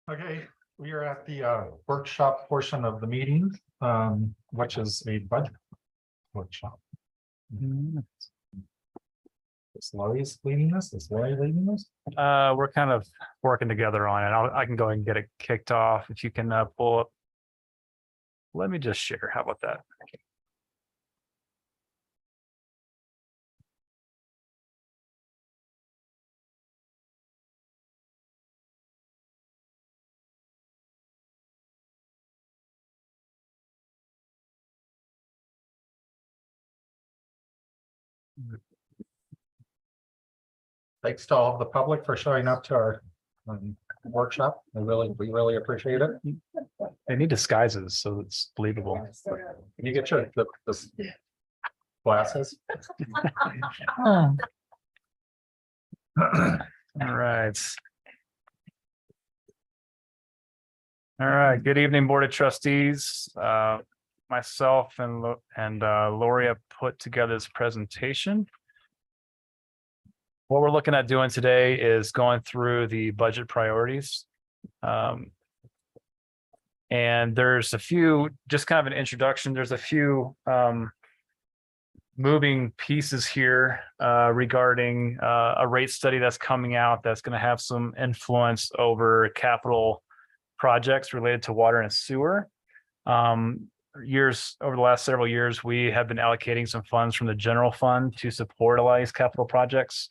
Okay, we are at the workshop portion of the meeting, which is a budget workshop. Is Lori's leading this? Is Lori leading this? We're kind of working together on it. I can go ahead and get it kicked off if you can pull up. Let me just share. How about that? Thanks to all of the public for showing up to our workshop. We really appreciate it. They need disguises, so it's believable. Can you get your the glasses? All right. All right. Good evening, Board of Trustees. Myself and Lori have put together this presentation. What we're looking at doing today is going through the budget priorities. And there's a few, just kind of an introduction, there's a few moving pieces here regarding a rate study that's coming out that's going to have some influence over capital projects related to water and sewer. Over the last several years, we have been allocating some funds from the general fund to support a lot of these capital projects.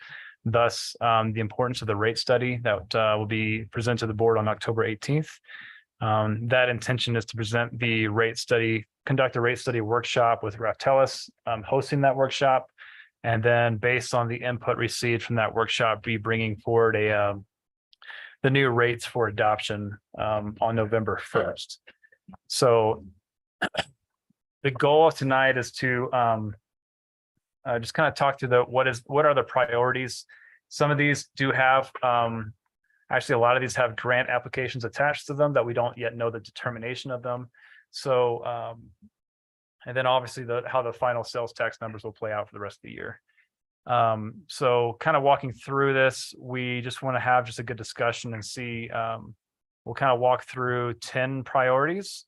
Thus, the importance of the rate study that will be presented to the board on October 18th. That intention is to present the rate study, conduct a rate study workshop with Raftelis, hosting that workshop, and then based on the input received from that workshop, be bringing forward the new rates for adoption on November 1st. So the goal of tonight is to just kind of talk to what are the priorities. Some of these do have actually, a lot of these have grant applications attached to them that we don't yet know the determination of them. So, and then obviously how the final sales tax numbers will play out for the rest of the year. So kind of walking through this, we just want to have just a good discussion and see, we'll kind of walk through 10 priorities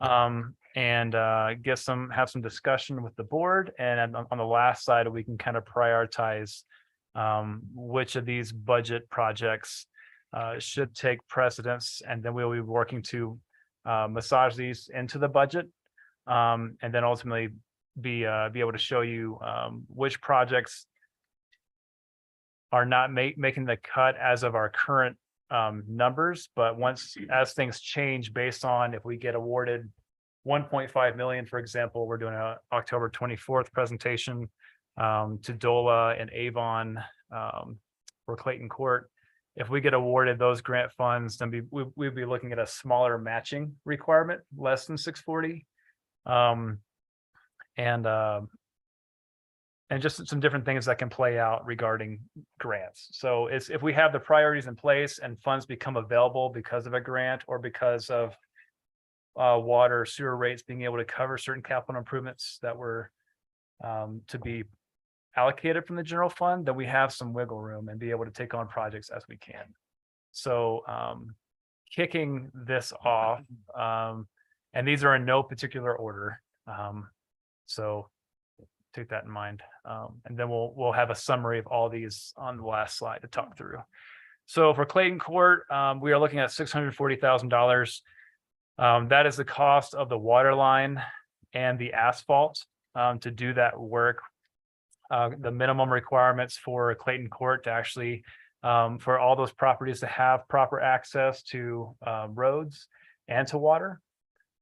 and have some discussion with the board. And on the last side, we can kind of prioritize which of these budget projects should take precedence, and then we'll be working to massage these into the budget, and then ultimately be able to show you which projects are not making the cut as of our current numbers, but as things change based on if we get awarded 1.5 million, for example, we're doing a October 24th presentation to DOLA and Avon for Clayton Court. If we get awarded those grant funds, then we'd be looking at a smaller matching requirement, less than 640. And just some different things that can play out regarding grants. So if we have the priorities in place and funds become available because of a grant or because of water or sewer rates being able to cover certain capital improvements that were to be allocated from the general fund, then we have some wiggle room and be able to take on projects as we can. So kicking this off, and these are in no particular order. So take that in mind. And then we'll have a summary of all these on the last slide to talk through. So for Clayton Court, we are looking at $640,000. That is the cost of the water line and the asphalt to do that work. The minimum requirements for Clayton Court to actually, for all those properties to have proper access to roads and to water.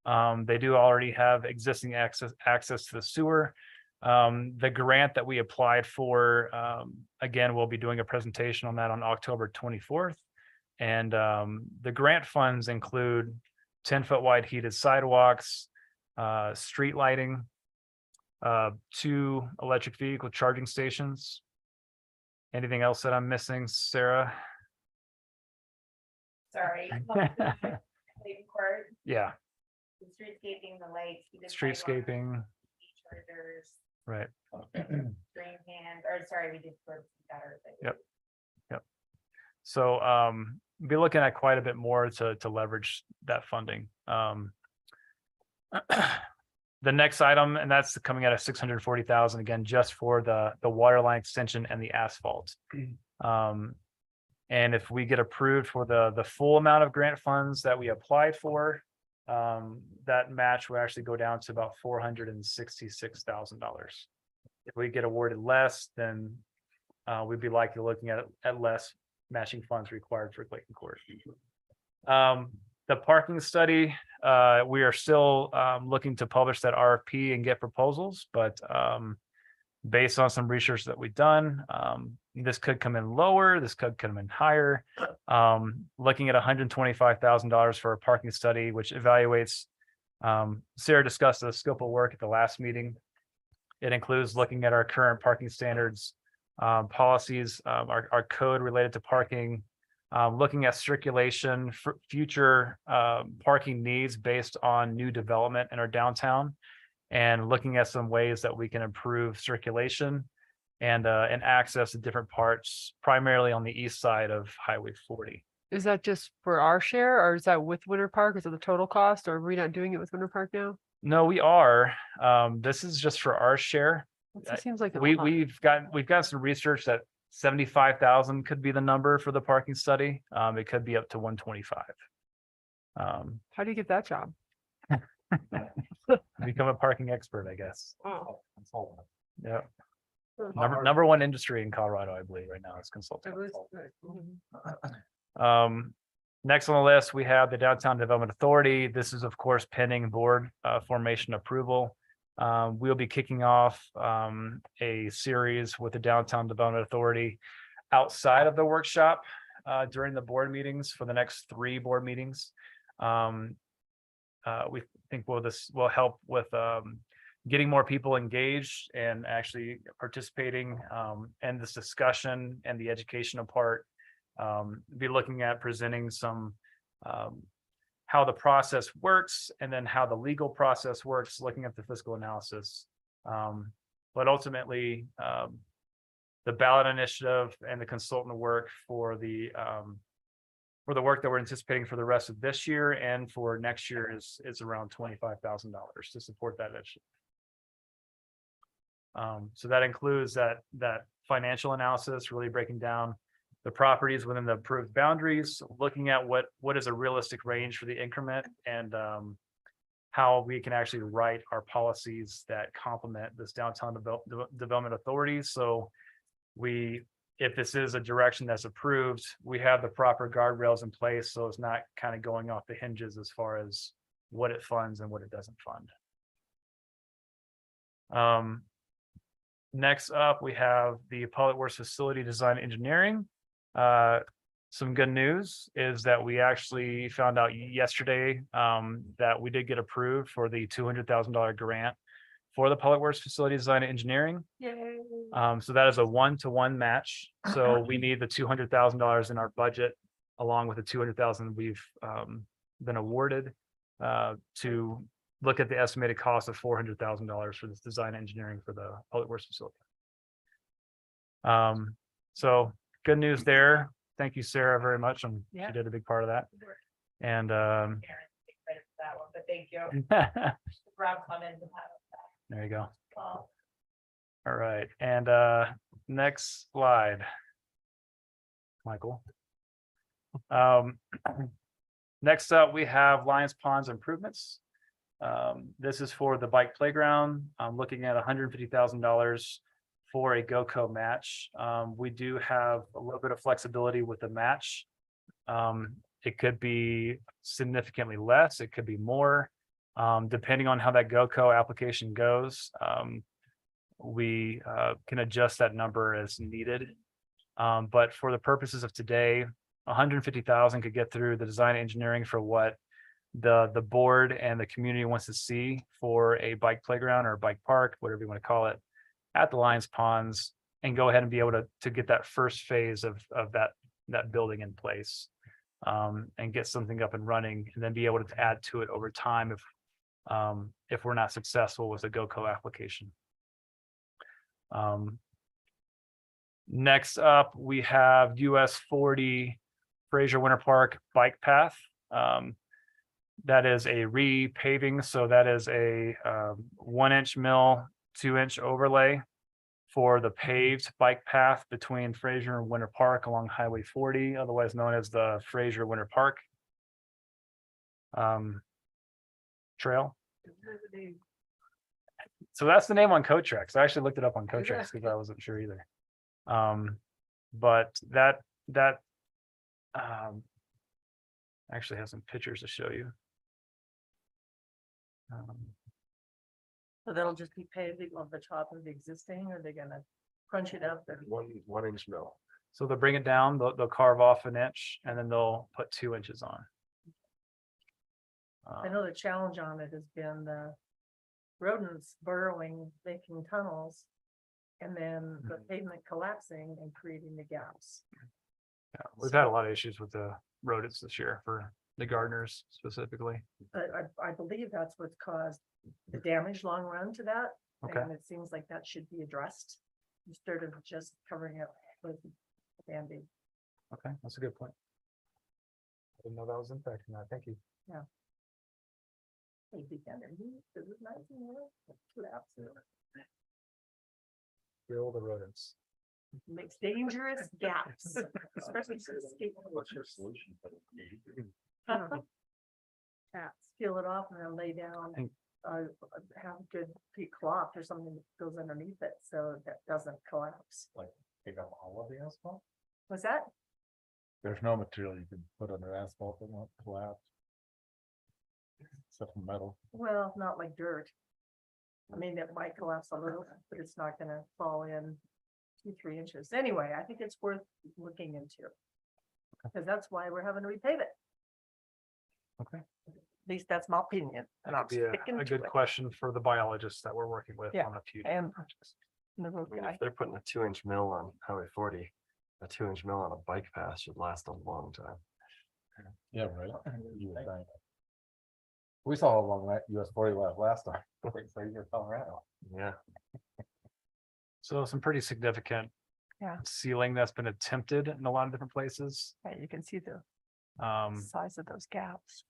They do already have existing access to the sewer. The grant that we applied for, again, we'll be doing a presentation on that on October 24th. And the grant funds include 10-foot wide heated sidewalks, street lighting, 2 electric vehicle charging stations. Anything else that I'm missing, Sarah? Sorry. Clayton Court. Yeah. The streetscaping, the lights. Streetscaping. Chargers. Right. Green hand, or sorry, we did for gutters. Yep. So be looking at quite a bit more to leverage that funding. The next item, and that's coming out of 640,000 again, just for the water line extension and the asphalt. And if we get approved for the full amount of grant funds that we applied for, that match will actually go down to about $466,000. If we get awarded less, then we'd be likely looking at less matching funds required for Clayton Court. The parking study, we are still looking to publish that RFP and get proposals, but based on some research that we've done, this could come in lower, this could come in higher. Looking at $125,000 for a parking study, which evaluates, Sarah discussed the scope of work at the last meeting. It includes looking at our current parking standards, policies, our code related to parking, looking at circulation for future parking needs based on new development in our downtown, and looking at some ways that we can improve circulation and access to different parts, primarily on the east side of Highway 40. Is that just for our share, or is that with Winter Park? Is it the total cost, or are we not doing it with Winter Park now? No, we are. This is just for our share. It seems like a lot. We've got some research that 75,000 could be the number for the parking study. It could be up to 125. How do you get that job? Become a parking expert, I guess. Oh, Yeah. Hmm. Number one industry in Colorado, I believe, right now is consulting. It was good. Mhm. Next on the list, we have the Downtown Development Authority. This is, of course, pending board formation approval. We'll be kicking off a series with the Downtown Development Authority outside of the workshop during the board meetings for the next 3 board meetings. We think this will help with getting more people engaged and actually participating in this discussion and the educational part. Be looking at presenting some how the process works, and then how the legal process works, looking at the fiscal analysis. But ultimately, the ballot initiative and the consultant work for the work that we're anticipating for the rest of this year and for next year is around $25,000 to support that initiative. So that includes that financial analysis, really breaking down the properties within the approved boundaries, looking at what is a realistic range for the increment, and how we can actually write our policies that complement this Downtown Development Authority. So if this is a direction that's approved, we have the proper guardrails in place, so it's not kind of going off the hinges as far as what it funds and what it doesn't fund. Next up, we have the Public Works Facility Design Engineering. Some good news is that we actually found out yesterday that we did get approved for the $200,000 grant for the Public Works Facility Design Engineering. Yay. So that is a 1-to-1 match. So we need the $200,000 in our budget, along with the $200,000 we've been awarded, to look at the estimated cost of $400,000 for this design engineering for the Public Works facility. So good news there. Thank you, Sarah, very much. And Yeah. she did a big part of that. And Karen, take credit for that one, but thank you. Rob commented on that. there you go. Well, All right. And next slide, Michael. Next up, we have Lions Ponds improvements. This is for the bike playground. I'm looking at $150,000 for a GoCo match. We do have a little bit of flexibility with the match. It could be significantly less, it could be more, depending on how that GoCo application goes. We can adjust that number as needed. But for the purposes of today, 150,000 could get through the design engineering for what the board and the community wants to see for a bike playground or a bike park, whatever you want to call it, at the Lions Ponds, and go ahead and be able to get that first phase of that building in place, and get something up and running, and then be able to add to it over time if we're not successful with the GoCo application. Next up, we have US 40 Fraser Winter Park bike path. That is a repaving, so that is a 1-inch mill, 2-inch overlay for the paved bike path between Fraser and Winter Park along Highway 40, otherwise known as the Fraser Winter Park trail. So that's the name on Coatrex. I actually looked it up on Coatrex because I wasn't sure either. But that actually has some pictures to show you. So that'll just be paving on the top of the existing, or they're gonna crunch it up and One inch mill. So they'll bring it down, they'll carve off an inch and then they'll put 2 inches on. I know the challenge on it has been the rodents burrowing, making tunnels. And then the pavement collapsing and creating the gaps. Yeah, we've had a lot of issues with the rodents this year for the gardeners specifically. But I believe that's what's caused the damage long run to that. Okay. And it seems like that should be addressed instead of just covering it with Band-Aid. Okay, that's a good point. I didn't know that was impacting that. Thank you. Maybe Band-Aid, is it nice in there? Collapse it. Kill the rodents. Makes dangerous gaps, especially for the skateboard. What's your solution? Peel it off and then lay down, Think- have good peat cloth or something that goes underneath it so that doesn't collapse. Take up all of the asphalt? Was that? There's no material you can put under asphalt that won't collapse. Except for metal. Well, not like dirt. I mean, it might collapse a little, but it's not gonna fall in 2-3 inches. Anyway, I think it's worth looking into. Because that's why we're having to repave it. Okay. At least that's my opinion. And I'm That'd be sticking a to good it. question for the biologists that we're working with Yeah, on a few. and- projects. The road I mean, guy. if they're putting a 2-inch mill on Highway 40, a 2-inch mill on a bike path should last a long time. Yeah, right. You would think. We saw how long that US 40 last time. For your Colorado. Yeah. So some pretty significant sealing that's been attempted in a lot of different places. Right, you can see the Um, size of those gaps.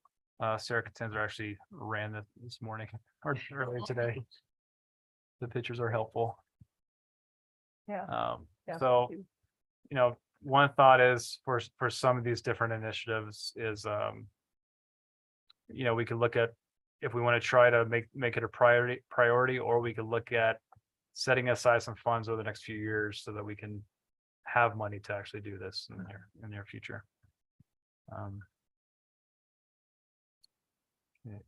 Sarah Contender actually ran this morning or earlier today. The pictures are helpful. Yeah. Yeah. So, you know, one thought is for some of these different initiatives is, you know, we could look at if we want to try to make it a priority, or we could look at setting aside some funds over the next few years so that we can have money to actually do this in the near future. Yeah.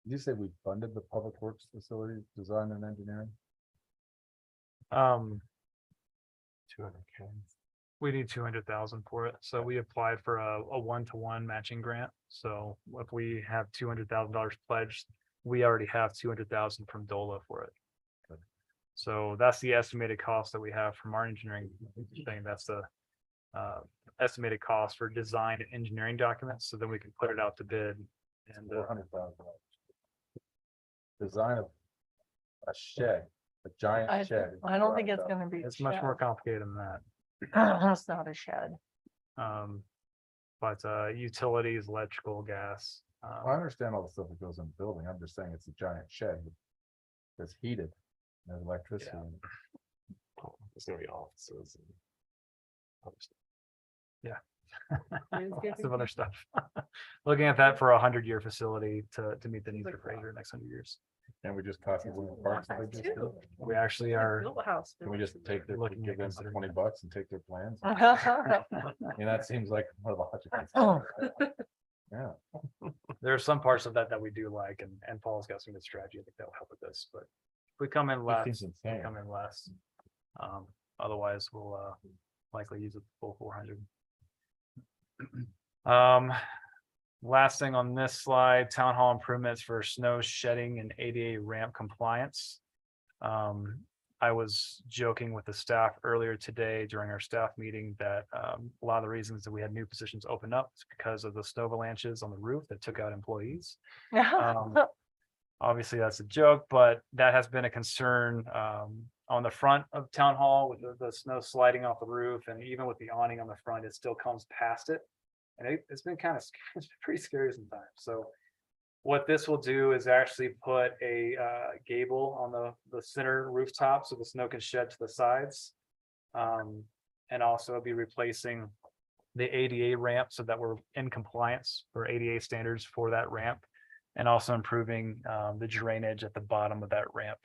Did you say we funded the public works facility design and engineering? 200K. We need 200,000 for it, so we applied for a 1-to-1 matching grant. So if we have $200,000 pledged, we already have 200,000 from DOLA for it. So that's the estimated cost that we have from our engineering thing. That's the estimated cost for design and engineering documents. So then we can put it out to bid. And $400,000. Design of a shed, a giant shed. I don't think it's gonna be. it's much more complicated than that. It's not a shed. But utilities, electrical, gas. I understand all the stuff that goes in the building. I'm just saying it's a giant shed. That's heated. There's electricity. Yeah. in it. It's gonna be offices. and other stuff. Lots of other stuff. Looking at that for a 100-year facility to meet the needs of Fraser in the next 100 years. And we just copy the parks. that they just did. We actually are Built a house. Can we just take their, Looking give at them considering $20 and take their plans? Oh, I mean, that seems like one of the logical. Yeah, there are some parts of that we do like, and Paul's got some good strategy. I think that'll help with this, but if we come in it less, seems we insane. come in less. Otherwise we'll likely use the full 400. Last thing on this slide, town hall improvements for snow shedding and ADA ramp compliance. I was joking with the staff earlier today during our staff meeting that a lot of the reasons that we had new positions open up is because of the snow avalanches on the roof that took out employees. Obviously, that's a joke, but that has been a concern on the front of town hall with the snow sliding off the roof, and even with the awning on the front, it still comes past it. And it's been kind of it's been pretty scary sometimes. So what this will do is actually put a gable on the center rooftop so the snow can shed to the sides. And also be replacing the ADA ramp so that we're in compliance for ADA standards for that ramp. And also improving the drainage at the bottom of that ramp.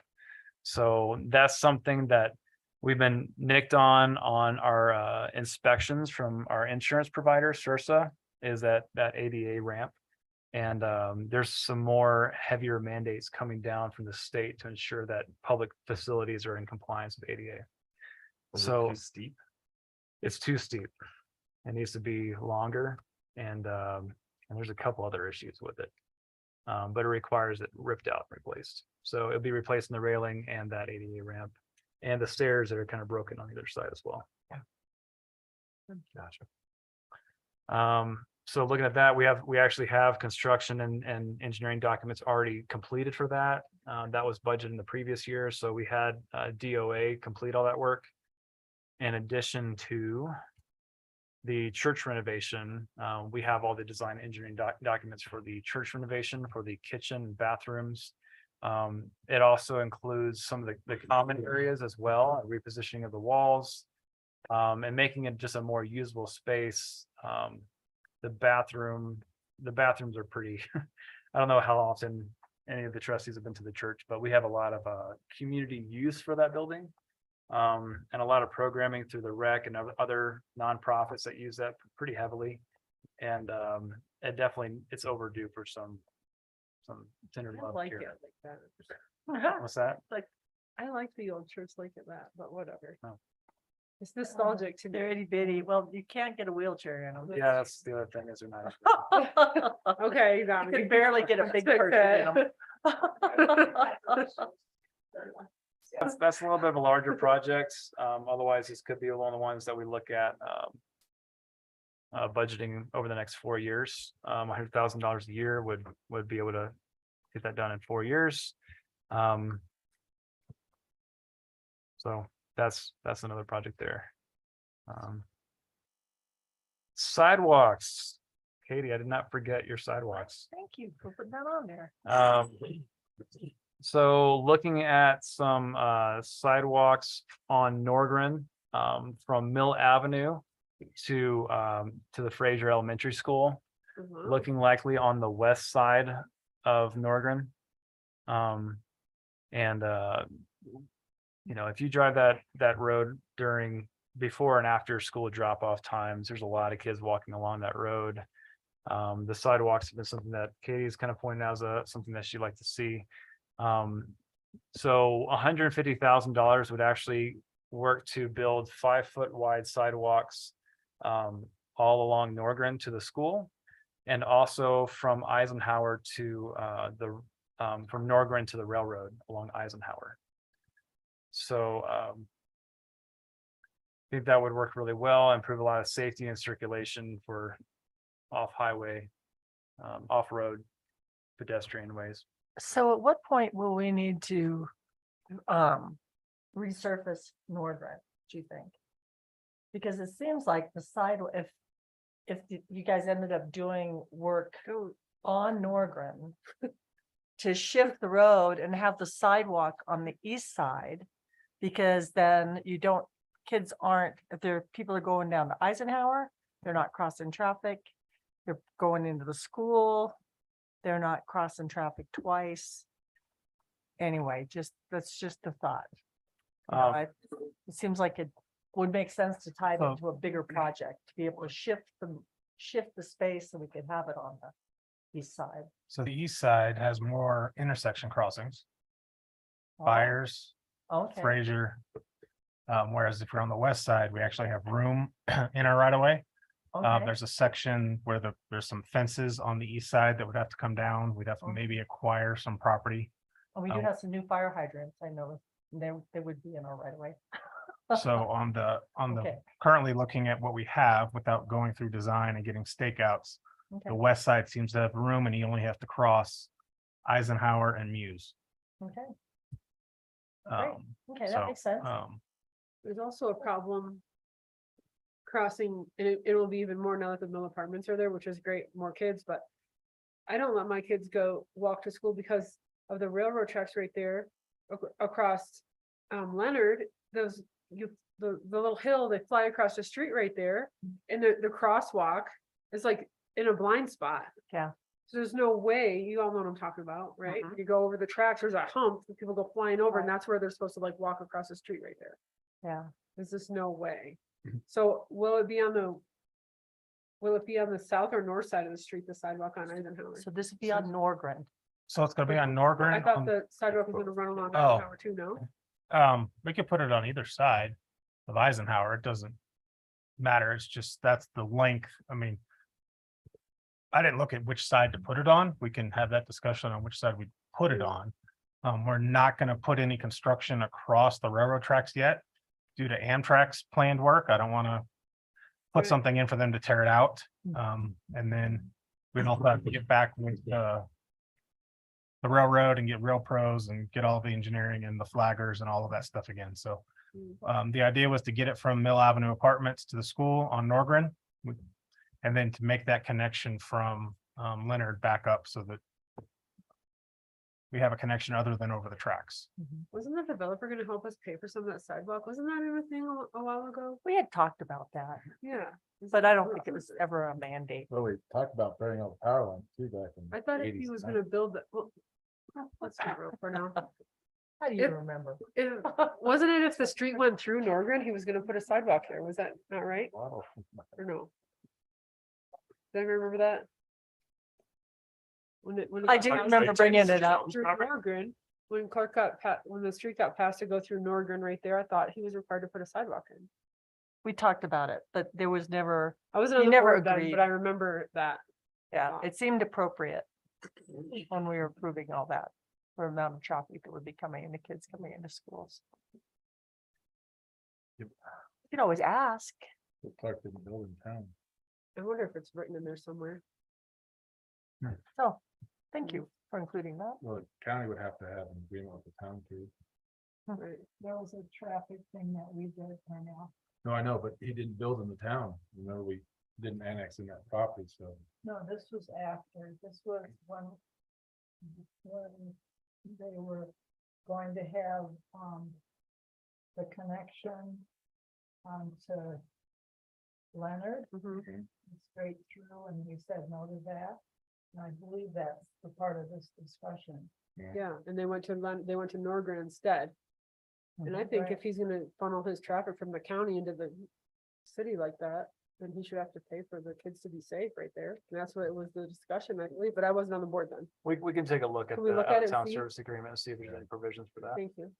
So that's something that we've been nicked on our inspections from our insurance provider, Sursa, is that ADA ramp. And there's some more heavier mandates coming down from the state to ensure that public facilities are in compliance with ADA. Was it So too steep? it's too steep. It needs to be longer, and there's a couple other issues with it. But it requires it ripped out and replaced. So it'll be replacing the railing and that ADA ramp and the stairs that are kind of broken on either side as well. Gotcha. So looking at that, we actually have construction and engineering documents already completed for that. That was budgeted in the previous year, so we had DOA complete all that work. In addition to the church renovation, we have all the design engineering documents for the church renovation, for the kitchen and bathrooms. It also includes some of the common areas as well, repositioning of the walls, and making it just a more usable space. The bathrooms are pretty, I don't know how often any of the trustees have been to the church, but we have a lot of community use for that building. And a lot of programming through the rec and other nonprofits that use that pretty heavily. And it definitely, it's overdue for some tender I love like here. it like that. What's that? I like the old church like that, but whatever. Oh. It's nostalgic to me. They're itty bitty. Well, you can't get a wheelchair in them. Yeah, that's the other thing is they're not. Okay, you got You me. can barely get a big Fix person in it. them. That's a little bit of a larger project. Otherwise, this could be one of the ones that we look at budgeting over the next 4 years. $100,000 a year would be able to get that done in 4 years. So that's another project there. Sidewalks. Katie, I did not forget your sidewalks. Thank you for putting that on there. So looking at some sidewalks on Norgren, from Mill Avenue to the Fraser Elementary School, looking likely on the west side of Norgren. If you drive that road during before and after school drop-off times, there's a lot of kids walking along that road. The sidewalks have been something that Katie's kind of pointed out as something that she'd like to see. So $150,000 would actually work to build 5-foot wide sidewalks all along Norgren to the school, and also from Eisenhower to from Norgren to the railroad along Eisenhower. So I think that would work really well, improve a lot of safety and circulation for off-highway, off-road pedestrian ways. So at what point will we need to resurface Nordrhein, do you think? Because it seems like the side, if you guys ended up doing work on Nordgren to shift the road and have the sidewalk on the east side, because then you don't, kids aren't, if people are going down to Eisenhower, they're not crossing traffic. They're going into the school. They're not crossing traffic twice. Anyway, that's just a thought. It seems like it would make sense to tie it into a bigger project, to be able to shift the space so we could have it on the east side. So the east side has more intersection crossings, Oh, Byers, Okay, Fraser. Whereas if we're on the west side, we actually have room in our right of way. okay. There's a section where there's some fences on the east side that would have to come down. We'd have to maybe acquire some property. And we do have some new fire hydrants, I know. They would be in our right away. So on the, Okay. currently looking at what we have without going through design and getting stakeouts. Okay, The west side seems to have room and you only have to cross Eisenhower and Muse. okay, Great. Um, okay, that so, makes sense. There's also a problem crossing, and it will be even more now that the mill apartments are there, which is great, more kids, but I don't let my kids go walk to school because of the railroad tracks right there across Leonard, the little hill, they fly across the street right there, and the crosswalk is like in a blind spot. Yeah. So there's no way, you all know what I'm talking about, right? You go over the tracks, there's a hump, and people go flying over, and Right. that's where they're supposed to like walk across the street right there. Yeah, There's just no way. Mhm. So will it be on the south or north side of the street, the sidewalk on Eisenhower? so this would be on Norgren. so it's gonna be on I Norgren. thought the sidewalk was gonna run along Oh. Eisenhower too, no? We could put it on either side of Eisenhower. It doesn't matter. It's just, that's the length. I mean, I didn't look at which side to put it on. We can have that discussion on which side we put it on. We're not gonna put any construction across the railroad tracks yet due to Amtrak's planned work. I don't wanna put Right. something in for them to tear it out. And then we don't have to get back with the railroad and get rail pros and get all the engineering and the flaggers and all of that stuff again. So the idea was to get it from Mill Avenue Apartments to the school on Norgren. And then to make that connection from Leonard back up so that we have a connection other than over the tracks. Wasn't the developer gonna help us pay for some of that sidewalk? Wasn't that in a thing a while ago? We had talked about that, Yeah. but I don't think it was ever a mandate. Well, we talked about burying all the power lines too back in. I thought if he 80s, was 90s. gonna build that, well, let's be real for now. How do you If- remember? Wasn't it if the street went through Norgren, he was gonna put a sidewalk there? Was that not right? Wow. Or no? Did I remember that? When I do remember bringing it up. Through Norgren, when Clark when the street got passed to go through Norgren right there, I thought he was required to put a sidewalk in. We talked about it, but there was never, I wasn't You on the never board then, agreed. but I remember that. yeah, it seemed appropriate when we were approving all that for amount of traffic that would be coming and the kids coming into schools. You can always ask. The Clark didn't build in town. I wonder if it's written in there somewhere. So, thank you for including that. Well, the county would have to have an agreement with the town too. Right. There was a traffic thing that we did for now. No, I know, but he didn't build in the town. Remember, we didn't annex in that property, so. No, this was after, this was when they were going to have, the connection to Leonard, Mhm. straight through, and we said no to that. And I believe that's the part of this discussion. Yeah, and they went to Norgren instead. And I think if he's gonna funnel his traffic from the county into the city like that, then he should have to pay for the kids to be safe right there. And that's what it was the discussion, I believe, but I wasn't on the board then. We can take a look at Can we the look at it and out-of-town see? service agreement and see if there's any provisions for that. Thank you.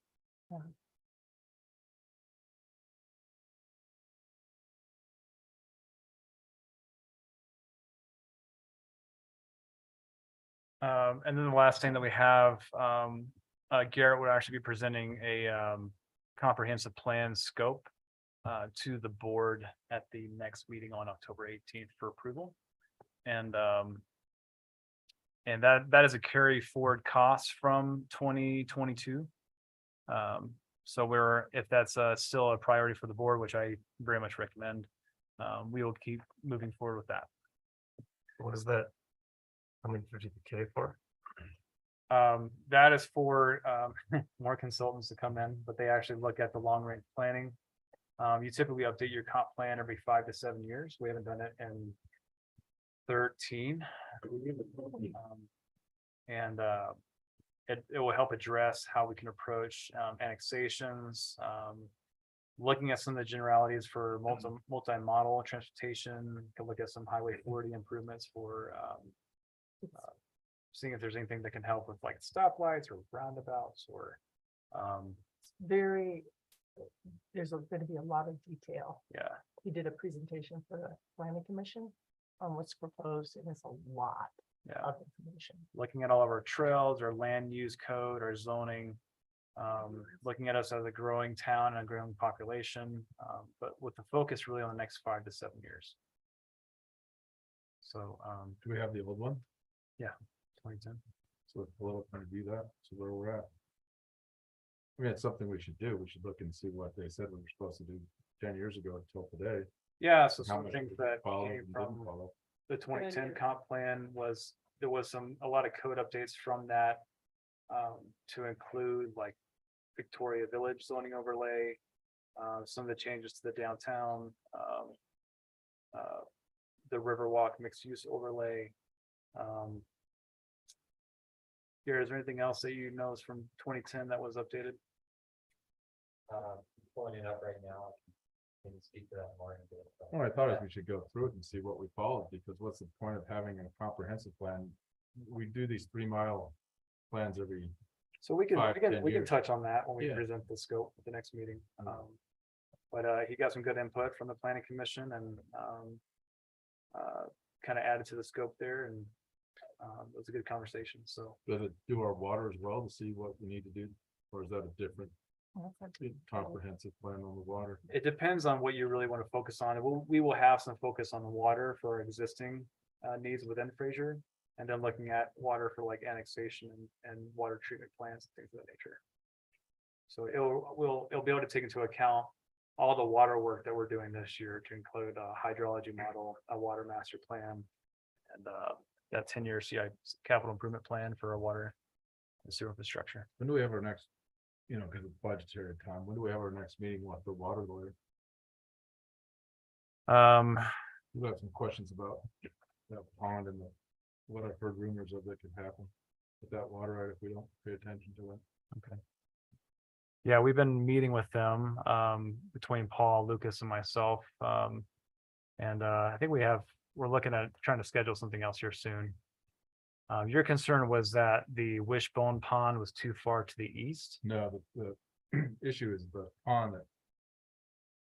And then the last thing that we have, Garrett would actually be presenting a comprehensive plan scope to the board at the next meeting on October 18th for approval. And that is a carry forward cost from 2022. So if that's still a priority for the board, which I very much recommend, we will keep moving forward with that. What is that? How many 50K for? That is for more consultants to come in, but they actually look at the long range planning. You typically update your comp plan every 5 to 7 years. We haven't done it in 13. And it will help address how we can approach annexations, looking at some of the generalities for multi-model transportation, can look at some highway 40 improvements for seeing if there's anything that can help with like stoplights or roundabouts or There's going to be a lot of detail. yeah. He did a presentation for the planning commission on what's proposed, and it's a lot Yeah, of information. looking at all of our trails, our land use code, our zoning, looking at us as a growing town and a growing population, but with the focus really on the next 5 to 7 years. So, Do we have the old one? 2010. So it's a little trying to do that, so where we're at. I mean, it's something we should do. We should look and see what they said we were supposed to do 10 years ago until today. Yeah, so How some much things we that followed came and didn't from follow. the 2010 idea. comp plan was, there was a lot of code updates from that. To include like Victoria Village zoning overlay, some of the changes to the downtown, the Riverwalk mixed use overlay. Here, is there anything else that you know is from 2010 that was updated? Pulling it up right now. Can you speak to that more? Well, I thought is we should go through it and see what we followed, because what's the point of having a comprehensive plan? We do these 3-mile plans every, So we can, 5, 10 we can years. touch on that when we Yeah. present the scope at the next meeting. But he got some good input from the planning commission and kind of added to the scope there, and it was a good conversation, so. does it do our water as well to see what we need to do? Or is that a different comprehensive plan on the water? It depends on what you really want to focus on. We will have some focus on the water for our existing needs within Fraser. And then looking at water for like annexation and water treatment plants, and things of that nature. So it'll be able to take into account all the water work that we're doing this year, to include a hydrology model, a water master plan. And that 10-year CI capital improvement plan for our water and sewer infrastructure. When do we have our next, because of budgetary time, when do we have our next meeting with the water lawyer? We have some questions about that pond and what I've heard rumors of that could happen with that water right if we don't pay attention to it. Yeah, we've been meeting with them, between Paul, Lucas and myself. And I think we're looking at trying to schedule something else here soon. Your concern was that the Wishbone Pond was too far to the east. No, the issue is the pond that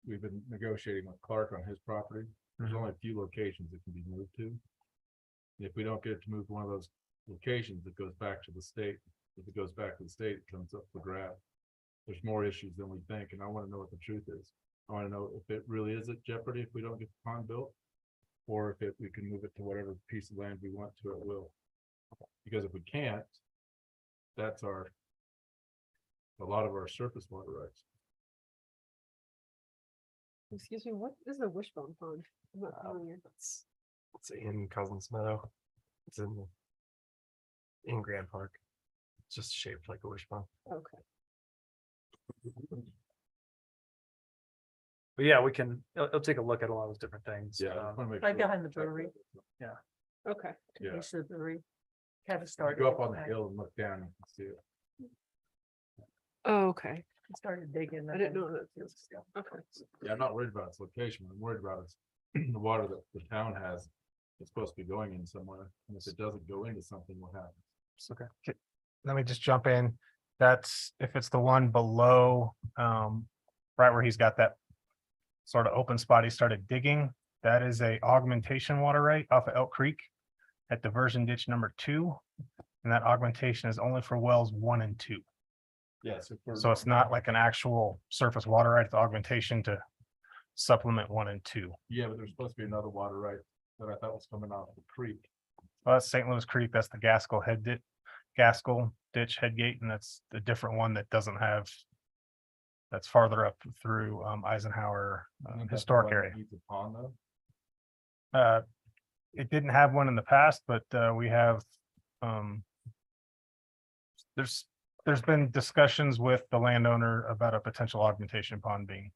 we've been negotiating with Clark on his property. There's only a few locations it can be moved to. If we don't get it to move to one of those locations, it goes back to the state. If it goes back to the state, it comes up for grab. There's more issues than we think, and I want to know what the truth is. I want to know if it really is at jeopardy if we don't get the pond built, or if we can move it to whatever piece of land we want to at will. Because if we can't, that's a lot of our surface water rights. Excuse me, what is the Wishbone Pond? I'm not familiar. It's in Cousins Meadow. It's in Grand Park. It's just shaped like a wishbone. Okay. But yeah, it'll take a look at a lot of those different things. Yeah. I just wanna make Right sure behind the it's protected. brewery. Okay. Yeah. Next to the brewery. Had to You start. go up on the hill and look down, you can see it. Oh, okay. Started digging. I didn't know that. Okay. Yeah, I'm not worried about its location. I'm worried about its the water that the town has. It's supposed to be going in somewhere, and if it doesn't go into something, what happens? Okay. Let me just jump in. That's if it's the one below, right where he's got that sort of open spot he started digging. That is a augmentation water right off of Elk Creek at diversion ditch number 2. And that augmentation is only for wells 1 and 2. Yes. So it's not like an actual surface water right, it's augmentation to supplement 1 and 2. Yeah, but there's supposed to be another water right that I thought was coming off the creek. Well, that's St. Louis Creek, that's the Gaskell ditch head gate, and that's a different one that doesn't have. That's farther up through Eisenhower Isn't that the historic one that area. needs a pond though? It didn't have one in the past, but we have there's been discussions with the landowner about a potential augmentation pond being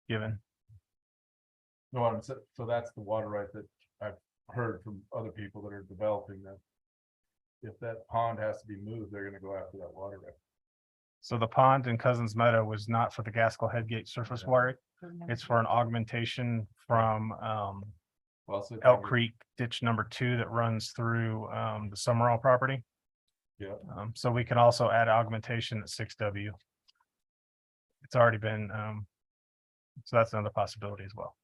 given. No, so that's the water right that I've heard from other people that are developing that. If that pond has to be moved, they're gonna go after that water right. So the pond in Cousins Meadow was not for the Gaskell Headgate surface Yeah. water. It's for an augmentation from Well, so if I Elk get- Creek ditch number 2 that runs through the Summerall property. Yeah, So we can also add augmentation at 6W. It's already been, so that's another possibility as well.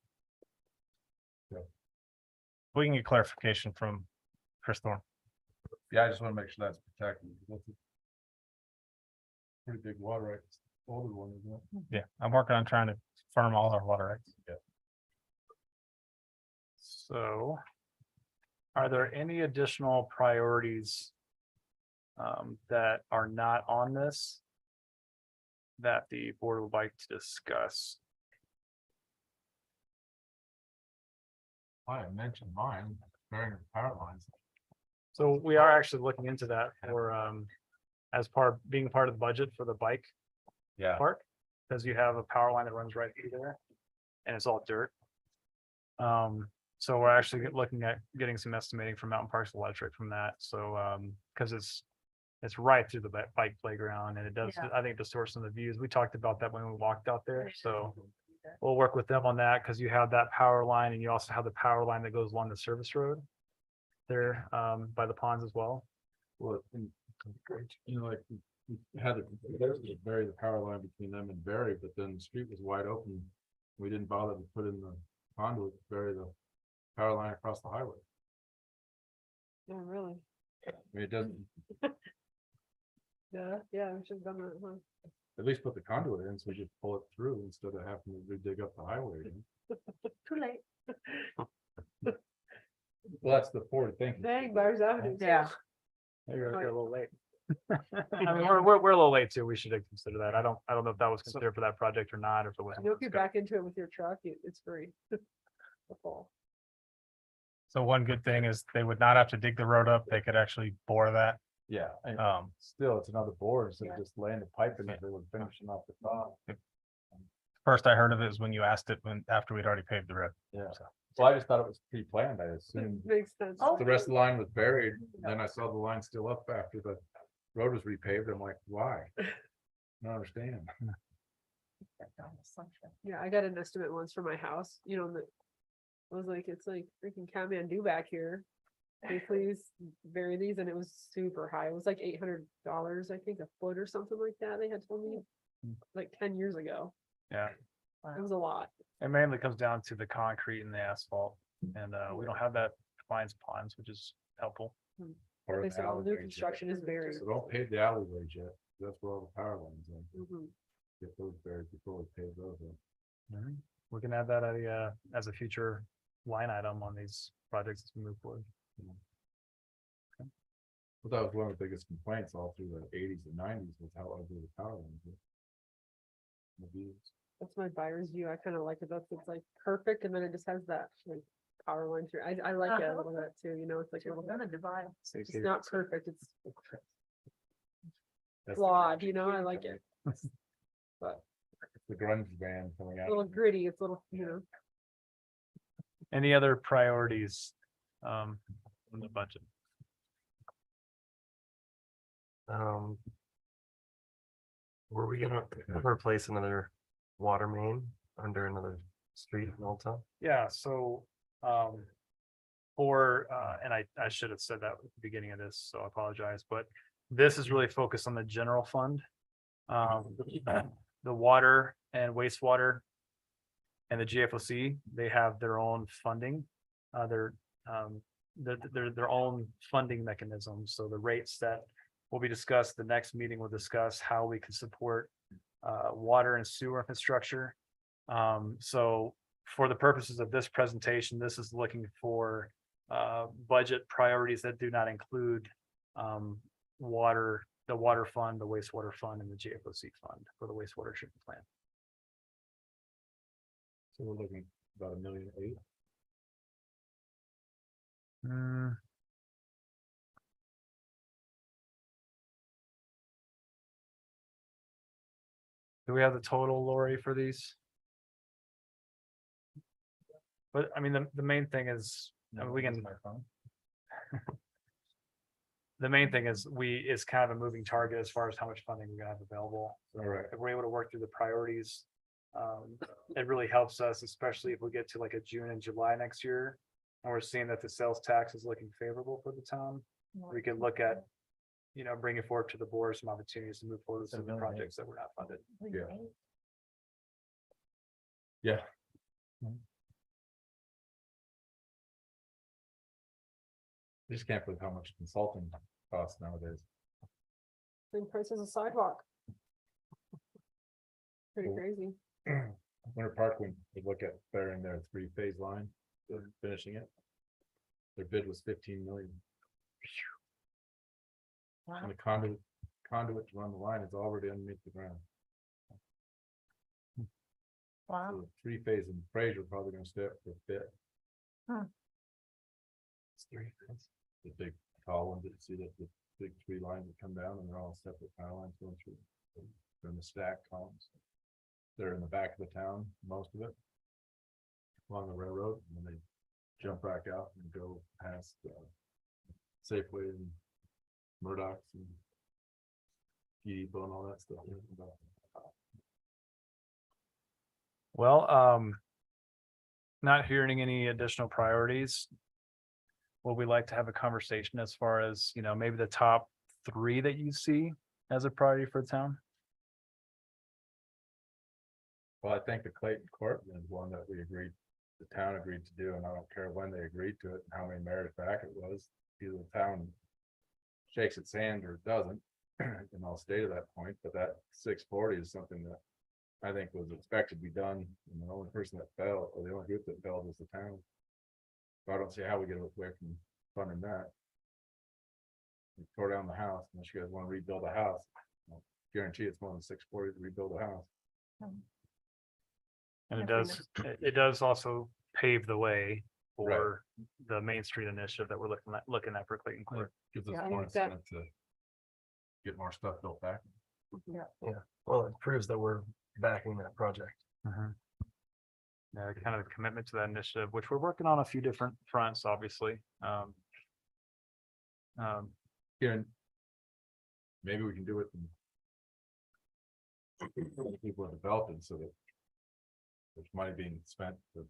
Yeah. We can get clarification from Chris Thorne. yeah, I just wanna make sure that's protected. pretty big water rights, older one, isn't it? Yeah, I'm working on trying to firm all our water rights. So are there any additional priorities that are not on this that the board would like to discuss? I had mentioned mine, burying the power lines. So we are actually looking into that for as being part of the budget for the bike Yeah. park. Because you have a power line that runs right through there and it's all dirt. So we're actually looking at getting some estimating from Mountain Parks Electric from that. So because it's right through the bike playground and it does, Yeah. I think, distort some of the views. We talked about that when we walked out there. So we'll work with them on that because you have that power line and you also have the power line that goes along the service road there by the ponds as well. Well, you know, like, we had to bury the power line between them and Barry, but then the street was wide open. We didn't bother to put in the conduit, to bury the power line across the highway. Yeah, really. I mean, it doesn't, Yeah, we should have done that, huh? at least put the conduit in, so we just pull it through instead of having to dig up the highway. Too late. Well, that's the forward thinking. Dang, Bars Avenue. Yeah. Maybe we're Right. a little late. I mean, we're a little late too. We should consider that. I don't know if that was considered for that project or not, or if it was. You know, if you back into it with your truck, it's free. The fall. So one good thing is they would not have to dig the road up. They could actually bore that. Yeah, and Still, it's another board, so Yeah. just laying the pipe in it, they were finishing off the top. first I heard of it is when you asked it after we'd already paved the road. Yeah, well, I just thought it was pre-planned, I assumed Makes sense. Oh. the rest of the line was buried, then I saw the line still up after the road was repaved, I'm like, why? I don't understand. Yeah, I got an estimate once for my house, you know, that I was like, it's like freaking Kathmandu back here. Can you please bury these? And it was super high. It was like $800, I think, a foot or something like that. They had told me like 10 years ago. Yeah, It was a lot. it mainly comes down to the concrete and the asphalt, and we don't have that compliance ponds, which is helpful. Or They the said all new alleyways yet. construction is buried. So don't pave the alleyways yet, that's where all the power lines are, Mhm. get those buried before we pave those in. We can add that as a future line item on these projects as we move forward. But that was one of the biggest complaints all through the eighties and nineties was how ugly the power lines were. The views. That's my buyer's view. I kind of like it. That's, it's like perfect. And then it just has that like power line through. I like it a little bit too, you know, it's like a We're little, gonna divide. it's not perfect. It's That's flawed, you know, I like it. But the grunge band coming a out. little gritty. It's a little, you know. Any other priorities in the budget? Were we gonna replace another water main under another street in Old Town? Yeah, so and I should have said that at the beginning of this, so I apologize, but this is really focused on the general fund. The water and wastewater and the GFOC, they have their own funding. Their own funding mechanisms. So the rates that will be discussed, the next meeting will discuss how we can support water and sewer infrastructure. So for the purposes of this presentation, this is looking for budget priorities that do not include water, the water fund, the wastewater fund, and the GFOC fund for the wastewater treatment plant. So we're looking about $1.8 million. Do we have the total, Lori, for these? But I mean, the main thing is, I mean, we can. The main thing is it's kind of a moving target as far as how much funding we have available. So All right. if we're able to work through the priorities, it really helps us, especially if we get to like a June and July next year. And we're seeing that the sales tax is looking favorable for the town. We could look at, bringing forward to the board some opportunities to move forward with some of the projects that were not funded. Yeah. I just can't believe how much consulting costs nowadays. Same price as a sidewalk. Pretty Cool. crazy. Winter Park, when we look at burying their three-phase line, they're finishing it. Their bid was 15 million. And the conduit to run the line is already underneath the ground. Wow. So the three-phase in Fraser probably gonna stay up for a bit. It's three phase. The big tall ones that you see, that the big three lines that come down and they're all separate power lines going through. They're in the stacked columns. They're in the back of the town, most of it. Along the railroad, and then they jump back out and go past Safeway and Murdoch's and Depot and all that stuff. Well, not hearing any additional priorities. Would we like to have a conversation as far as, you know, maybe the top 3 that you see as a priority for the town? Well, I think the Clayton Court is one that we agreed, the town agreed to do, and I don't care when they agreed to it and how many mayors back it was. Either the town shakes its hand or it doesn't, and I'll stay to that point, but that 640 is something that I think was expected to be done, and the only person that failed, or the only group that failed, was the town. So I don't see how we get away from funding that. We tore down the house, unless you guys want to rebuild a house. I'll guarantee it's more than 640 to rebuild a house. And Definitely. it does also pave the way Right. for the Main Street initiative that we're looking at for Clayton Court. Gives us Yeah, I more think that- incentive to get more stuff built back. Well, it proves that we're backing that project. Yeah, kind of a commitment to that initiative, which we're working on a few different fronts, obviously. Here, maybe we can do it. People are developing so that there's money being spent to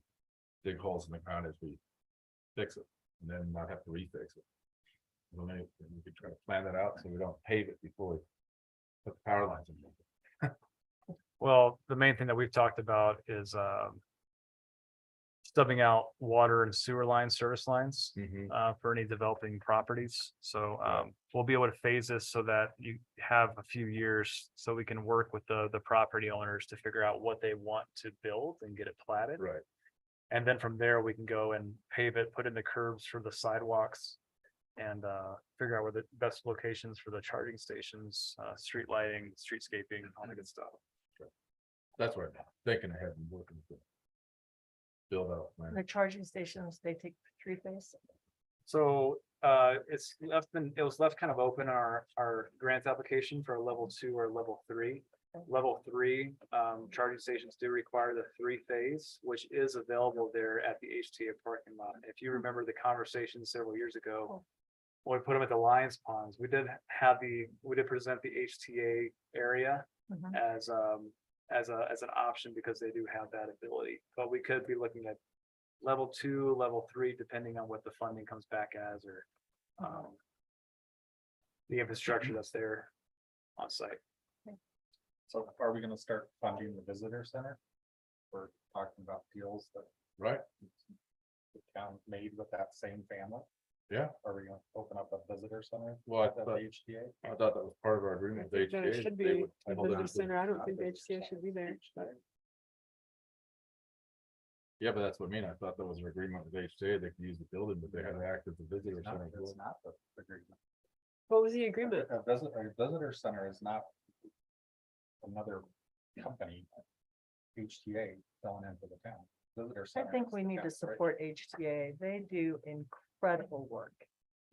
dig holes in the ground as we fix it, and then not have to refix it. Well, maybe we could try to plan that out so we don't pave it before we put the power lines in. Well, the main thing that we've talked about is stubbing out water and sewer lines, service lines for any developing properties. So we'll be able to phase this so that you have a few years so we can work with the property owners to figure out what they want to build and get it platted. Right. And then from there, we can go and pave it, put in the curbs for the sidewalks and figure out where the best locations for the charging stations, street lighting, streetscaping, all that good stuff. That's right. Thinking ahead and working to build out. The plan. charging stations, they take 3-phase. So it was left kind of open our grant application for a level 2 or level 3. Level 3 charging stations do require the 3-phase, which is available there at the HTA parking lot. If you remember the conversation several years ago, when we put them at the Lions Ponds, we did present the HTA area as an option because they do have that ability, but we could be looking at level 2, level 3, depending on what the funding comes back as, or the infrastructure that's there on site. So are we gonna start funding the visitor center? We're talking about deals that Right? the town made with that same family. Yeah. Are we gonna open up a visitor center? Well, I at the thought- HTA? I thought that was part of our agreement. with Then it HTA, should they be would a hold on visitor to- center. I don't think the HCA should be there. but- Yeah, but that's what I mean. I thought there was an agreement with HTA. They could use the building, but they had to act as a visitor It's not, center. as it's well. not the agreement. What was the agreement? A visitor center is not another company, HTA, going into the town. Visitor I center. think is we the need to town's, right? support HTA. They do incredible work.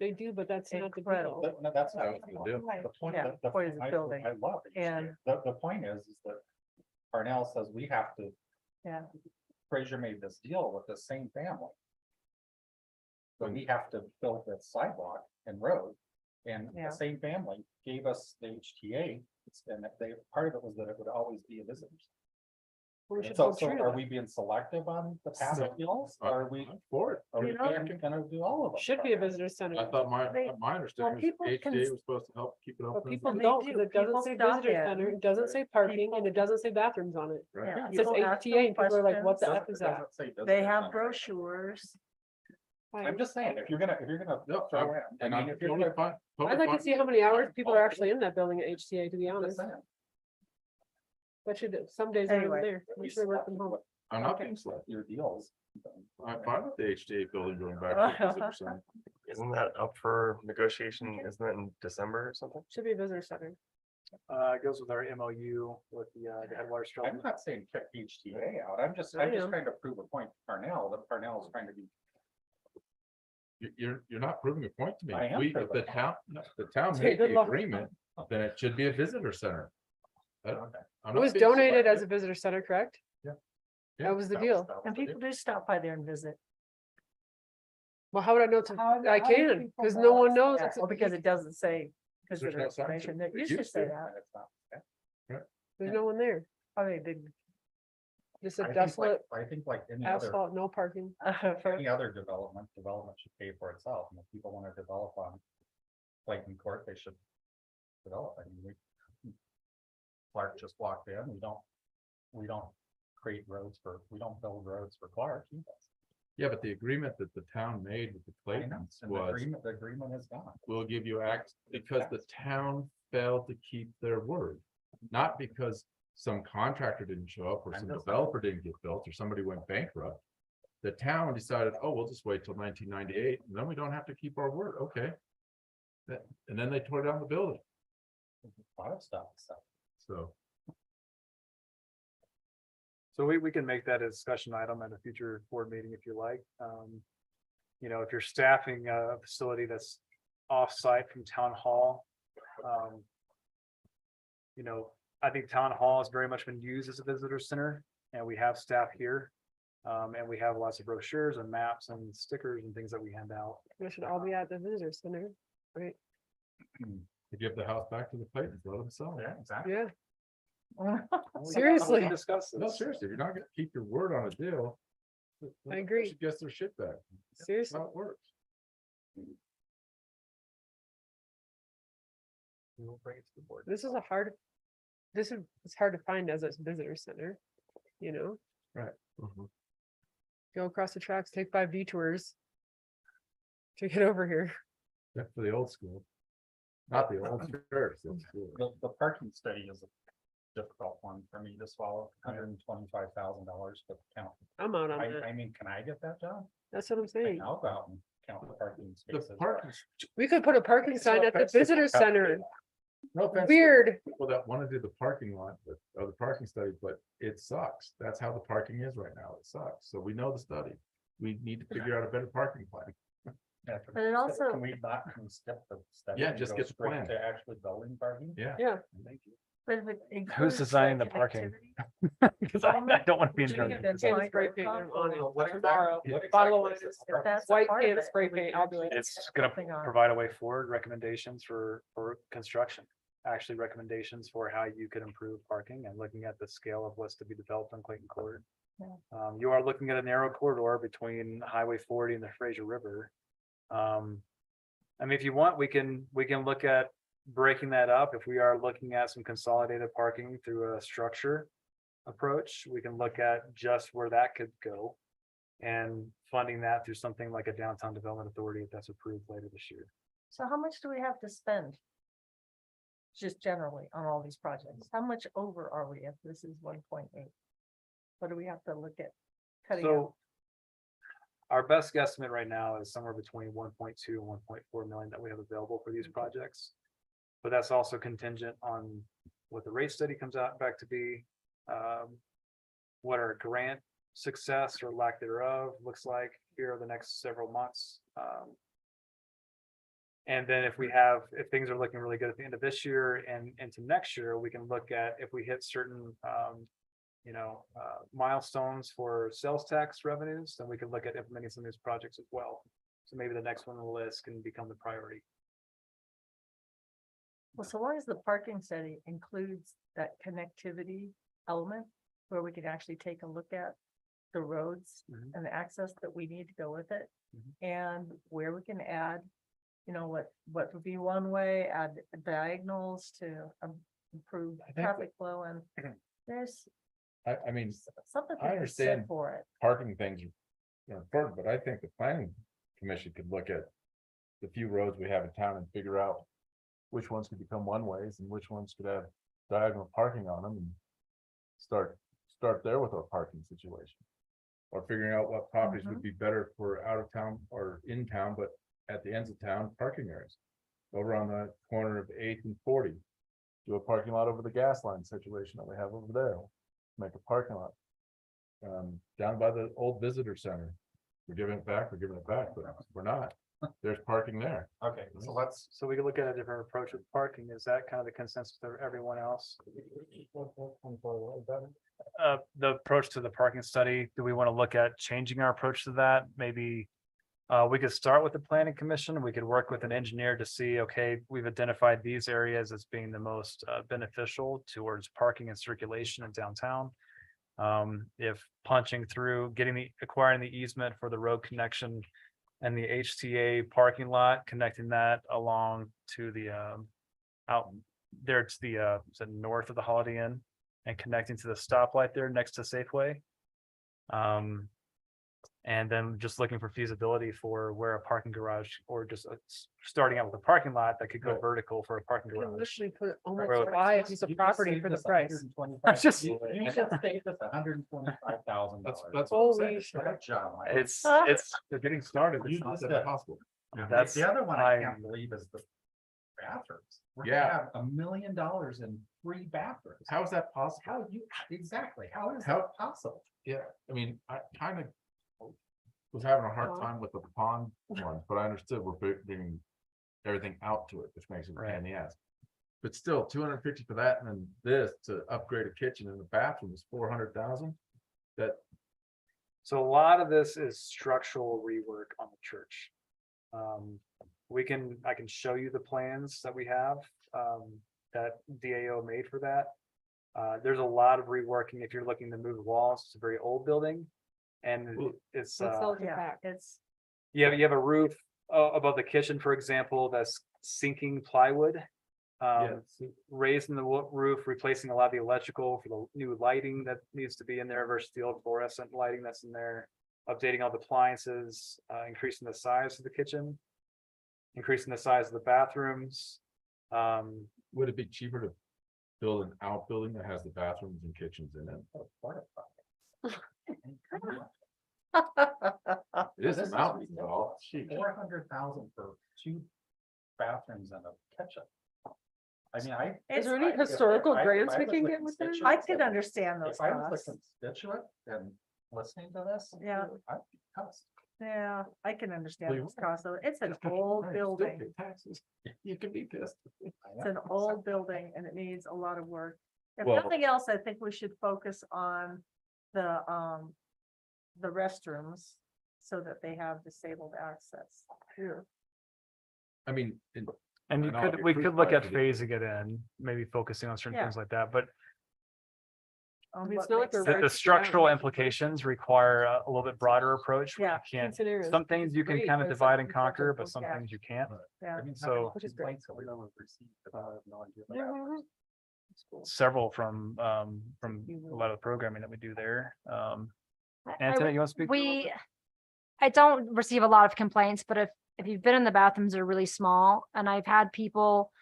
They do, but that's not the Incredible. deal. No, that's That not was the the point. deal. The point, Yeah, the point is I building. love HTA. And- The point is that Parnell says we have to, Yeah. Fraser made this deal with the same family. So we have to build this sidewalk and road, and Yeah. the same family gave us the HTA. And if they, part of it was that it would always be a visitor. We should So, hold so true to are that. we being selective on the past No. deals? Are we, I'm for it. are we You know- gonna do all of them? Should be a visitor center. I thought my They- understanding was people can HTA was supposed to help keep it But open. people They don't, do. because it doesn't People say stop visitor in. center, it doesn't say parking, and it doesn't say bathrooms on it. Right. Yeah, It says people ask HTA, and them people are like, what the questions. F is that? Doesn't say visitor They have center. brochures. I'm just saying, if you're gonna No, throw in, I And mean, I'm if you're totally gonna. fine. I'd totally like to fine. see how many hours people are actually in that building at HCA, to be I'm honest. just saying. But you do, some days I'm Anyway. there, we should work from home. I'm not Okay. being slow. Your deals. I'm fine with the HDA building going back to 50%. Isn't that up for negotiation? Isn't that in December or something? Should be a visitor center. It goes with our MOU with the Headwaters Trail. I'm not saying kick HTA out. I'm just I am. trying to prove a point to Parnell, that Parnell is trying to be. You're not proving a point to me. I am We, if proving the it. town, the town Okay, made good the luck. agreement, then it should be a visitor center. Okay. I'm It not was being donated as a selective. visitor center, correct? Yeah, That was the that deal. that was And the deal. people do stop by there and visit. Well, how would I know to, How do- I how do can, people because know no one it's knows. that? it's a- Well, because it doesn't say There's visitor no sign to information. it. It It used to used say to. that. It's not. There's no one there. I mean, big. Just I a think like- desolate I think like any other, asphalt, no parking. any other development should pay for itself. And if people want to develop on Clayton Court, they should develop. I mean, Clark just walked in. We don't create roads we don't build roads for Clark. He does. Yeah, but the agreement that the town made with the I know, Claytons and the was, agreement is gone. we'll give you act, because the town failed to keep their word. Not because some contractor didn't show up, or I'm some just- developer didn't get built, or somebody went bankrupt. The town decided, oh, we'll just wait till 1998, and then we don't have to keep our word, okay? And then they tore down the building, A lot of stuff, so. so. So we can make that a discussion item at a future board meeting if you like. You know, if you're staffing a facility that's off-site from town hall. You know, I think town hall has very much been used as a visitor center, and we have staff here. And we have lots of brochures and maps and stickers and things that we hand out. We should all be at the visitor center, right? To give the house back to the Claytons, let them sell it. Yeah, exactly. Yeah, We Seriously. can Discuss No, this. seriously, if you're not gonna keep your word on a deal. I agree. Should get their shit back. That's seriously. how it works. We will bring it to the board. This is it's hard to find as a visitor center, you know? Go across the tracks, take 5 detours to get over here. That's for the old school. Not the old church. the old school. The parking study is a difficult one for me to swallow, $125,000 for the count. I'm out on I that. mean, can I get that job? That's what I'm saying. I'll go out and count the parking The spaces. parking, We could put a parking It's sign not at the offensive. visitor center. no offense to Weird. people that want to do the parking lot, but, or the parking study, but it sucks. That's how the parking is right now. It sucks. So we know the study. We need to figure out a better parking plan. Yeah, But it also- Can we not, can we skip the study? Yeah, and just go get the straight plan. To actually building parking? Yeah. Yeah. Thank you. But if it includes Who's designing the parking? connectivity, Because I don't want to be in Should charge we of get this. that Can Like spray a paint comp- on Well, what it exactly- tomorrow. what Bottle exactly of is wine. the That's a White part of can it, spray we paint, I'll do it. actually It's put gonna something on. provide a way forward, recommendations for construction. Actually, recommendations for how you could improve parking and looking at the scale of what's to be developed on Clayton Court. Yeah. You are looking at a narrow corridor between Highway 40 and the Fraser River. I mean, if you want, we can look at breaking that up. If we are looking at some consolidated parking through a structure approach, we can look at just where that could go. And funding that through something like a downtown development authority if that's approved later this year. So how much do we have to spend? Just generally on all these projects, how much over are we if this is 1.8? What do we have to look at? Cutting out? So. Our best guesstimate right now is somewhere between 1.2 and 1.4 million that we have available for these projects. But that's also contingent on what the rate study comes out back to be. What our grant success or lack thereof looks like here over the next several months. And then if things are looking really good at the end of this year and into next year, we can look at if we hit certain milestones for sales tax revenues, then we can look at implementing some of these projects as well. So maybe the next one on the list can become the priority. Well, so long as the parking study includes that connectivity element where we can actually take a look at the roads Mhm. and the access that we need to go with it. Mhm. And where we can add, what would be one way, add diagonals to improve I think traffic flow and there's I mean, something I to be said understand. for it. parking things are important, but I think the planning commission could look at the few roads we have in town and figure out which ones could become one ways and which ones could have diagonal parking on them. And start there with our parking situation. Or figuring out what properties would be better for out of town or in town, but at the ends of town, parking areas. Over on the corner of 8th and 40. Do a parking lot over the gas line situation that we have over there. Make a parking lot. Down by the old visitor center. We're giving it back, but we're not. There's parking there. Okay, so let's, So we could look at a different approach with parking. Is that kind of the consensus of everyone else? The approach to the parking study, do we want to look at changing our approach to that? Maybe we could start with the planning commission. We could work with an engineer to see, okay, we've identified these areas as being the most beneficial towards parking and circulation in downtown. If punching through, acquiring the easement for the road connection and the HTA parking lot, connecting that along to the out there to the north of the Holiday Inn and connecting to the stoplight there next to Safeway. And then just looking for feasibility for where a parking garage or just starting out with a parking lot that could go Right. vertical for a parking You can garage. literally put almost Road. buy a piece of property for the price. Just- You just saved us $125,000. That's what I'm Holy saying. Good job, Mike. They're getting started. You It's not just that said possible. That's The other one I I- can't believe is the bathrooms. We're gonna Yeah. have $1 million in free bathrooms. How is that possible? How you, exactly, how is How- that possible? Yeah, I mean, I kind of was having a hard time with the pond ones, but I understood we're bringing everything out to it, which makes it a pain in the ass. But still, 250 for that, and then this to upgrade a kitchen and the bathroom is 400,000. That, So a lot of this is structural rework on the church. I can show you the plans that we have, that DAO made for that. There's a lot of reworking if you're looking to move walls. It's a very old building. And Well, it's, Let's sell it Yeah, back. it's, you have a roof above the kitchen, for example, that's sinking plywood. yeah, Raising the roof, replacing a lot of the electrical for the new lighting that needs to be in there versus the old fluorescent lighting that's in there. Updating all the appliances, increasing the size of the kitchen, increasing the size of the bathrooms. would it be cheaper to build an outbuilding that has the bathrooms and kitchens in it? It is a mountain, though. 400,000 for 2 bathrooms and a kitchen. I mean, Is there it's, any historical if I grants we was can the get with that? constituent- I could understand those If I was costs. a constituent and listening to this. Yeah. I'd be cussed. Yeah, I can understand Well, those costs, though. It's an Just 'cause you old pay still building. pay Taxes, you can be pissed. I It's know. an old building and it needs a lot of work. If Well- nothing else, I think we should focus on the restrooms so that they have disabled access. I mean, And I know, we you're could look at crucified phasing it in, maybe focusing on certain Yeah. things like that, but on mean, it's what not like makes they're the sense. very- structural implications require a little bit broader approach. where Yeah. you can't, Scenarios. some things you can Great, kind of but it's divide like and we conquer, have to but some look at- things you can't. Yeah. I mean, So- which is great. So we don't receive no idea about Mhm. that. Several from a lot of the programming that we do there. I Antoinette, would- you want to speak? I don't receive a lot of complaints, but if you've been in the bathrooms, they're really small, and I've had people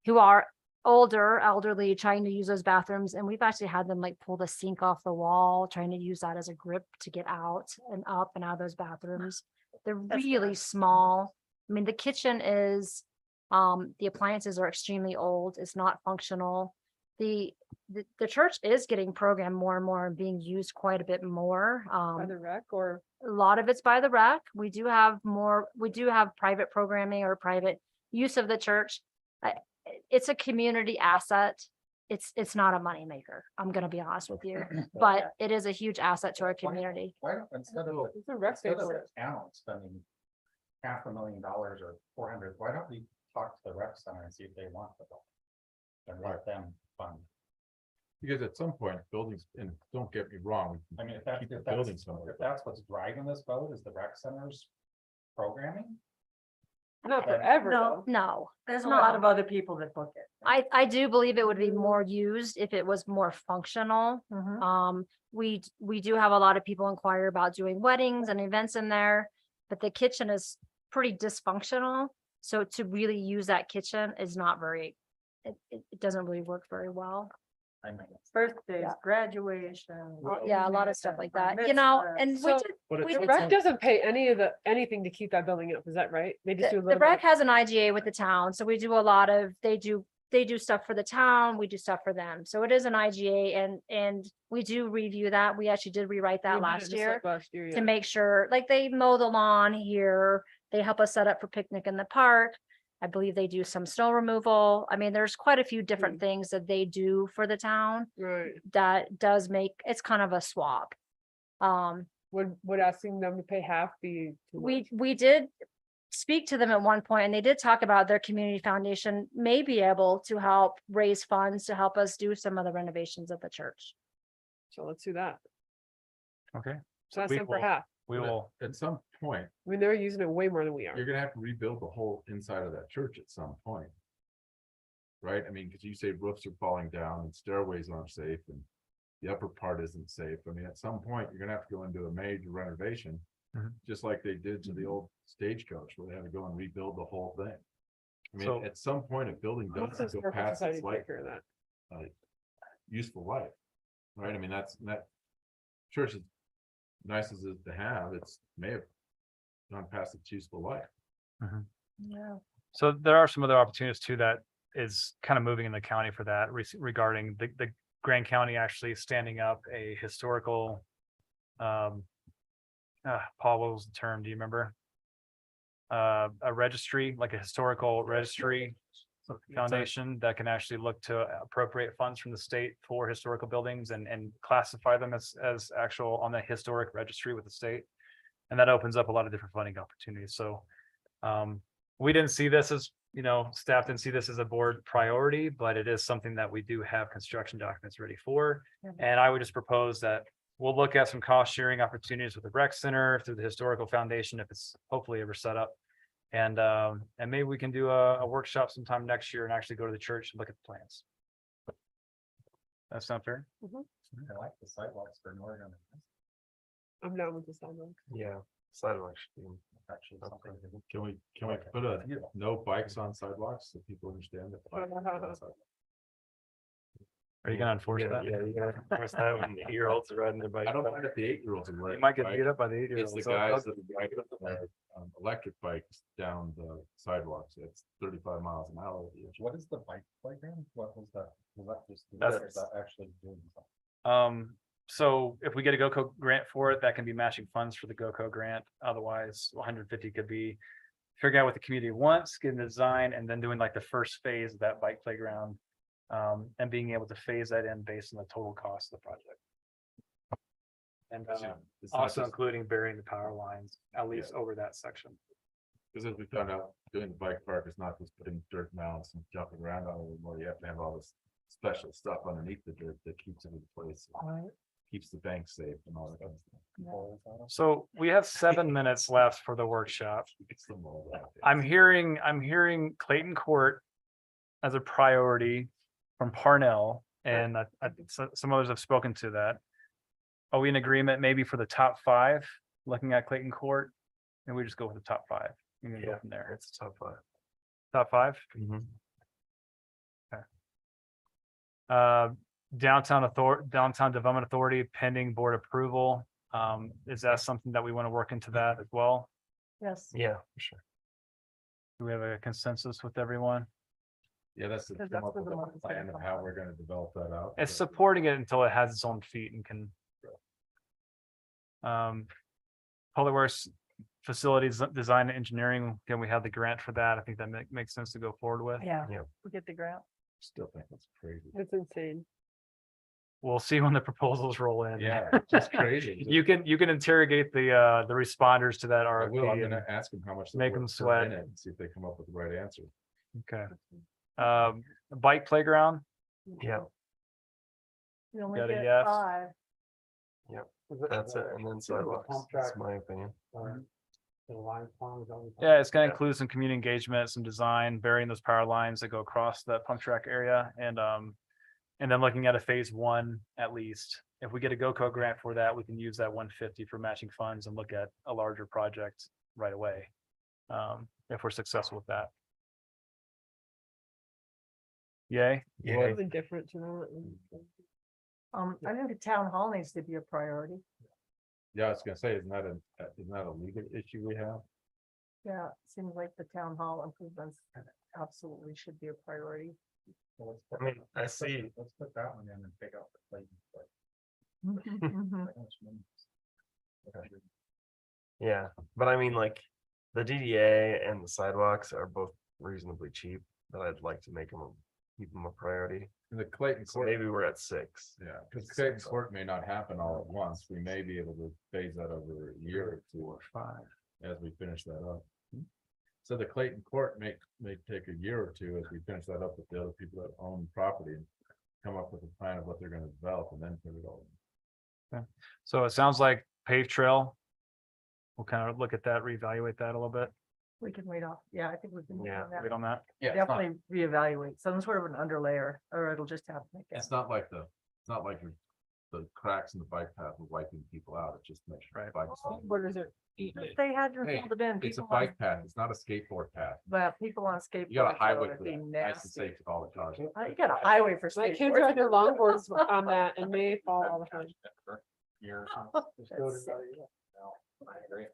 who are elderly, trying to use those bathrooms, and we've actually had them like pull the sink off the wall, trying to use that as a grip to get out and up and out of those bathrooms. They're That's really bad. small. I mean, the kitchen is, the appliances are extremely old. It's not functional. The church is getting programmed more and more and being used quite a bit more. By the rec or A lot of it's by the rec. We do have private programming or private use of the church. It's a community asset. It's not a moneymaker. I'm gonna be honest with you, but it is a huge asset to our community. Why don't, instead of, it's a rec instead of space. the town spending $500,000 or 400, why don't we talk to the rec center and see if they want the building? And let them fund. because at some point, buildings, and don't get me wrong. I mean, if that's, keep the building somewhere, if that's what's driving this vote is the rec center's programming. Not Okay. forever, No. though. No, There's a No. lot of other people that book it. I do believe it would be more used if it was more functional. Mhm. We do have a lot of people inquire about doing weddings and events in there, but the kitchen is pretty dysfunctional. So to really use that kitchen is not very, it doesn't really work very well. I mean, Birthdays, Yeah. graduation. Yeah, a lot of stuff like that, you mitzvahs. know, and we So- did, But we it's The did rec doesn't pay anything to keep that building up, is that right? They just do a the little rec bit. has an IGA with the town, so we do a lot of, they do stuff for the town, we do stuff for them. So it is an IGA and we do review that. We actually did rewrite We that did it last just year like last year, to yeah. make sure, like they mow the lawn here, they help us set up for picnic in the park. I believe they do some snow removal. I mean, there's quite a few different things that they do for the town Right. that does make, it's kind of a swap. Would asking them to pay half be? too much? We did speak to them at one point and they did talk about their community foundation may be able to help raise funds to help us do some of the renovations at the church. So let's do that. Okay, So that's we them for will- half. we But will, At some point, I mean, they're using it way more than we are. you're gonna have to rebuild the whole inside of that church at some point. Right? I mean, because you say roofs are falling down and stairways aren't safe and the upper part isn't safe. I mean, at some point, you're gonna have to go into a major renovation. Mhm. Just like they did to the old stagecoach where they had to go and rebuild the whole thing. I So- mean, at some point, a building How much does does go Berkeley past Society its take life, care of that? useful life. Right? I mean, that church is nice as it is to have, it's may have gone past its useful life. Yeah. so there are some other opportunities too that is kind of moving in the county for that regarding the Grand County actually standing up a historical. Paul, what was the term? Do you remember? A registry, like a historical registry foundation that can actually look to appropriate funds from the state for historical buildings and classify them as actual on the historic registry with the state. And that opens up a lot of different funding opportunities. So we didn't see this as, staff didn't see this as a board priority, but it is something that we do have construction documents ready for. And I would just propose that we'll look at some cost sharing opportunities with the rec center through the historical foundation if it's hopefully ever set up. And maybe we can do a workshop sometime next year and actually go to the church and look at the plans. That sound fair? I like the sidewalks for Northern. I'm down with the sidewalk. Yeah, sidewalk should be. Actually, something. Can we put a no bikes on sidewalks so people understand that? bikes are on sidewalks? Are you gonna enforce that? Yeah, you gotta enforce that when the 8-year-olds are riding their bike. I don't mind if the 8-year-olds are You riding. might get bike. beat up by the It's 8-year-olds. the guys that are riding their electric bikes down the sidewalks. It's 35 miles an hour. What is the bike playground? What was that? Was that just? That's- is that actually doing something? So if we get a GoCo grant for it, that can be matching funds for the GoCo grant. Otherwise, 150 could be figure out what the community wants, getting the design, and then doing like the first phase of that bike playground. And being able to phase that in based on the total cost of the project. And It's not also just- including burying the power lines, at least over that section. Because as we found out, doing the bike park is not just putting dirt mounds and jumping around on it anymore. You have to have all this special stuff underneath the dirt that keeps it in place. Keeps the bank safe and all that kind of stuff. So we have 7 minutes left for the workshop. It's the mold out there. I'm hearing Clayton Court as a priority from Parnell, and some others have spoken to that. Are we in agreement maybe for the top 5, looking at Clayton Court? And we just go with the top 5. And then go Yeah, from there. it's a tough one. Top 5? Downtown Development Authority pending board approval. Is that something that we want to work into that as well? Yes. Yeah, for sure. Do we have a consensus with everyone? Yeah, that's the Because come that's up where with the a money's gonna plan of come how from. we're gonna develop that out. It's but- supporting it until it has its own feet and can. Public Works Facilities Design and Engineering, can we have the grant for that? I think that makes sense to go forward with. Yeah. Yeah. We get the grant. Still think that's crazy. It's insane. We'll see when the proposals roll in. Yeah, just crazy. You can interrogate the responders to that I will, I'm RFP. gonna and- ask them how much. they're make 'em worth per sweat. minute and see if they come up with the right answer. Okay. Bike playground, Yeah, You only Got a get yes. 5. that's it. And then sidewalks, that's my opinion. yeah, it's gonna include some community engagement, some design, burying those power lines that go across the pump track area and then looking at a phase 1 at least. If we get a GoCo grant for that, we can use that 150 for matching funds and look at a larger project right away. If we're successful with that. Yay? Yeah, I'm indifferent to that. I think the town hall needs to be a priority. Yeah, I was gonna say, isn't that a legal issue we have? Yeah, it seems like the town hall improvements absolutely should be a priority. So let's I put- mean, I let's put- see. Let's put that one in and take out the Clayton. Mhm. Yeah, but I mean, like, the DDA and the sidewalks are both reasonably cheap, but I'd like to make them, keep them a priority. And the Clayton So Court, maybe we're at 6. yeah, because Clayton Court may not happen all at once. We may be able to phase that over a year or 2 or 5 as we finish that up. So the Clayton Court may take a year or 2 as we finish that up with the other people that own property and come up with a plan of what they're gonna develop and then put it all in. So it sounds like paved trail. We'll kind of look at that, reevaluate that a little bit. We can wait off, yeah, I think we can. Yeah, Wait on that. Yeah, it's not, Definitely reevaluate some sort of an underlayer, or it'll just have to make it. it's not like the cracks in the bike path are wiping people out. It just makes. Right. bikes safe. Borders are eating it. They hadn't Hey, filled it in. It's a people on- bike path. It's not a skateboard path. But people on skateboards. You got a though, highway it'd for be that. Nice and nasty. safe with all the cars. You got a highway for My kids ride skateboards. their longboards on that and they fall all the time. Years. That's sick. I agree.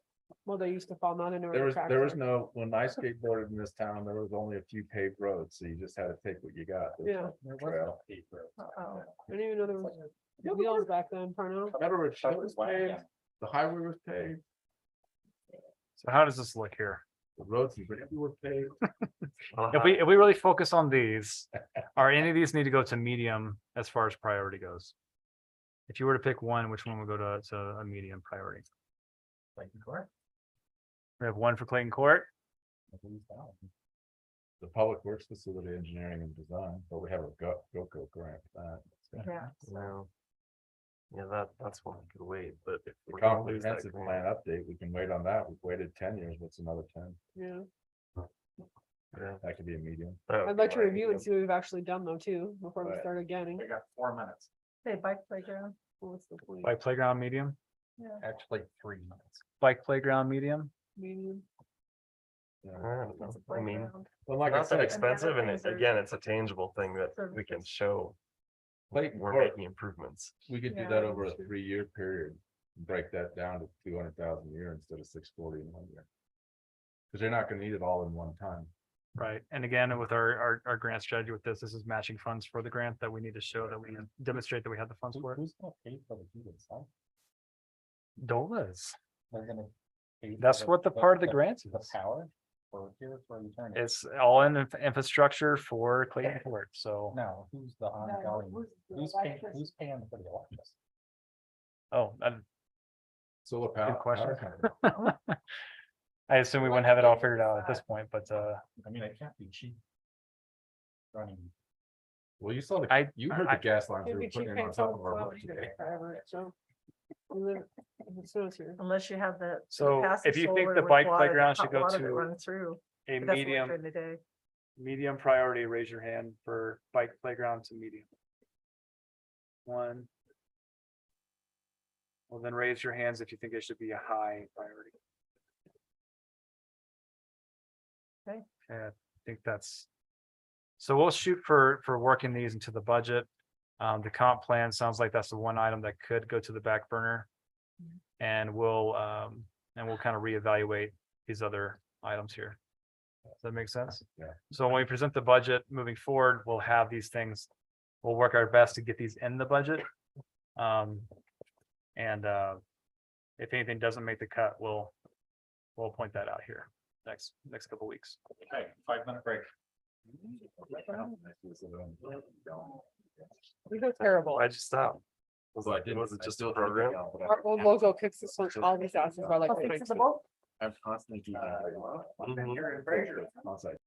Well, they used to fall, not into. There was no, when I skateboarded in this town, there was only a few paved roads, so you just had to take what you got. There was Yeah. no There was trail. no paved roads. Uh-oh. I didn't even know there was wheels back then, Parnell. Remember, it was Wow. paved, the highway was paved, So how does this look here? the roads in Brittany were paved. If we really focus on these, are any of these need to go to medium as far as priority goes? If you were to pick one, which one would go to a medium priority? Clayton Court. We have one for Clayton Court. I believe that one. The Public Works Facility Engineering and Design, but we have a GoCo grant for that. Yeah. No. Yeah, that's one I could wait, but if The we're gonna lose that comprehensive plan grant, update, we can wait on that. We've waited 10 years. What's another 10? Yeah, yeah, That could be a medium. that would I'd be like to my review and medium. see what we've actually done though too, before we Right. start again. We got 4 minutes, Say bike playground. What's the point? Bike playground medium, Yeah. actually 3 minutes. bike playground medium. Medium. I don't That's a know. I mean, playground. Well, like I not that said, expensive, and things are- again, it's a tangible thing that we can Services. show Clayton we're Court, making improvements. we could do Yeah, that over a that's true. 3-year period. Break that down to 200,000 a year instead of 640 in 1 year. Because they're not gonna need it all in one time. Right, and again, with our grant strategy with this is matching funds for the grant that we need to show that we demonstrate that we have the funds for it. Who's gonna pay for the heated site? DOLA's. They're gonna. pay for That's what the part of the grant The is. power, or here's where you turn it. It's all in infrastructure for Clayton Court, so, No, who's the ongoing, who's paying for the electricity? oh, Solar power. Good question. power company. I assume we wouldn't have it all figured out at this point, but, I mean, it can't be cheap. Running. Well, you saw you heard I- the gas lines we It'd were be cheap putting in paying on top someone of our for road it today. forever, so. And then, if it snows here. Unless you have the. So passive if you think solar the with bike water, playground should hot go water that to runs through, a but that's only medium, during the day. medium priority, raise your hand for bike playground to medium. One. Well, then raise your hands if you think it should be a high priority. Okay. I think that's. So we'll shoot for working these into the budget. The comp plan sounds like that's the one item that could go to the back burner. And we'll kind of reevaluate these other items here. Does that make sense? Yeah. So when we present the budget moving forward, we'll have these things. We'll work our best to get these in the budget. If anything doesn't make the cut, we'll point that out here next couple weeks. Okay, 5-minute break. We go terrible. Why'd you stop? So I didn't- Was it I just still a think program? it out, but Our old logo kicks this one, all these asses by like. Oh, 20 fixable? I'm constantly keeping. Mhm. You're in Fraser. Outside.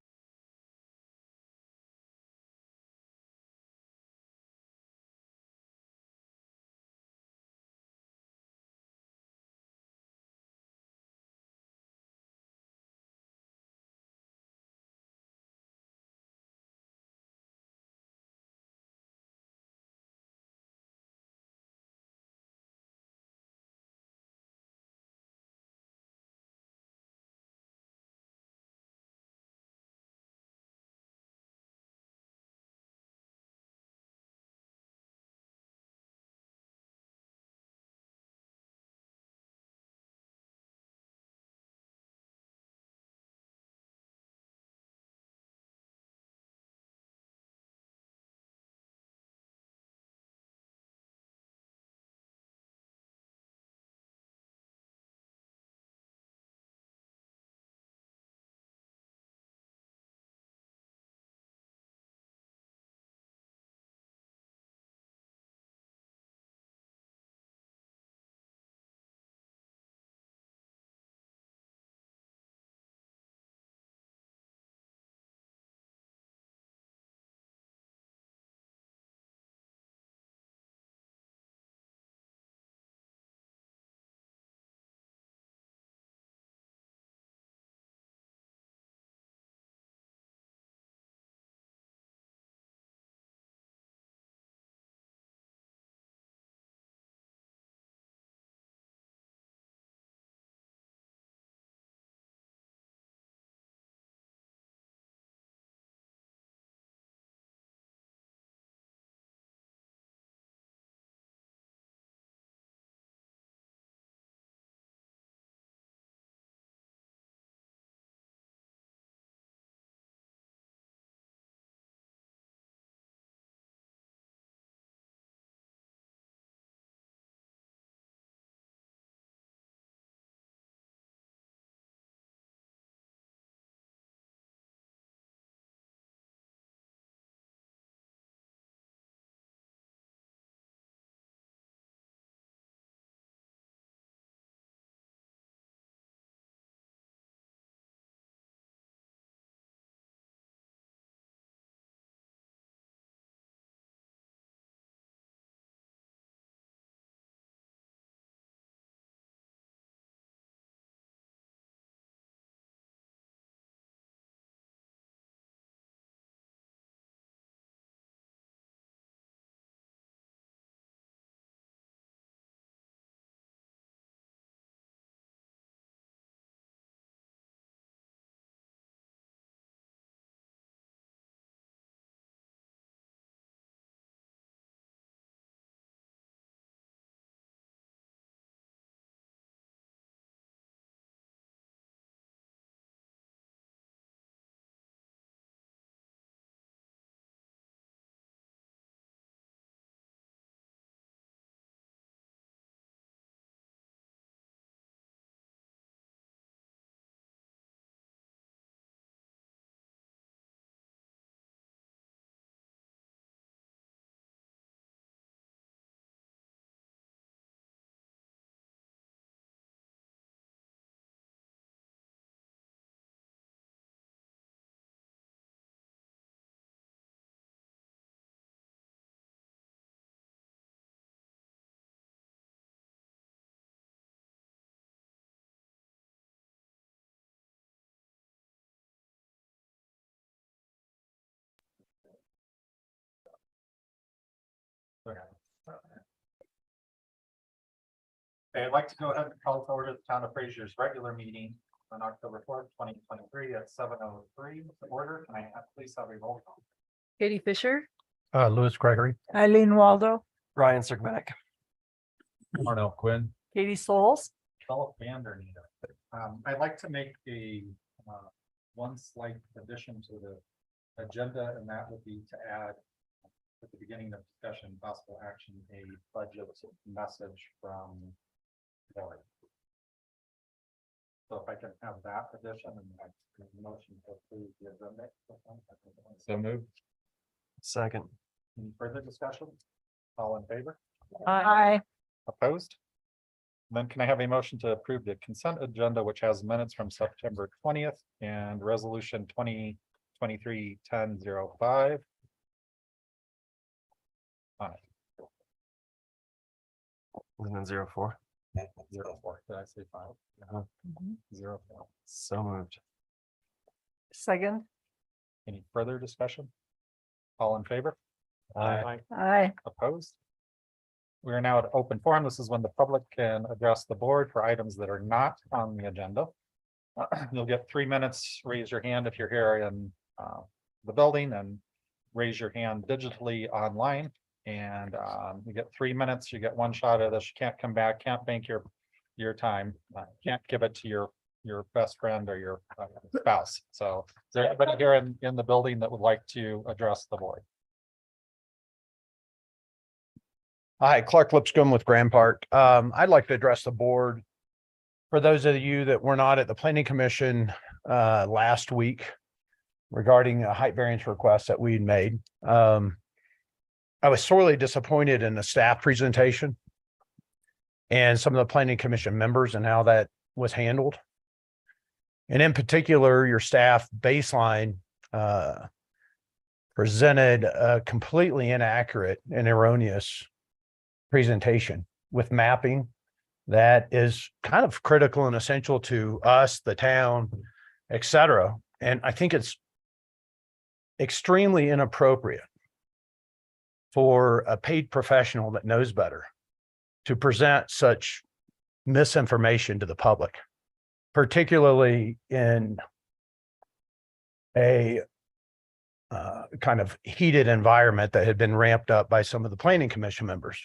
Okay, I'd like to go ahead and call to order the town of Fraser's regular meeting on October 4th, 2023 at 7:03. Order, can I please have a roll call? Katie Fisher, Louis Gregory. Eileen Waldo, Ryan Circumventic. Arnell Quinn. Katie Souls. Philip Vanderneeder. I'd like to make a one slight addition to the agenda, and that would be to add at the beginning of discussion, possible action, a budget message from Lori. So if I can have that addition and a motion to approve the agenda. So moved. Second. Any further discussion? All in favor? Aye. Opposed? Then can I have a motion to approve the consent agenda, which has minutes from September 20th and resolution 2023-1005 on it. And then 04. 04. Did I say 5? Uh-huh. 04. So moved. Second. Any further discussion? All in favor? Aye. Aye. Opposed? We are now at open forum. This is when the public can address the board for items that are not on the agenda. You'll get 3 minutes. Raise your hand if you're here in the building, and raise your hand digitally online. And you get 3 minutes. You get one shot at this. You can't come back, can't bank your time, can't give it to your best friend or your spouse. So is there anybody here in the building that would like to address the board? Hi, Clark Lipscomb with Grand Park. I'd like to address the board. For those of you that were not at the planning commission last week regarding a height variance request that we made. I was sorely disappointed in the staff presentation and some of the planning commission members and how that was handled. And in particular, your staff baseline presented a completely inaccurate and erroneous presentation with mapping that is kind of critical and essential to us, the town, et cetera. And I think it's extremely inappropriate for a paid professional that knows better to present such misinformation to the public, particularly in a kind of heated environment that had been ramped up by some of the planning commission members.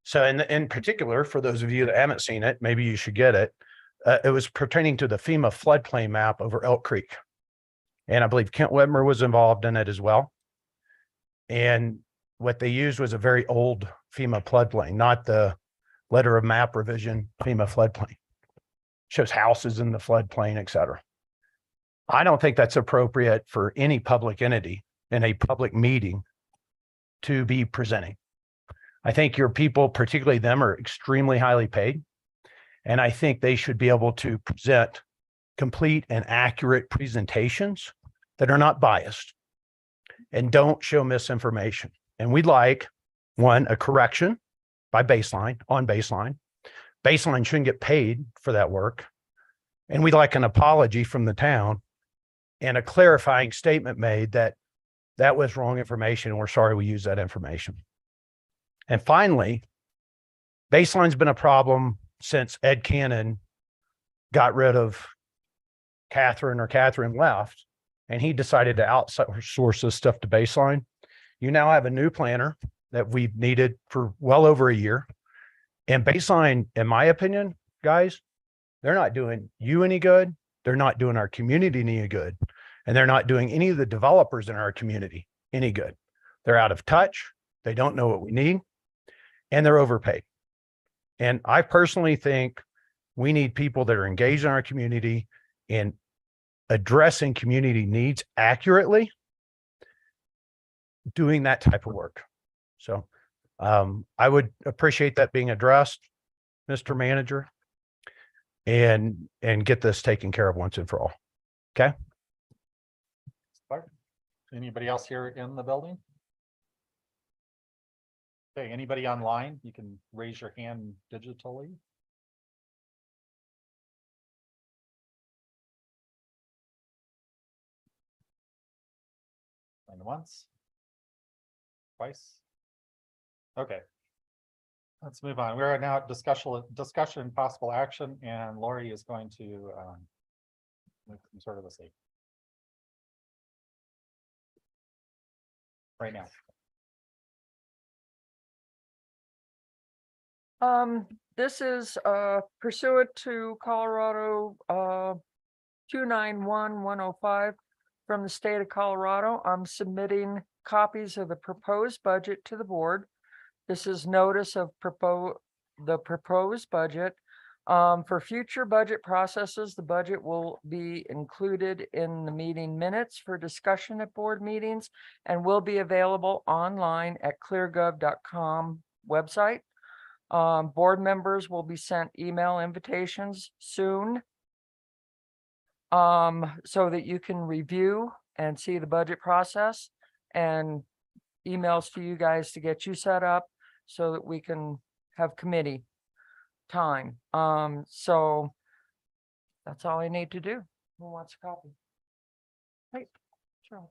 So in particular, for those of you that haven't seen it, maybe you should get it. It was pertaining to the FEMA floodplain map over Elk Creek. And I believe Kent Whitmer was involved in it as well. And what they used was a very old FEMA floodplain, not the letter of map revision FEMA floodplain. Shows houses in the floodplain, et cetera. I don't think that's appropriate for any public entity in a public meeting to be presenting. I think your people, particularly them, are extremely highly paid. And I think they should be able to present complete and accurate presentations that are not biased and don't show misinformation. And we'd like, one, a correction by baseline, on baseline. Baseline shouldn't get paid for that work. And we'd like an apology from the town and a clarifying statement made that that was wrong information and we're sorry we used that information. And finally, baseline's been a problem since Ed Cannon got rid of Catherine left, and he decided to outsource this stuff to baseline. You now have a new planner that we've needed for well over a year. And baseline, in my opinion, guys, they're not doing you any good. They're not doing our community any good. And they're not doing any of the developers in our community any good. They're out of touch. They don't know what we need. And they're overpaid. And I personally think we need people that are engaged in our community in addressing community needs accurately, doing that type of work. So I would appreciate that being addressed, Mr. Manager, and get this taken care of once and for all. Okay. Anybody else here in the building? Okay, anybody online? You can raise your hand digitally. And once. Twice. Okay. Let's move on. We're now at discussion and possible action, and Lori is going to make some sort of a statement. Right now. This is pursuant to Colorado 291105 from the state of Colorado. I'm submitting copies of the proposed budget to the board. This is notice of the proposed budget. For future budget processes, the budget will be included in the meeting minutes for discussion at board meetings and will be available online at cleargov.com website. Board members will be sent email invitations soon. So that you can review and see the budget process, and emails to you guys to get you set up so that we can have committee time. So that's all I need to do. Who wants a copy? Right. Sure.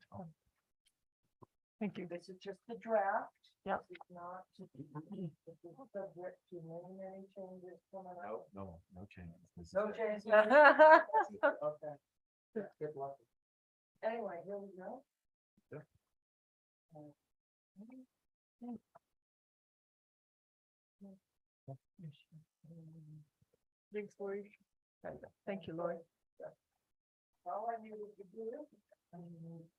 Thank you. This is just the draft. Yep. It's not subject to many changes coming up. No change. No change. Okay. Good luck. Anyway, here we go. Thanks, Lori. Thank you, Lori. All I needed to do,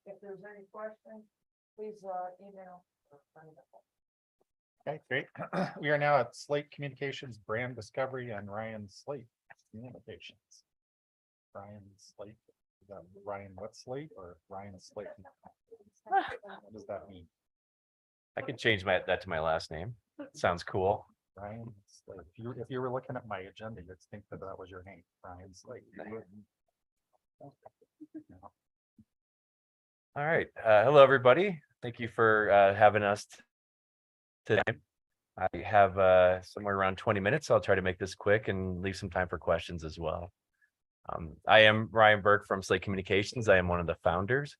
if there's any questions, please email. Okay, great. We are now at Slate Communications Brand Discovery and Ryan Slate Communications. Ryan Slate, is that Ryan what Slate or Ryan Slate? What does that mean? I can change that to my last name. Sounds cool. Ryan Slate. If you were looking at my agenda, you'd think that that was your name, Ryan Slate. All right. Hello, everybody. Thank you for having us today. I have somewhere around 20 minutes. So I'll try to make this quick and leave some time for questions as well. I am Ryan Burke from Slate Communications. I am one of the founders.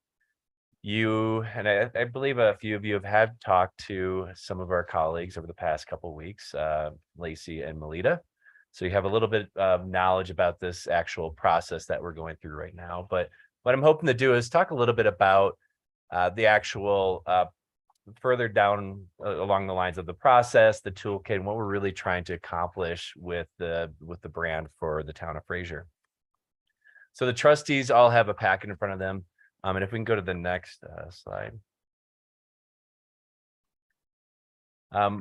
I believe a few of you have had talked to some of our colleagues over the past couple of weeks, Lacey and Melita. So you have a little bit of knowledge about this actual process that we're going through right now. But what I'm hoping to do is talk a little bit about the actual further down along the lines of the process, the toolkit, and what we're really trying to accomplish with the brand for the town of Fraser. So the trustees all have a packet in front of them. And if we can go to the next slide.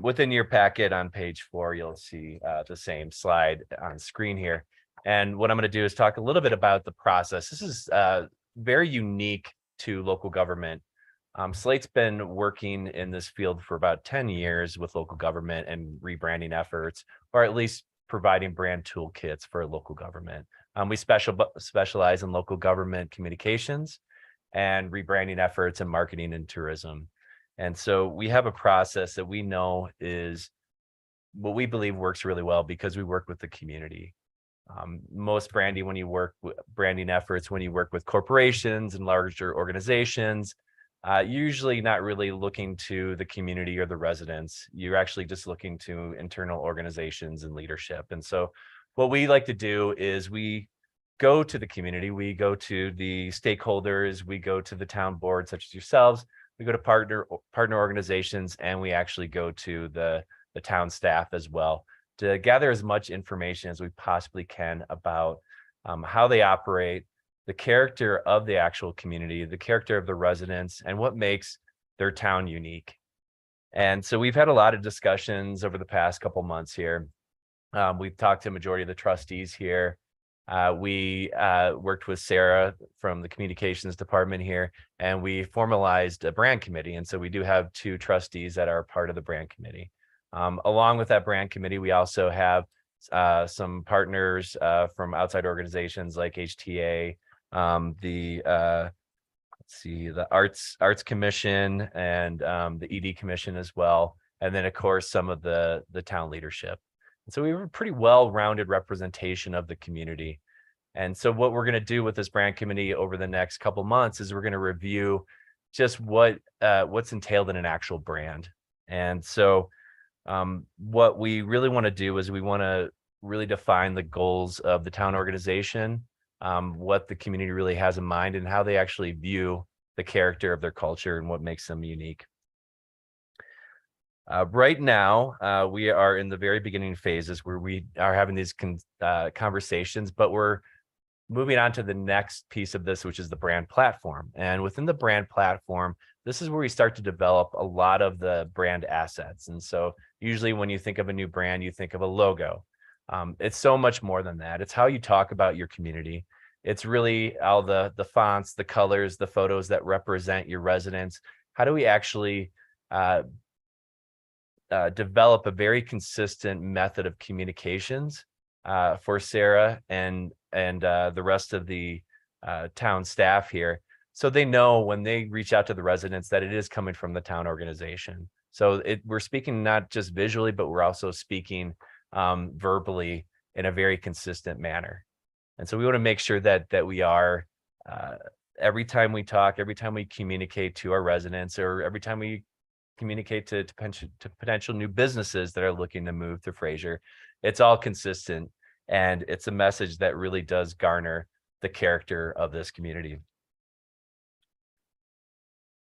Within your packet on page 4, you'll see the same slide on screen here. And what I'm going to do is talk a little bit about the process. This is very unique to local government. Slate's been working in this field for about 10 years with local government and rebranding efforts, or at least providing brand toolkits for local government. We specialize in local government communications and rebranding efforts and marketing and tourism. And so we have a process that we know is what we believe works really well because we work with the community. Most branding, when you work with branding efforts, when you work with corporations and larger organizations, usually not really looking to the community or the residents. You're actually just looking to internal organizations and leadership. And so what we like to do is we go to the community, we go to the stakeholders, we go to the town board, such as yourselves, we go to partner organizations, and we actually go to the town staff as well to gather as much information as we possibly can about how they operate, the character of the actual community, the character of the residents, and what makes their town unique. And so we've had a lot of discussions over the past couple months here. We've talked to a majority of the trustees here. We worked with Sarah from the communications department here, and we formalized a brand committee. And so we do have 2 trustees that are part of the brand committee. Along with that brand committee, we also have some partners from outside organizations like HTA, the Arts Commission, and the ED Commission as well. And then, of course, some of the town leadership. So we have a pretty well-rounded representation of the community. And so what we're going to do with this brand committee over the next couple months is we're going to review just what's entailed in an actual brand. And so What we really want to do is we want to really define the goals of the town organization, what the community really has in mind, and how they actually view the character of their culture and what makes them unique. Right now, we are in the very beginning phases where we are having these conversations, but we're moving on to the next piece of this, which is the brand platform. And within the brand platform, this is where we start to develop a lot of the brand assets. And so usually when you think of a new brand, you think of a logo. It's so much more than that. It's how you talk about your community. It's really all the fonts, the colors, the photos that represent your residents. How do we actually develop a very consistent method of communications for Sarah and the rest of the town staff here, so they know when they reach out to the residents that it is coming from the town organization. So we're speaking not just visually, but we're also speaking verbally in a very consistent manner. And so we want to make sure that we are every time we talk, every time we communicate to our residents, or every time we communicate to potential new businesses that are looking to move to Fraser, it's all consistent. And it's a message that really does garner the character of this community.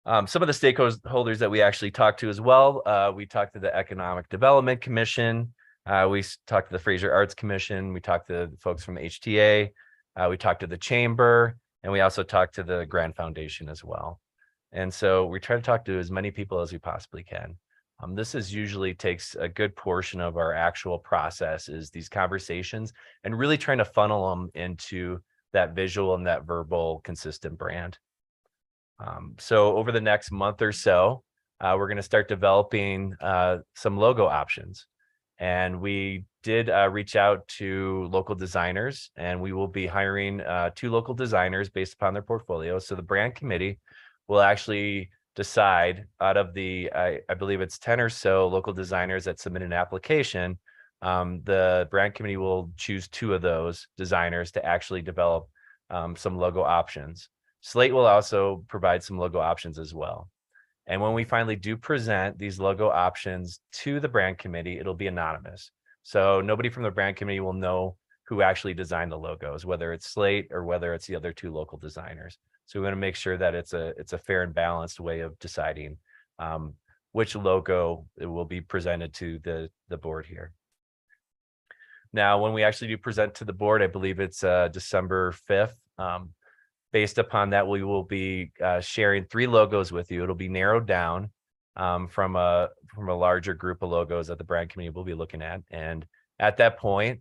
Some of the stakeholders that we actually talked to as well, we talked to the Economic Development Commission, we talked to the Fraser Arts Commission, we talked to the folks from HTA, we talked to the Chamber, and we also talked to the Grand Foundation as well. And so we try to talk to as many people as we possibly can. This is usually takes a good portion of our actual process, is these conversations and really trying to funnel them into that visual and that verbal consistent brand. So over the next month or so, we're going to start developing some logo options. And we did reach out to local designers, and we will be hiring 2 local designers based upon their portfolio. So the brand committee will actually decide out of the, I believe it's 10 or so local designers that submit an application. The brand committee will choose 2 of those designers to actually develop some logo options. Slate will also provide some logo options as well. And when we finally do present these logo options to the brand committee, it'll be anonymous. So nobody from the brand committee will know who actually designed the logos, whether it's Slate or whether it's the other 2 local designers. So we want to make sure that it's a fair and balanced way of deciding which logo it will be presented to the board here. Now, when we actually do present to the board, I believe it's December 5th. Based upon that, we will be sharing 3 logos with you. It'll be narrowed down from a larger group of logos that the brand committee will be looking at. And at that point,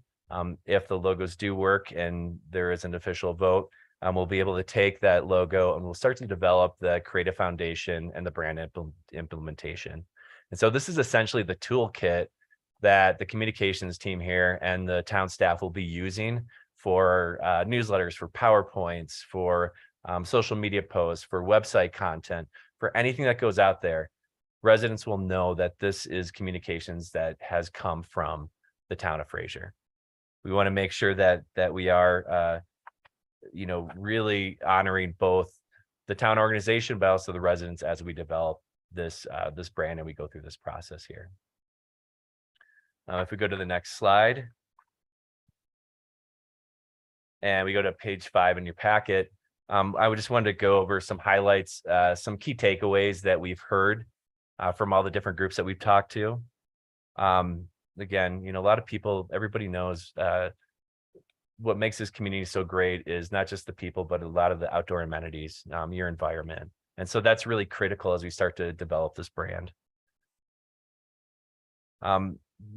if the logos do work and there is an official vote, we'll be able to take that logo and we'll start to develop the creative foundation and the brand implementation. And so this is essentially the toolkit that the communications team here and the town staff will be using for newsletters, for PowerPoints, for social media posts, for website content, for anything that goes out there. Residents will know that this is communications that has come from the town of Fraser. We want to make sure that we are really honoring both the town organization, but also the residents as we develop this brand and we go through this process here. If we go to the next slide, and we go to page 5 in your packet, I would just wanted to go over some highlights, some key takeaways that we've heard from all the different groups that we've talked to. Again, a lot of people, everybody knows what makes this community so great is not just the people, but a lot of the outdoor amenities, your environment. And so that's really critical as we start to develop this brand.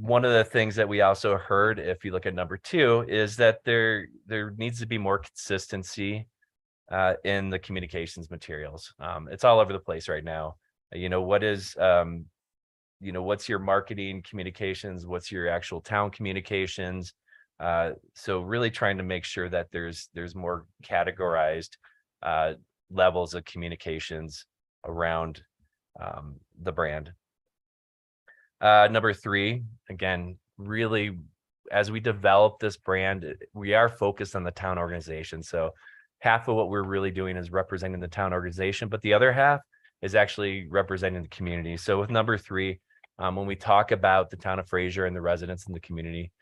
One of the things that we also heard, if you look at number 2, is that there needs to be more consistency in the communications materials. It's all over the place right now. What's your marketing communications? What's your actual town communications? So really trying to make sure that there's more categorized levels of communications around the brand. Number 3, again, really, as we develop this brand, we are focused on the town organization. So half of what we're really doing is representing the town organization, but the other half is actually representing the community. So with number 3, When we talk about the town of Fraser and the residents in the community,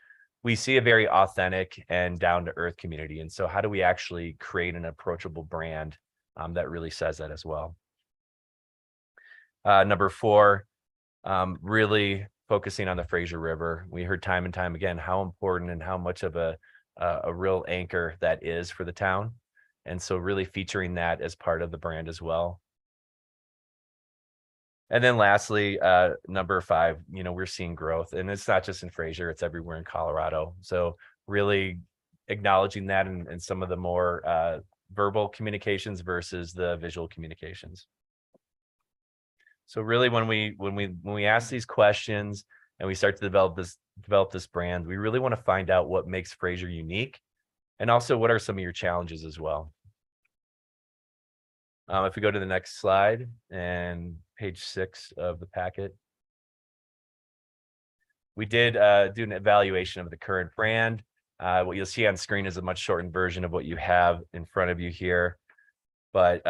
we see a very authentic and down to earth community. And so how do we actually create an approachable brand that really says that as well? Number 4, really focusing on the Fraser River. We heard time and time again how important and how much of a real anchor that is for the town. And so really featuring that as part of the brand as well. And then lastly, number 5, we're seeing growth, and it's not just in Fraser, it's everywhere in Colorado. So really acknowledging that in some of the more verbal communications versus the visual communications. So really when we ask these questions and we start to develop this brand, we really want to find out what makes Fraser unique, and also what are some of your challenges as well. If we go to the next slide and page 6 of the packet, we did do an evaluation of the current brand. What you'll see on screen is a much shortened version of what you have in front of you here. But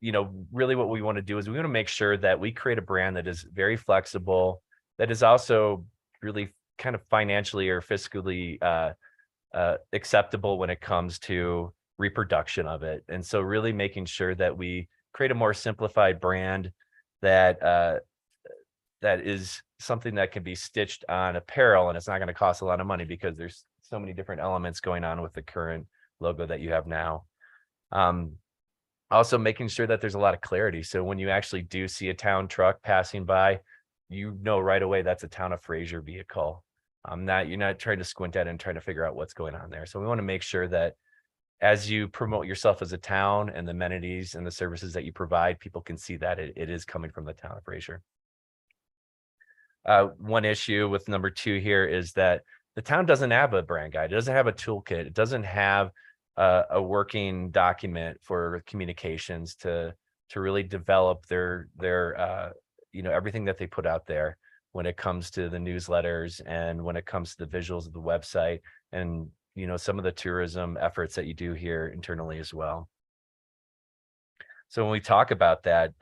really what we want to do is we want to make sure that we create a brand that is very flexible, that is also really kind of financially or fiscally acceptable when it comes to reproduction of it. And so really making sure that we create a more simplified brand that is something that can be stitched on apparel, and it's not going to cost a lot of money because there's so many different elements going on with the current logo that you have now. Also making sure that there's a lot of clarity. So when you actually do see a town truck passing by, right away that's a town of Fraser vehicle. You're not trying to squint at it and trying to figure out what's going on there. So we want to make sure that as you promote yourself as a town and the amenities and the services that you provide, people can see that it is coming from the town of Fraser. One issue with number 2 here is that the town doesn't have a brand guide. It doesn't have a toolkit. It doesn't have a working document for communications to really develop their everything that they put out there when it comes to the newsletters and when it comes to the visuals of the website and some of the tourism efforts that you do here internally as well. So when we talk about that,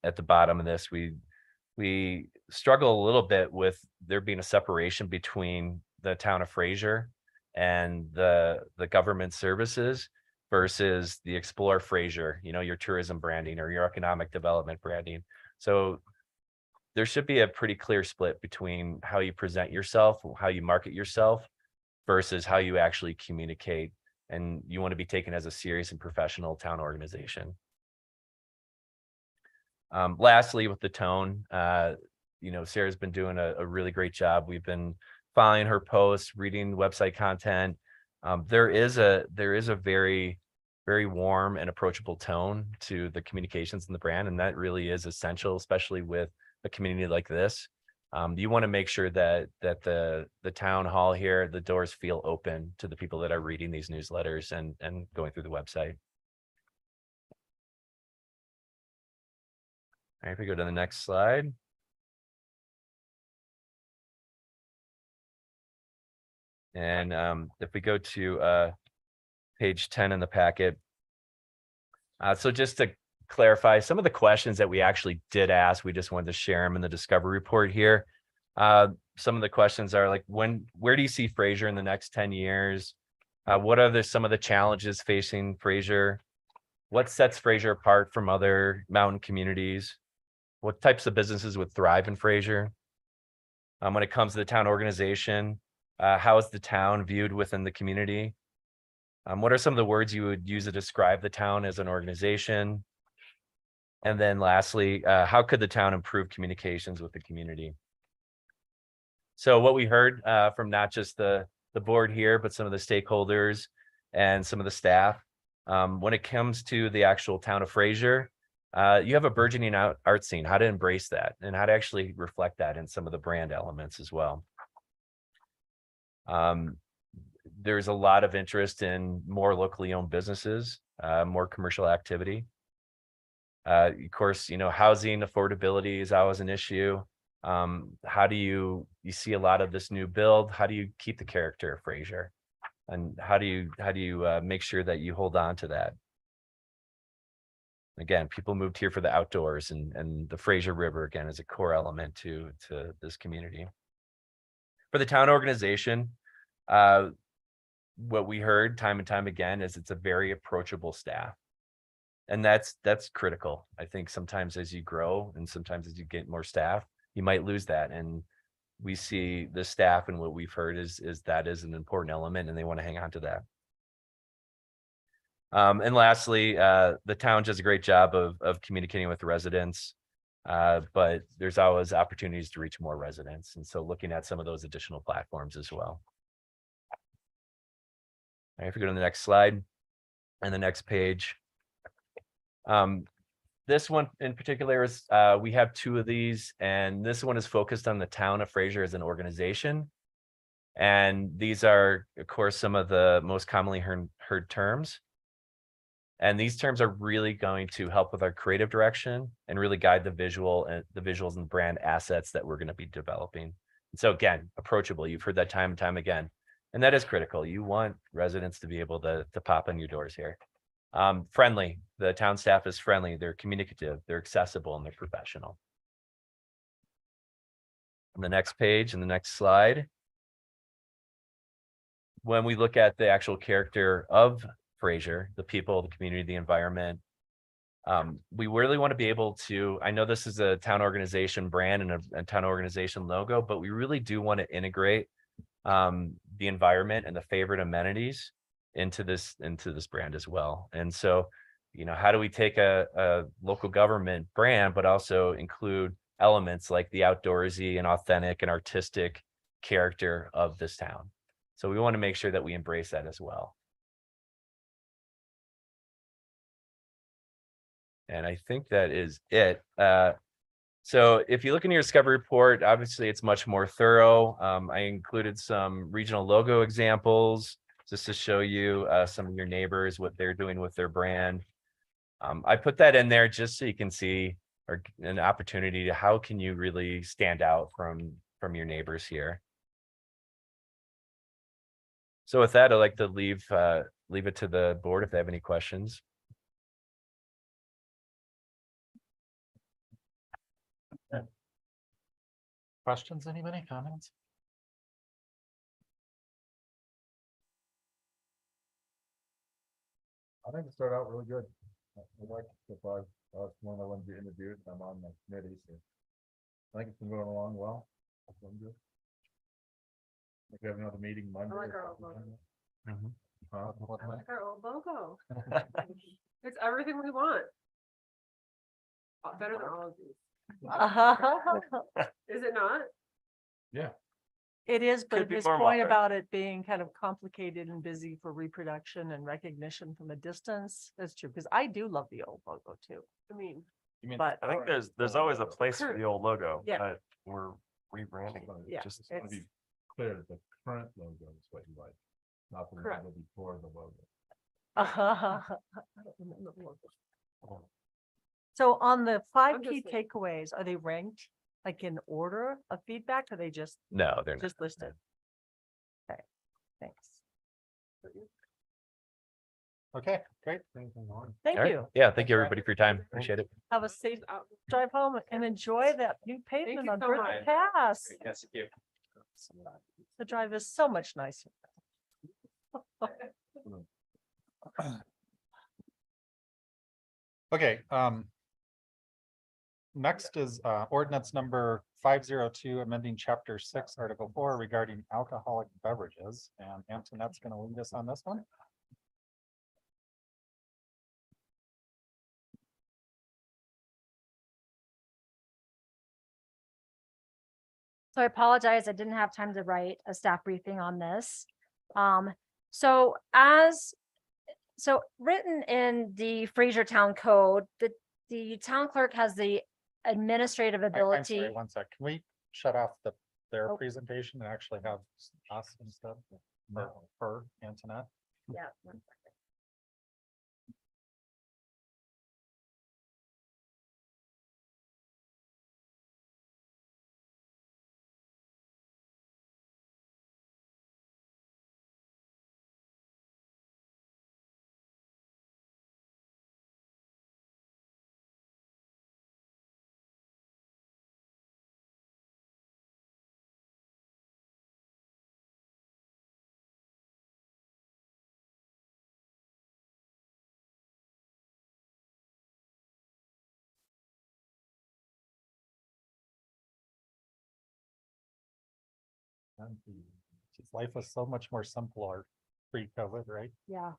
at the bottom of this, we struggle a little bit with there being a separation between the town of Fraser and the government services versus the Explore Fraser, your tourism branding or your economic development branding. So there should be a pretty clear split between how you present yourself, how you market yourself, versus how you actually communicate, and you want to be taken as a serious and professional town organization. Lastly, with the tone, Sarah's been doing a really great job. We've been following her posts, reading website content. There is a very, very warm and approachable tone to the communications in the brand, and that really is essential, especially with a community like this. You want to make sure that the town hall here, the doors feel open to the people that are reading these newsletters and going through the website. All right, if we go to the next slide. And if we go to page 10 in the packet. So just to clarify some of the questions that we actually did ask, we just wanted to share them in the discovery report here. Some of the questions are like, where do you see Fraser in the next 10 years? What are some of the challenges facing Fraser? What sets Fraser apart from other mountain communities? What types of businesses would thrive in Fraser? When it comes to the town organization, how is the town viewed within the community? What are some of the words you would use to describe the town as an organization? And then lastly, how could the town improve communications with the community? So what we heard from not just the board here, but some of the stakeholders and some of the staff, when it comes to the actual town of Fraser, you have a burgeoning art scene, how to embrace that and how to actually reflect that in some of the brand elements as well. There's a lot of interest in more locally owned businesses, more commercial activity. Of course, housing affordability is always an issue. How do you see a lot of this new build? How do you keep the character of Fraser? And how do you make sure that you hold on to that? Again, people moved here for the outdoors and the Fraser River again is a core element to this community. For the town organization, what we heard time and time again is it's a very approachable staff. And that's critical. I think sometimes as you grow and sometimes as you get more staff, you might lose that. And we see the staff and what we've heard is that is an important element and they want to hang on to that. And lastly, the town does a great job of communicating with the residents, but there's always opportunities to reach more residents. And so looking at some of those additional platforms as well. All right, if we go to the next slide and the next page. This one in particular is, we have 2 of these, and this one is focused on the town of Fraser as an organization. And these are, of course, some of the most commonly heard terms. And these terms are really going to help with our creative direction and really guide the visuals and brand assets that we're going to be developing. And so again, approachable. You've heard that time and time again, and that is critical. You want residents to be able to pop on your doors here. Friendly. The town staff is friendly. They're communicative. They're accessible and they're professional. On the next page and the next slide. When we look at the actual character of Fraser, the people, the community, the environment, we really want to be able to, I know this is a town organization brand and a town organization logo, but we really do want to integrate the environment and the favorite amenities into this brand as well. And so, you know, how do we take a local government brand, but also include elements like the outdoorsy and authentic and artistic character of this town? So we want to make sure that we embrace that as well. And I think that is it. So if you look in your discovery report, obviously it's much more thorough. I included some regional logo examples just to show you some of your neighbors, what they're doing with their brand. I put that in there just so you can see an opportunity to how can you really stand out from your neighbors here. So with that, I'd like to leave it to the board if they have any questions. Questions, anybody, comments? I think it started out really good. I like the 5, one of the ones you interviewed, I'm on the committee, so I think it's been going along well. It's been good. If we have another meeting Monday. I like our old logo. Huh? I like our old logo. It's everything we want. Better than all of these. Is it not? Yeah. It is, Could but be his more point modern. about it being kind of complicated and busy for reproduction and recognition from a distance, that's true, because I do love the old logo too. I mean, You mean? But- I think there's always a place for the old logo, Yeah. but we're rebranding. Yeah, Just want to be clear that the current logo is what you like, not the one Correct. that before the logo. I don't remember the logo. So on the 5 I'm key just takeaways, are they ranked like in order of feedback? Or are they just No, they're not. just listed? Okay, thanks. Okay, great. Thank All right. you. Yeah, thank you everybody for your time. Appreciate it. Have a safe drive home and enjoy that new pavement you on so Birthday much. Pass. Yes, thank you. The drive is so much nicer. Okay, next is ordinance number 502, amending chapter 6, article 4 regarding alcoholic beverages, and Antonette's going to lead us on this one. So I apologize, I didn't have time to write a staff briefing on this. So written in the Fraser Town Code, the town clerk has the administrative I'm ability. sorry, one sec. Can we shut off their Oh. presentation and actually have us instead? For Antoinette? Yeah. Just life was so much more simpler pre-COVID, right? Yeah.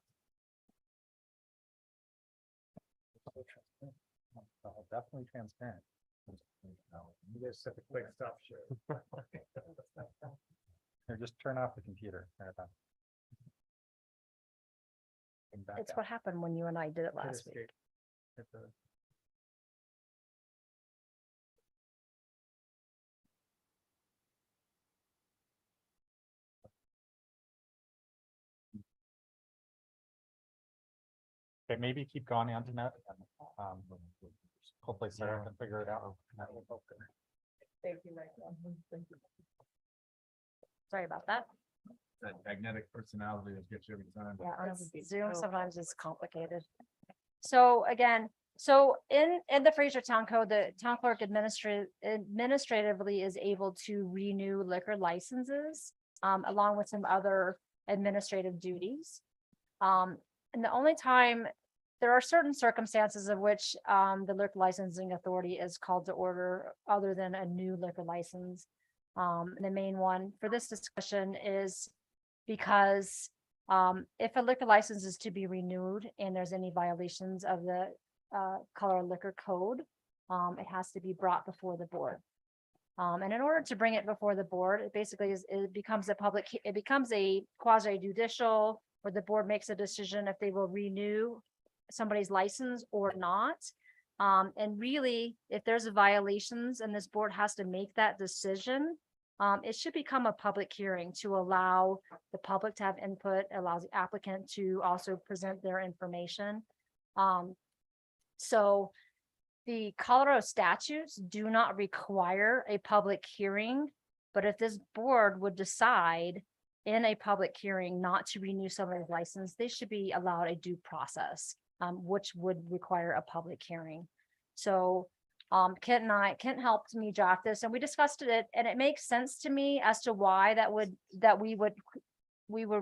Definitely transparent. You guys set the quick stop share. Or just turn off the computer. turn it on. And back It's out. what happened when you and I did it Hit last week. escape. Hit the- Okay, maybe keep going on to net. And, hopefully Sarah can figure it out. That will help her. Thank you, Michael. Thank you. Sorry about that. That magnetic personality that gets you every time. Yeah, That it's- would be Zoom so sometimes is complicated. So again, so in the Fraser Town Code, the town clerk administratively is able to renew liquor licenses along with some other administrative duties. And the only time, there are certain circumstances of which the liquor licensing authority is called to order other than a new liquor license. And the main one for this discussion is because if a liquor license is to be renewed and there's any violations of the Colorado Liquor Code, it has to be brought before the board. And in order to bring it before the board, it basically it becomes a quasi judicial where the board makes a decision if they will renew somebody's license or not. And really, if there's violations and this board has to make that decision, it should become a public hearing to allow the public to have input, allows the applicant to also present their information. So the Colorado statutes do not require a public hearing, but if this board would decide in a public hearing not to renew somebody's license, they should be allowed a due process, which would require a public hearing. So Kent helped me draft this and we discussed it and it makes sense to me as to why we would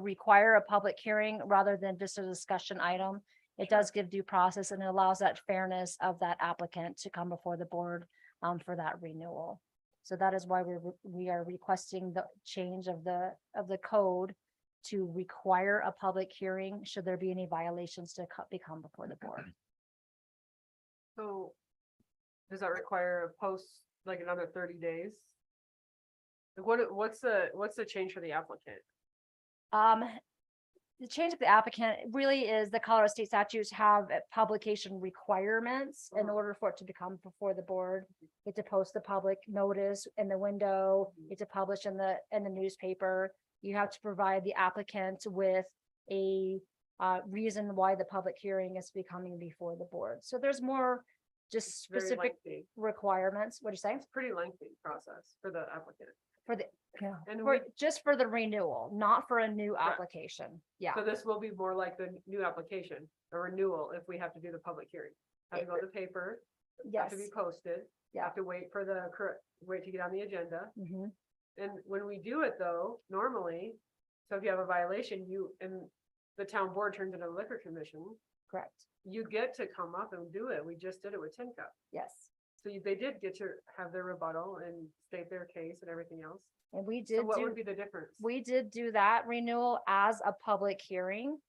require a public hearing rather than just a discussion item. It does give due process and it allows that fairness of that applicant to come before the board for that renewal. So that is why we are requesting the change of the code to require a public hearing should there be any violations to become before the board. So does that require a post, like another 30 days? Like what's the change for the applicant? The change of the applicant really is the Colorado state statutes have publication requirements in order for it to become before the board. You have to post the public notice in the window, you have to publish in the newspaper. You have to provide the applicant with a reason why the public hearing is becoming before the board. So there's more just Very specific lengthy. requirements. What do you say? It's pretty lengthy process for the applicant. For the, And just for the renewal, not for a new Correct. application. Yeah. so this will be more like the new application, a renewal, if we have to do the public hearing. Have to go to the paper, have Yes. to be posted, Yeah. have to wait for the correct, wait to get on the agenda. Mhm. And when we do it though, normally, so if you have a violation, and the town board turns into a liquor commission, Correct. you get to come up and do it. We just did it with Tin Cup. Yes. So they did get to have their rebuttal and state their case and everything else. And we So did what do. would be the difference? We did do that renewal as a public hearing.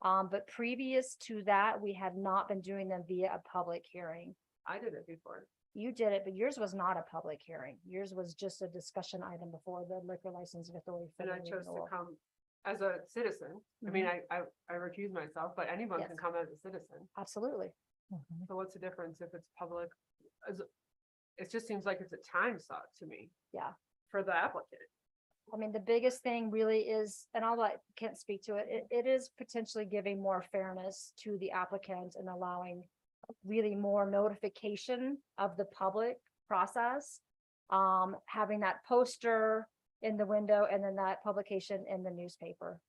But previous to that, we had not been doing them via a public hearing. I did it before. You did it, but yours was not a public hearing. Yours was just a discussion item before the liquor licensing authority. for And the I chose to renewal. come as a citizen. I mean, I recuse myself, but anyone can Yes. come as a citizen. Absolutely. So what's the difference if it's public? It just seems like it's a time suck to me. Yeah. For the applicant. I mean, the biggest thing really is, and I'll let Kent speak to it, it is potentially giving more fairness to the applicant and allowing really more notification of the public process. Having that poster in the window and then that publication in the newspaper.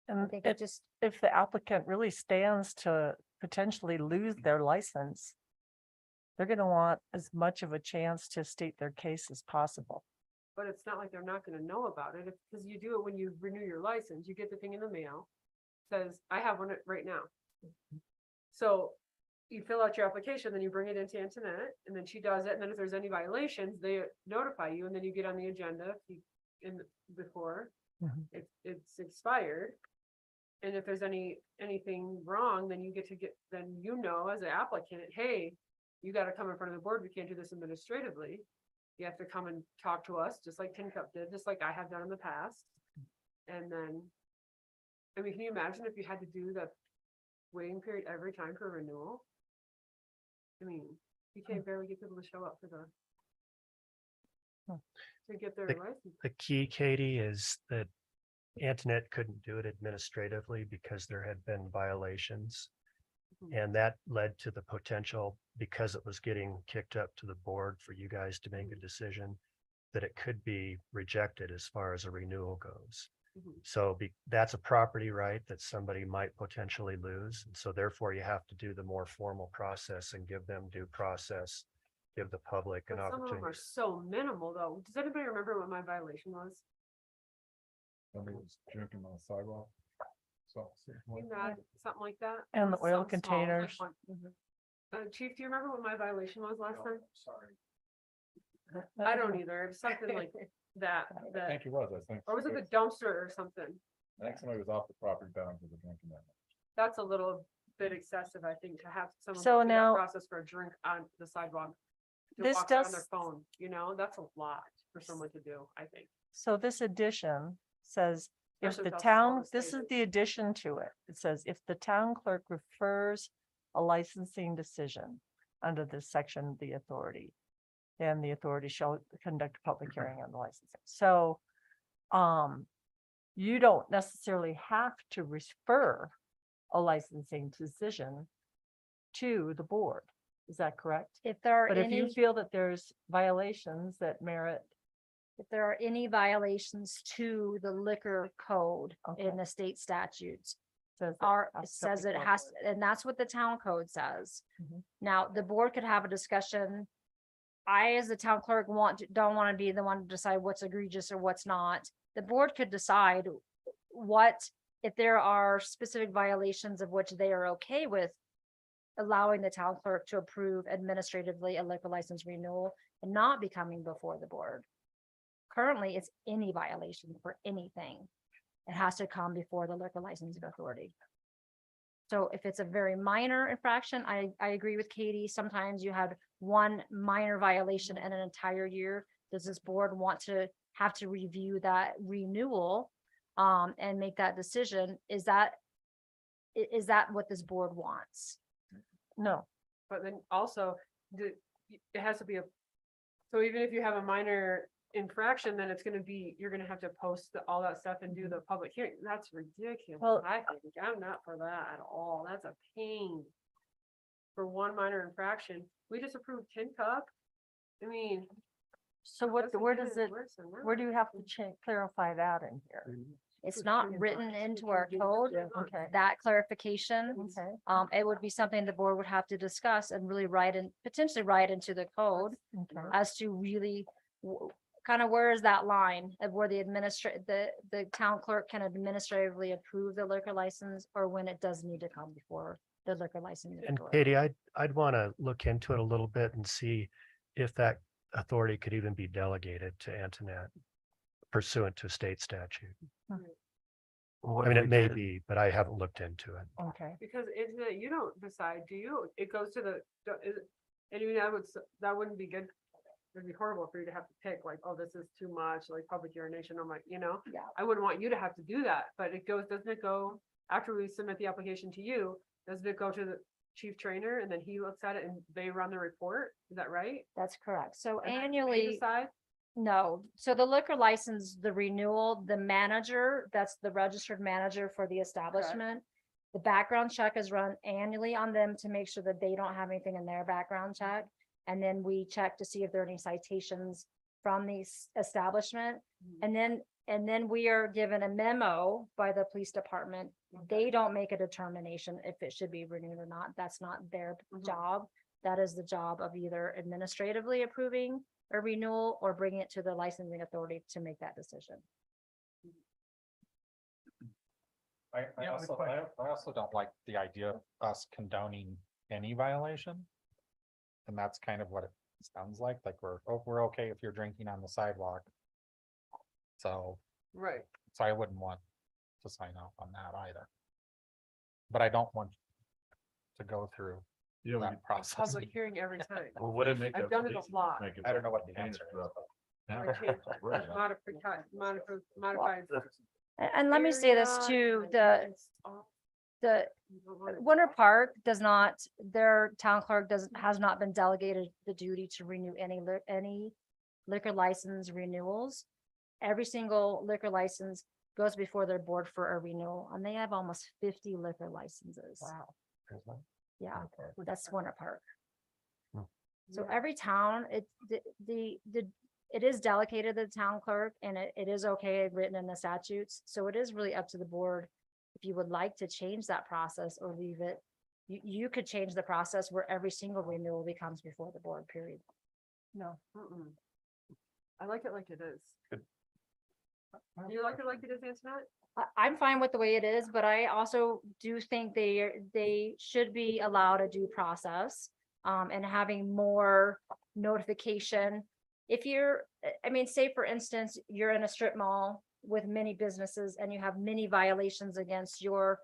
I And think it just, if the applicant really stands to potentially lose their license, they're gonna want as much of a chance to state their case as possible. But it's not like they're not gonna know about it, because you do it when you renew your license, you get the thing in the mail. Says, I have one right now. So you fill out your application, then you bring it into Antoinette, and then she does it, and then if there's any violations, they notify you, and then you get on the agenda. If you in before. Mhm. It's expired. And if there's anything wrong, then then you know, as an applicant, hey, you gotta come in front of the board. We can't do this administratively. You have to come and talk to us, just like Tin Cup did, just like I have done in the past. And then, I mean, can you imagine if you had to do the waiting period every time for renewal? I mean, you can't barely get people to show up for to get their license. The key, Katie, is that Antoinette couldn't do it administratively because there had been violations. Mhm. And that led to the potential, because it was getting kicked up to the board for you guys to make a decision, that it could be rejected as far as a renewal goes. Mhm. So that's a property right that somebody might potentially lose. And so therefore you have to do the more formal process and give them due process, give the public an But some of them are opportunity. so minimal though. Does anybody remember what my violation was? Somebody was drinking on the sidewalk. So. Something like that? And It the was oil something small. It was like containers. one- Chief, do you remember what my violation was last time? Sorry. I don't either. It was something like that, I think it was, I think. or was it the dumpster or something? I think somebody was off the property bound for the drinking that night. That's a little bit excessive, I think, to have someone. So go through that now- Process for a drink on the sidewalk. To This walk out on their does- phone, that's a lot for someone to do, I think. So this addition says, if Especially the with how small town, the this state is is. the addition to it. It says, if the town clerk refers a licensing decision under this section of the authority, then the authority shall conduct a public hearing on the licensing. So, you don't necessarily have to refer a licensing decision to the board. Is that correct? If there are But if you any, feel that there's violations that merit, if there are any violations to the liquor code Okay. in the state statutes, says. that it has to says be it has, incorporated. and that's what the town code says. Mhm. Now, the board could have a discussion. I, as the town clerk, don't want to be the one to decide what's egregious or what's not. The board could decide what, if there are specific violations of which they are okay with allowing the town clerk to approve administratively a liquor license renewal and not be coming before the board. Currently, it's any violation for anything. It has to come before the liquor licensing authority. So if it's a very minor infraction, I agree with Katie. Sometimes you have one minor violation in an entire year. Does this board want to have to review that renewal and make that decision? Is that what this board wants? No, But then also, it has to be so even if you have a minor infraction, then you're gonna have to post all that stuff and do the public hearing. That's ridiculous. Well- I think I'm not for that at all. That's a pain. For one minor infraction, we just approved Tin Cup. I mean. so what, doesn't where get does any it, worse than that. where do you have to clarify that in here? It's not written into our code, Okay, that clarification. okay. It would be something the board would have to discuss and really potentially write into the code Okay. as to really kind of where is that line of where the town clerk can administratively approve the liquor license or when it does need to come before the liquor license. And authority. Katie, I'd want to look into it a little bit and see if that authority could even be delegated to Antoinette pursuant to state statute. I mean, it may be, but I haven't looked into it. Okay, Because you don't decide, do you? It goes to and you know, that wouldn't be good. It'd be horrible for you to have to pick like, oh, this is too much, like public urination. I'm like, Yeah. I wouldn't want you to have to do that, but doesn't it go after we submit the application to you? Doesn't it go to the chief trainer and then he looks at it and they run the report? Is that right? That's correct. So And then they annually, decide? no. So the liquor license, the renewal, the manager, that's the registered manager for the establishment. The background check is run annually on them to make sure that they don't have anything in their background check. And then we check to see if there are any citations from the establishment. And then we are given a memo by the police department. They don't make a determination if it should be renewed or not. That's not their job. That is the job of either administratively approving a renewal or bringing it to the licensing authority to make that decision. I Yeah, good also, question. I also don't like the idea of us condoning any violation. And that's kind of what it sounds like we're okay if you're drinking on the sidewalk. So, Right. so I wouldn't want to sign off on that either. But I don't want to go through You know, that process. Public hearing every time. Well, what if, I've done it a lot. I don't know what the answer is. Or change- Modified. And let me say this area, too, and the, it's off. the You don't want it Winter off. Park does not, their town clerk has not been delegated the duty to renew any liquor license renewals. Every single liquor license goes before their board for a renewal, and they have almost 50 liquor licenses. Wow. Yeah, that's Winter Park. Hmm. So Yeah. every town, it is delegated to the town clerk, and it is okay written in the statutes. So it is really up to the board. If you would like to change that process or leave it, you could change the process where every single renewal becomes before the board, period. No. I like it like it is. You like it like it is, Antoinette? I'm fine with the way it is, but I also do think they should be allowed a due process. And having more notification. If you're, I mean, say for instance, you're in a strip mall with many businesses and you have many violations against your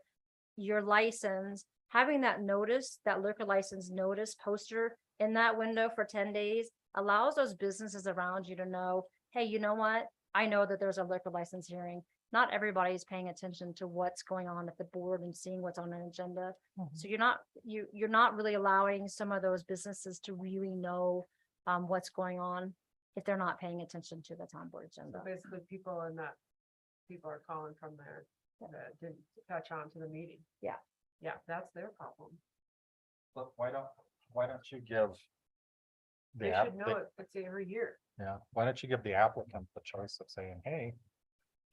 license, having that notice, that liquor license notice poster in that window for 10 days allows those businesses around you to know, hey, you know what? I know that there's a liquor license hearing. Not everybody is paying attention to what's going on at the board and seeing what's on an agenda. So you're not really allowing some of those businesses to really know what's going on if they're not paying attention to the town board So agenda. basically people are calling from there that didn't catch on to the meeting. Yeah. Yeah, that's their problem. Look, why don't you give They the should know it, it's every year. Yeah, why don't you give the applicant the choice of saying, hey,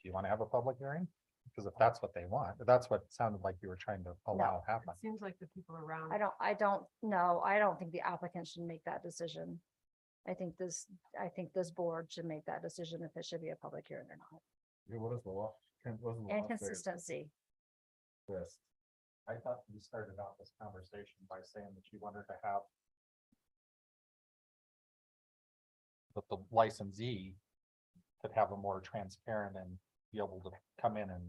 do you want to have a public hearing? Because if that's what they want, that's what sounded like you were trying to allow happen. It seems like the people around. I don't think the applicant should make that decision. I think this board should make that decision if it should be a public hearing or not. Yeah, what is the law? What does the law And say? consistency. Yes. I thought you started out this conversation by saying that you wanted to have that the licensee could have a more transparent and be able to come in and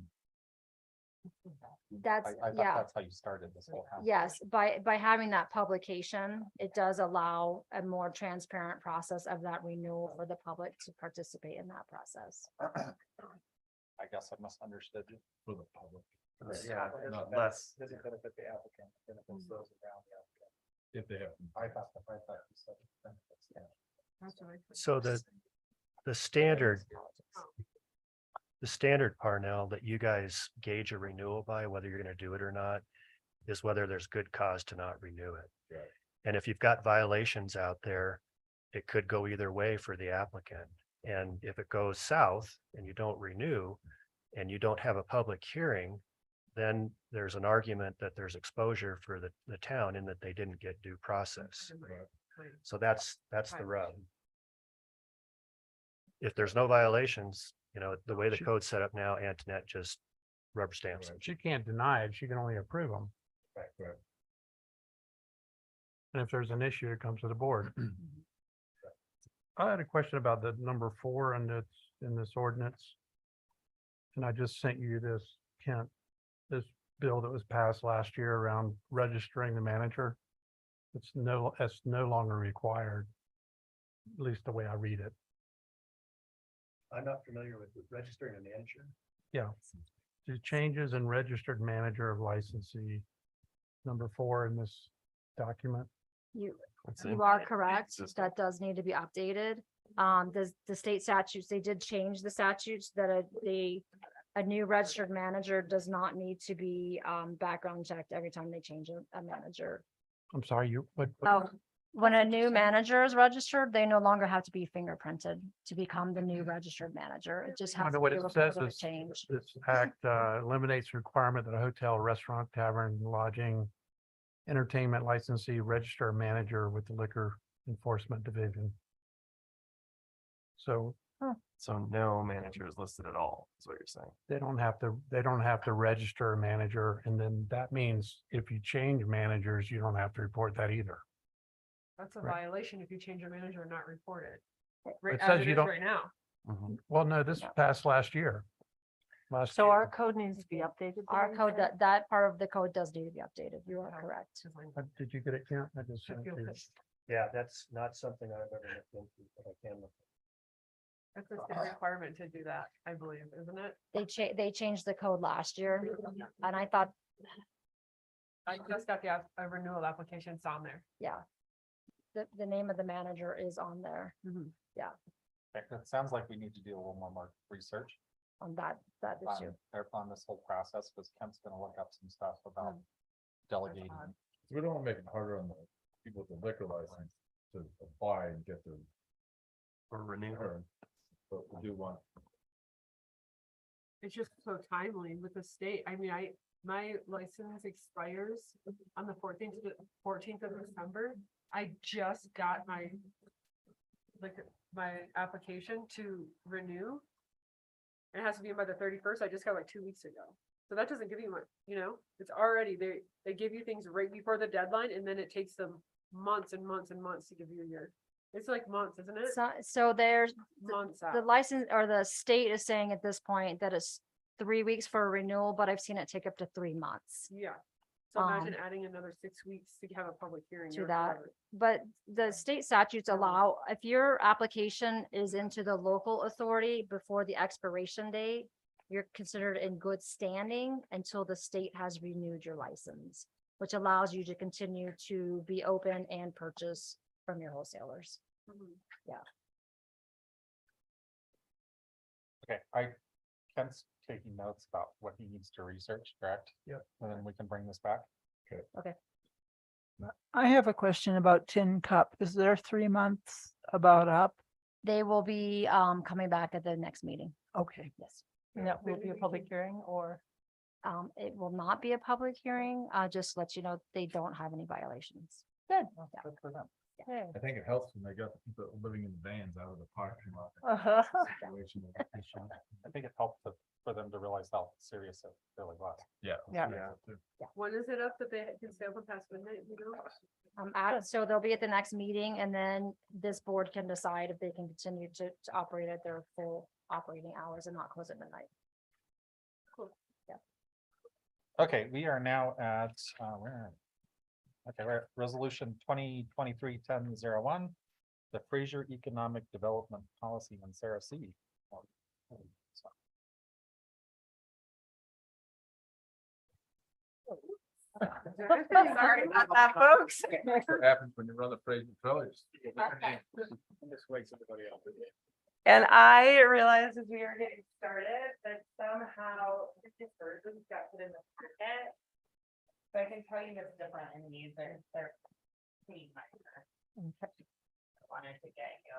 That's, I thought yeah. that's how you started this whole conversation. Yes, by having that publication, it does allow a more transparent process of that renewal for the public to participate in that process. I guess I misunderstood you. For the public. Yeah, Not less. Does it benefit the applicant, benefits those around the applicant? If they have. I thought you said it benefits them. That's what I think. So the standard Parnell that you guys gauge a renewal by, whether you're gonna do it or not, is whether there's good cause to not renew it. Right. And if you've got violations out there, it could go either way for the applicant. And if it goes south and you don't renew and you don't have a public hearing, then there's an argument that there's exposure for the town in that they didn't get due process. So that's the rub. If there's no violations, the way the code's set up now, Antoinette just rubber stamps it. She can't deny it. She can only approve them. Right. And if there's an issue, it comes to the board. I had a question about the number 4 in this ordinance. And I just sent you this, Kent, this bill that was passed last year around registering the manager. It's no longer required, at least the way I read it. I'm not familiar with registering a manager. Yeah. The changes in registered manager of licensee, number 4 in this document. You It's You in- are correct. system. That does need to be updated. The state statutes, they did change the statutes that a new registered manager does not need to be background checked every time they change a manager. I'm sorry, what? Oh, when a new manager is registered, they no longer have to be fingerprinted to become the new registered manager. It just I has know to what be it a says further is change. this act eliminates the requirement that a hotel, restaurant, tavern, lodging, entertainment licensee register a manager with the liquor enforcement division. So So no manager is listed at all, is what you're saying. they don't have to register a manager. And then that means if you change managers, you don't have to report that either. That's a Right. violation if you change your manager and not report it. It Right, says as it you is don't- right now. Well, no, this passed last year. So our code needs to be updated. Our code, that part of the code does need to be updated. You are correct. Did you get it, Kent? I just. Yeah, that's not something I've ever looked into, but I can look. That's a state requirement to do that, I believe, isn't it? They changed the code last year and I thought, I just got a renewal application, it's on there. yeah. The name of the manager is on there It sounds like we need to do a little more research on that issue. on this whole process, because Kent's gonna look up some stuff about delegating. We don't want to make it harder on the people with the liquor license to apply and get their. Or renew. But we do want. It's just so timely with the state. I mean, my license expires on the 14th of December. I just got my application to renew. It has to be in by the 31st. I just got like 2 weeks ago. So that doesn't give you much, it's already, they give you things right before the deadline and then it takes them months and months and months to give you it's like months, isn't it? So there's Months the out. license or the state is saying at this point that it's 3 weeks for a renewal, but I've seen it take up to 3 months. Yeah. So imagine adding another 6 weeks to have a public hearing. To or that. whatever. But the state statutes allow, if your application is into the local authority before the expiration date, you're considered in good standing until the state has renewed your license, which allows you to continue to be open and purchase from your wholesalers. Okay, Kent's taking notes about what he needs to research, correct? Yep. And then we can bring this back. I have a question about Tin Cup. Is there 3 months about up? They will be coming back at the next meeting. Okay. Yes. And that will be a public hearing or? It will not be a public hearing. Just let you know, they don't have any violations. Good. Good for them. Okay. I think it helps when they got the people living in vans out of the parking lot. Uh-huh. Situation. I think it helped for them to realize how serious it really was. Yeah. Yeah. When is it up that they can stay open past midnight, So they'll be at the next meeting and then this board can decide if they can continue to operate at their full operating hours and not close at midnight. Okay, we are now at, where are we? Okay, we're at resolution 2023-1001, the Fraser Economic Development Policy and Sarah C. Sorry about that, folks. What happens when you run the Fraser Trailers? And I realized as we were getting started that somehow this version got put in the packet. So I can tell you it's different in these, they're pretty minor. I wanted to get you.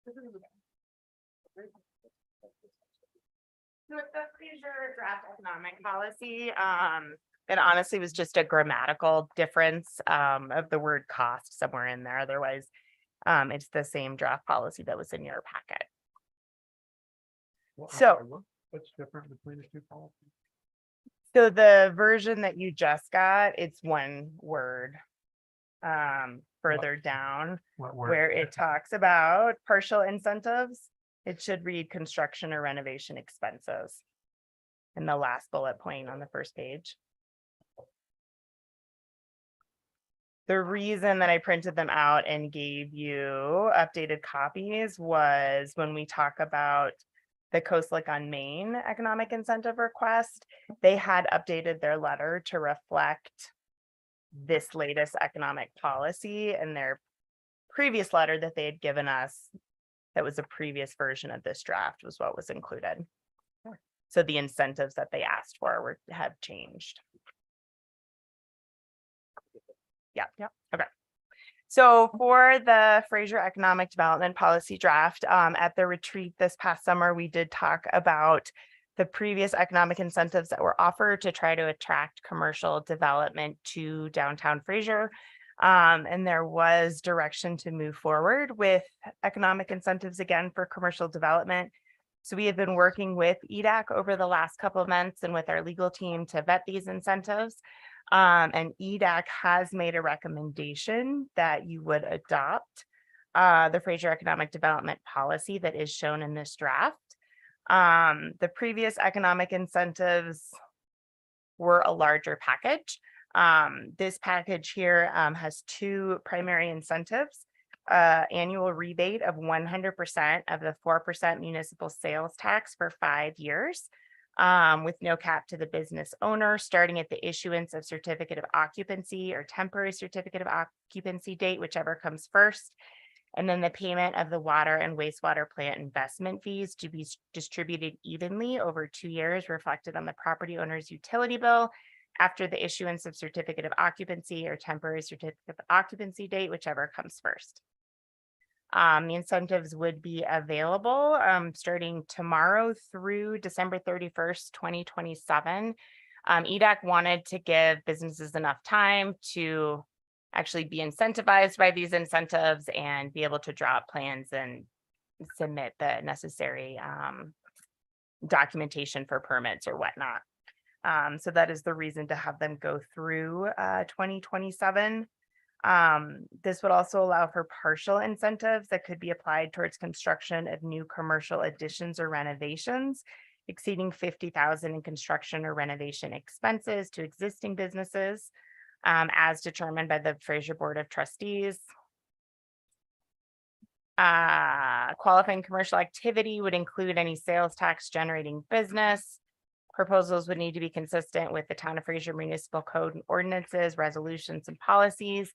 So with the Fraser draft economic policy, it honestly was just a grammatical difference of the word cost somewhere in there. Otherwise, it's the same draft policy that was in your packet. So- What's different between the two policies? So the version that you just got, it's one word. Further down, where it talks about partial incentives, it should read construction or renovation expenses. In the last bullet point on the first page. The reason that I printed them out and gave you updated copies was when we talk about the Coast Lake on Main economic incentive request, they had updated their letter to reflect this latest economic policy, and their previous letter that they had given us, that was a previous version of this draft, was what was included. So the incentives that they asked for have changed. Yeah. Okay. So for the Fraser Economic Development Policy Draft, at the retreat this past summer, we did talk about the previous economic incentives that were offered to try to attract commercial development to downtown Fraser. And there was direction to move forward with economic incentives again for commercial development. So we have been working with EDAC over the last couple of months and with our legal team to vet these incentives. And EDAC has made a recommendation that you would adopt the Fraser Economic Development Policy that is shown in this draft. The previous economic incentives were a larger package. This package here has two primary incentives. Annual rebate of 100% of the 4% municipal sales tax for 5 years, with no cap to the business owner, starting at the issuance of certificate of occupancy or temporary certificate of occupancy date, whichever comes first. And then the payment of the water and wastewater plant investment fees to be distributed evenly over 2 years, reflected on the property owner's utility bill after the issuance of certificate of occupancy or temporary certificate of occupancy date, whichever comes first. The incentives would be available starting tomorrow through December 31st, 2027. EDAC wanted to give businesses enough time to actually be incentivized by these incentives and be able to draw up plans and submit the necessary documentation for permits or whatnot. So that is the reason to have them go through 2027. This would also allow for partial incentives that could be applied towards construction of new commercial additions or renovations exceeding 50,000 in construction or renovation expenses to existing businesses, as determined by the Fraser Board of Trustees. Qualifying commercial activity would include any sales tax generating business. Proposals would need to be consistent with the Town of Fraser Municipal Code and ordinances, resolutions, and policies.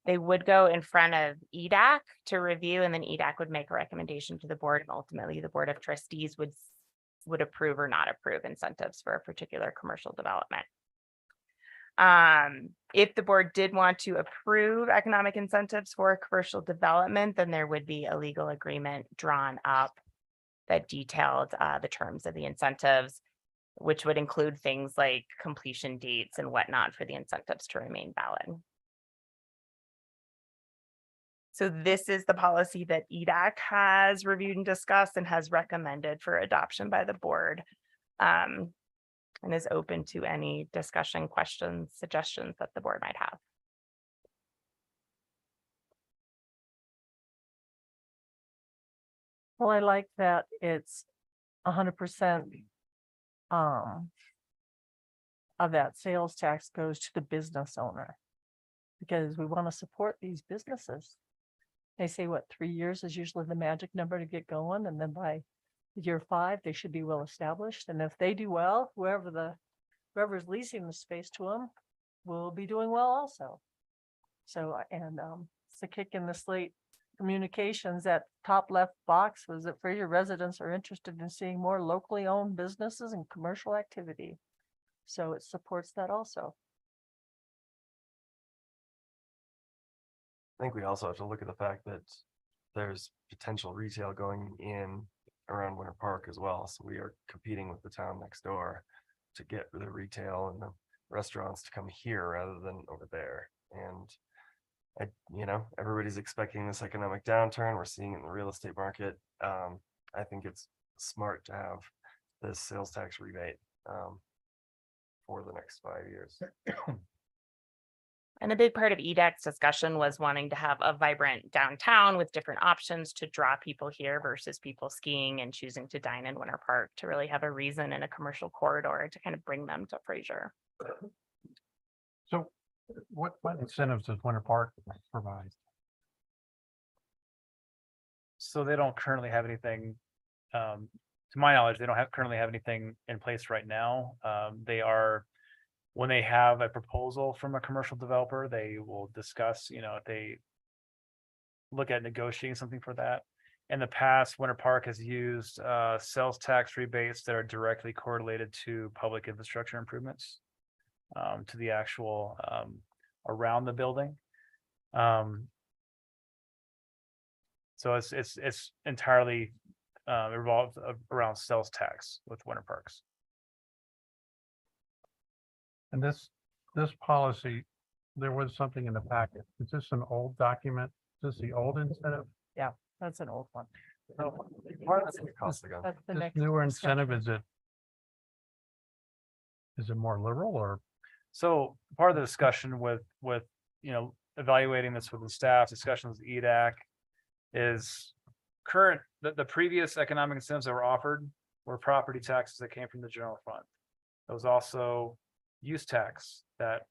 They would go in front of EDAC to review, and then EDAC would make a recommendation to the board, and ultimately the Board of Trustees would approve or not approve incentives for a particular commercial development. If the board did want to approve economic incentives for commercial development, then there would be a legal agreement drawn up that detailed the terms of the incentives, which would include things like completion dates and whatnot for the incentives to remain valid. So this is the policy that EDAC has reviewed and discussed and has recommended for adoption by the board, and is open to any discussion, questions, suggestions that the board might have. Well, I like that it's 100% of that sales tax goes to the business owner, because we want to support these businesses. They say, what, 3 years is usually the magic number to get going, and then by year 5 they should be well established, and if they do well, whoever's leasing the space to them will be doing well also. So, and it's a kick in the slate communications. That top left box was that Fraser residents are interested in seeing more locally owned businesses and commercial activity. So it supports that also. I think we also have to look at the fact that there's potential retail going in around Winter Park as well. So we are competing with the town next door to get the retail and the restaurants to come here rather than over there. And everybody's expecting this economic downturn. We're seeing it in the real estate market. I think it's smart to have this sales tax rebate for the next 5 years. And a big part of EDAC's discussion was wanting to have a vibrant downtown with different options to draw people here versus people skiing and choosing to dine in Winter Park, to really have a reason in a commercial corridor to kind of bring them to Fraser. So what incentives does Winter Park provide? So they don't currently have anything, to my knowledge, they don't currently have anything in place right now. When they have a proposal from a commercial developer, they will discuss, if they look at negotiating something for that. In the past, Winter Park has used sales tax rebates that are directly correlated to public infrastructure improvements, to the actual around the building. So it's entirely revolved around sales tax with Winter Parks. And this policy, there was something in the packet. Is this an old document? Is this the old incentive? That's an old one. Cost again. That's the This next. newer discussion. incentive, is it more liberal or? So part of the discussion with, evaluating this with the staff, discussions with EDAC is the previous economic incentives that were offered were property taxes that came from the general fund. There was also use tax that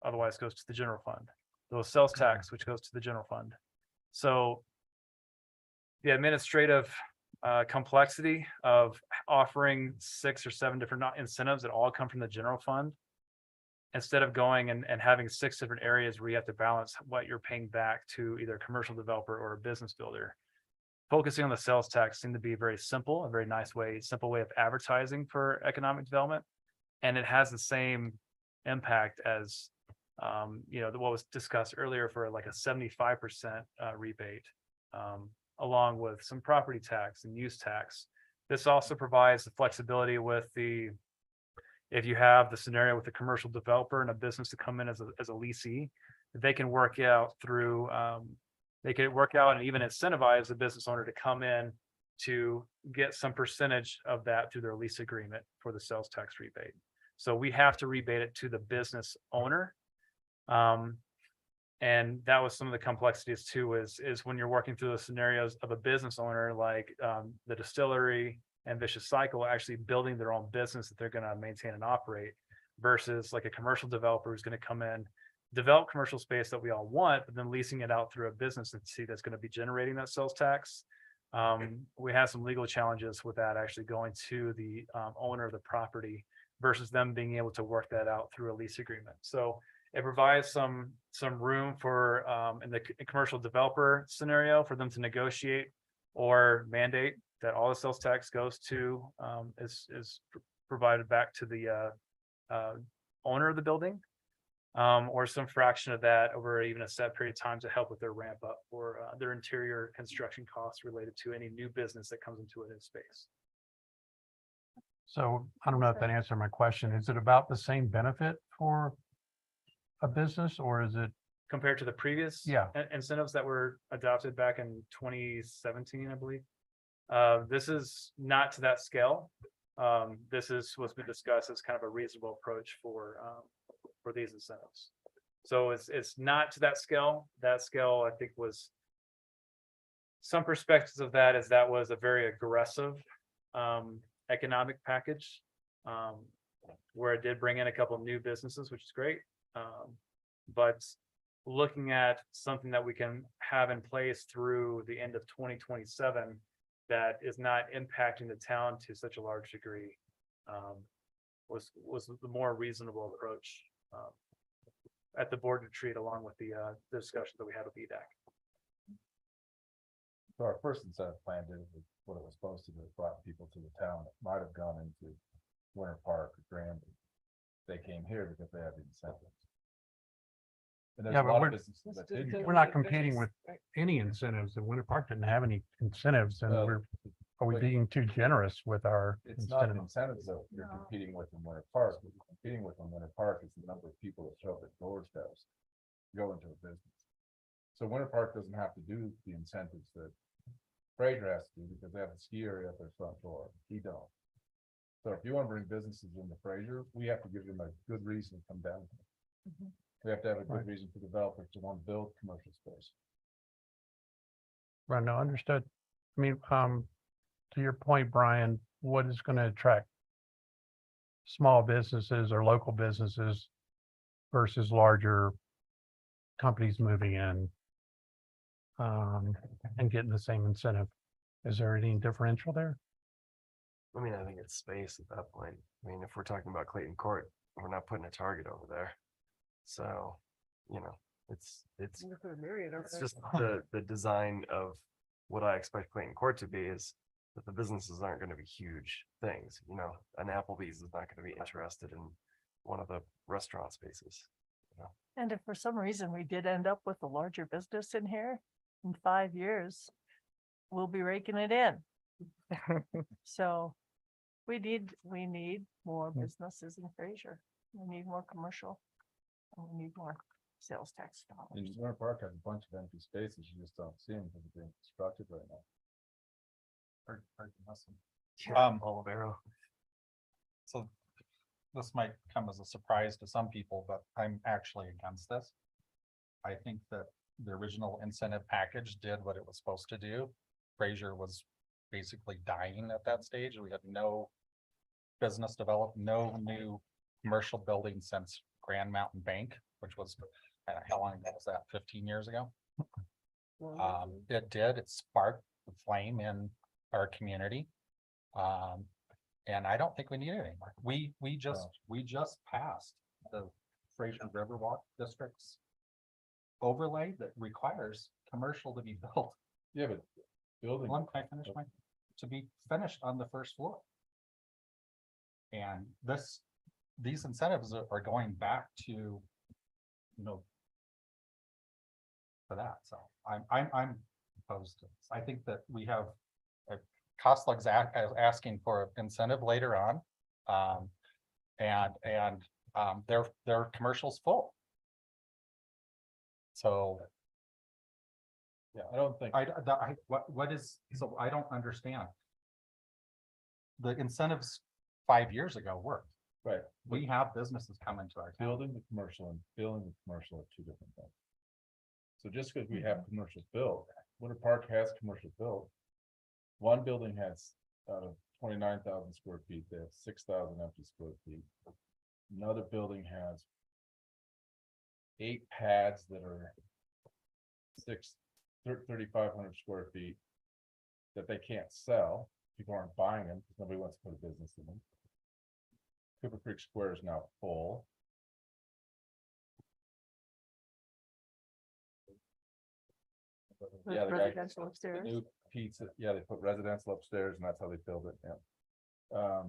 otherwise goes to the general fund. There was sales tax, which goes to the general fund. So the administrative complexity of offering 6 or 7 different incentives that all come from the general fund, instead of going and having 6 different areas where you have to balance what you're paying back to either a commercial developer or a business builder. Focusing on the sales tax seemed to be very simple, a very simple way of advertising for economic development. And it has the same impact as, what was discussed earlier for like a 75% rebate, along with some property tax and use tax. This also provides the flexibility with if you have the scenario with a commercial developer and a business to come in as a leasee, they can work out through, they could work out and even incentivize the business owner to come in to get some percentage of that through their lease agreement for the sales tax rebate. So we have to rebate it to the business owner. And that was some of the complexities too, is when you're working through the scenarios of a business owner, like the distillery and Vicious Cycle actually building their own business that they're going to maintain and operate, versus like a commercial developer who's going to come in, develop commercial space that we all want, but then leasing it out through a business entity that's going to be generating that sales tax. We have some legal challenges with that actually going to the owner of the property versus them being able to work that out through a lease agreement. So it provides some room for in the commercial developer scenario for them to negotiate or mandate that all the sales tax goes to is provided back to the owner of the building, or some fraction of that over even a set period of time to help with their ramp up or their interior construction costs related to any new business that comes into a new space. So I don't know if that answered my question. Is it about the same benefit for a business or is it? Compared to the previous incentives that were adopted back in 2017, I believe. This is not to that scale. This is what's been discussed as kind of a reasonable approach for these incentives. So it's not to that scale. That scale, I think, was some perspectives of that was a very aggressive economic package, where it did bring in a couple of new businesses, which is great. But looking at something that we can have in place through the end of 2027 that is not impacting the town to such a large degree was the more reasonable approach at the board retreat, along with the discussion that we had with EDAC. So our first incentive plan did what it was supposed to do, brought people to the town that might have gone into Winter Park or Granby. They came here because they had the incentives. And there's Yeah, a but lot we're- of businesses that didn't. We're not competing with any incentives, and Winter Park didn't have any incentives, and are we being too generous with our It's not the incentive? incentives that you're competing with in Winter Park. What you're competing with in Winter Park is the number of people that show up at doorsteps, go into a business. So Winter Park doesn't have to do the incentives that Fraser has to do because they have a ski area at their front door. He don't. So if you want to bring businesses into Fraser, we have to give them a good reason to come down. We have to have a good reason for developers to want to build commercial space. Right, no, understood. I mean, to your point, Brian, what is going to attract small businesses or local businesses versus larger companies moving in and getting the same incentive? Is there any differential there? I mean, I think it's space at that point. I mean, if we're talking about Clayton Court, we're not putting a Target over there. So, it's just the design of what I expect Clayton Court to be is that the businesses aren't going to be huge things. An Applebee's is not going to be interested in one of the restaurant spaces. And if for some reason we did end up with a larger business in here, in 5 years, we'll be raking it in. So we need more businesses in Fraser. We need more commercial. And we need more sales tax And dollars. Winter Park has a bunch of empty spaces, you just don't see them because they're being constructed right now. Olive Arrow. So this might come as a surprise to some people, but I'm actually against this. I think that the original incentive package did what it was supposed to do. Fraser was basically dying at that stage. We had no business developed, no new commercial building since Grand Mountain Bank, which was, how long ago was that? 15 years ago? It sparked the flame in our community. And I don't think we need it anymore. We just passed the Fraser Riverwalk District's overlay that requires commercial to be built. Yeah, but building. Can I finish my, to be finished on the first floor. And these incentives are going back to, you know, for that, so I'm opposed to this. I think that we have Kostlag's asking for incentive later on. Their commercial's full. So. Yeah, I don't think. What is, so I don't understand. The incentives 5 years ago worked. Right. We have businesses come into our town. Building the commercial and building the commercial are two different things. So just because we have commercial built, Winter Park has commercial built. One building has 29,000 square feet, they have 6,000 empty square feet. Another building has 8 pads that are 3,500 square feet that they can't sell. People aren't buying them because nobody wants to put a business in them. Cooper Creek Square is now full. Yeah, the guy- Residential the upstairs. new pizza, yeah, they put residential upstairs and that's how they filled it, yeah.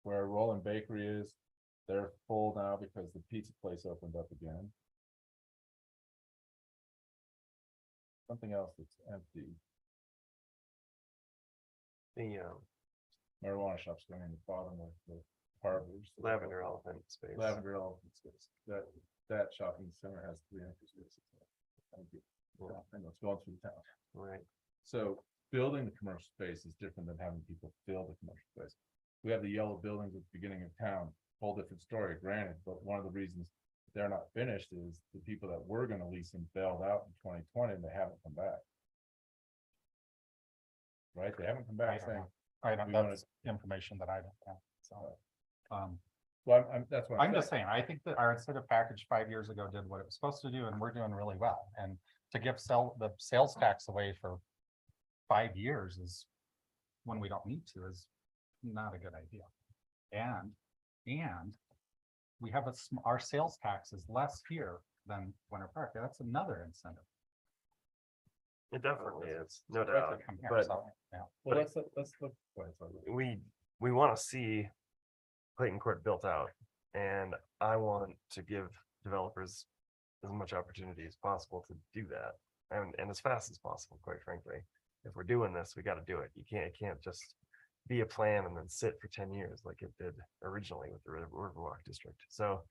Where Roland Bakery is, they're full now because the pizza place opened up again. Something else that's empty, The marijuana shop's going in the bottom of the harbors. lavender elephant space. Lavender elephant space, that shopping center has 3 empty spaces. Thank you. Yeah, I know it's going through the town. Right. So building the commercial space is different than having people fill the commercial space. We have the yellow buildings at the beginning of town, whole different story, granted, but one of the reasons they're not finished is the people that were gonna lease them bailed out in 2020 and they haven't come back. Right, they haven't come back saying, I don't, we wanna- that's information that I don't have, so. well, that's what I'm just saying, I think that our incentive package 5 years ago did what it was supposed to do, and we're doing really well. And to give the sales tax away for 5 years is when we don't need to, is not a good idea. And we have our sales tax is less here than Winter Park. That's another incentive. It definitely is, no Right to doubt. come here, But so, yeah. well, let's look. Go ahead, sorry. we want to see Clayton Court built out, and I want to give developers as much opportunity as possible to do that, and as fast as possible, quite frankly. If we're doing this, we got to do it. It can't just be a plan and then sit for 10 years like it did originally with the Riverwalk District. So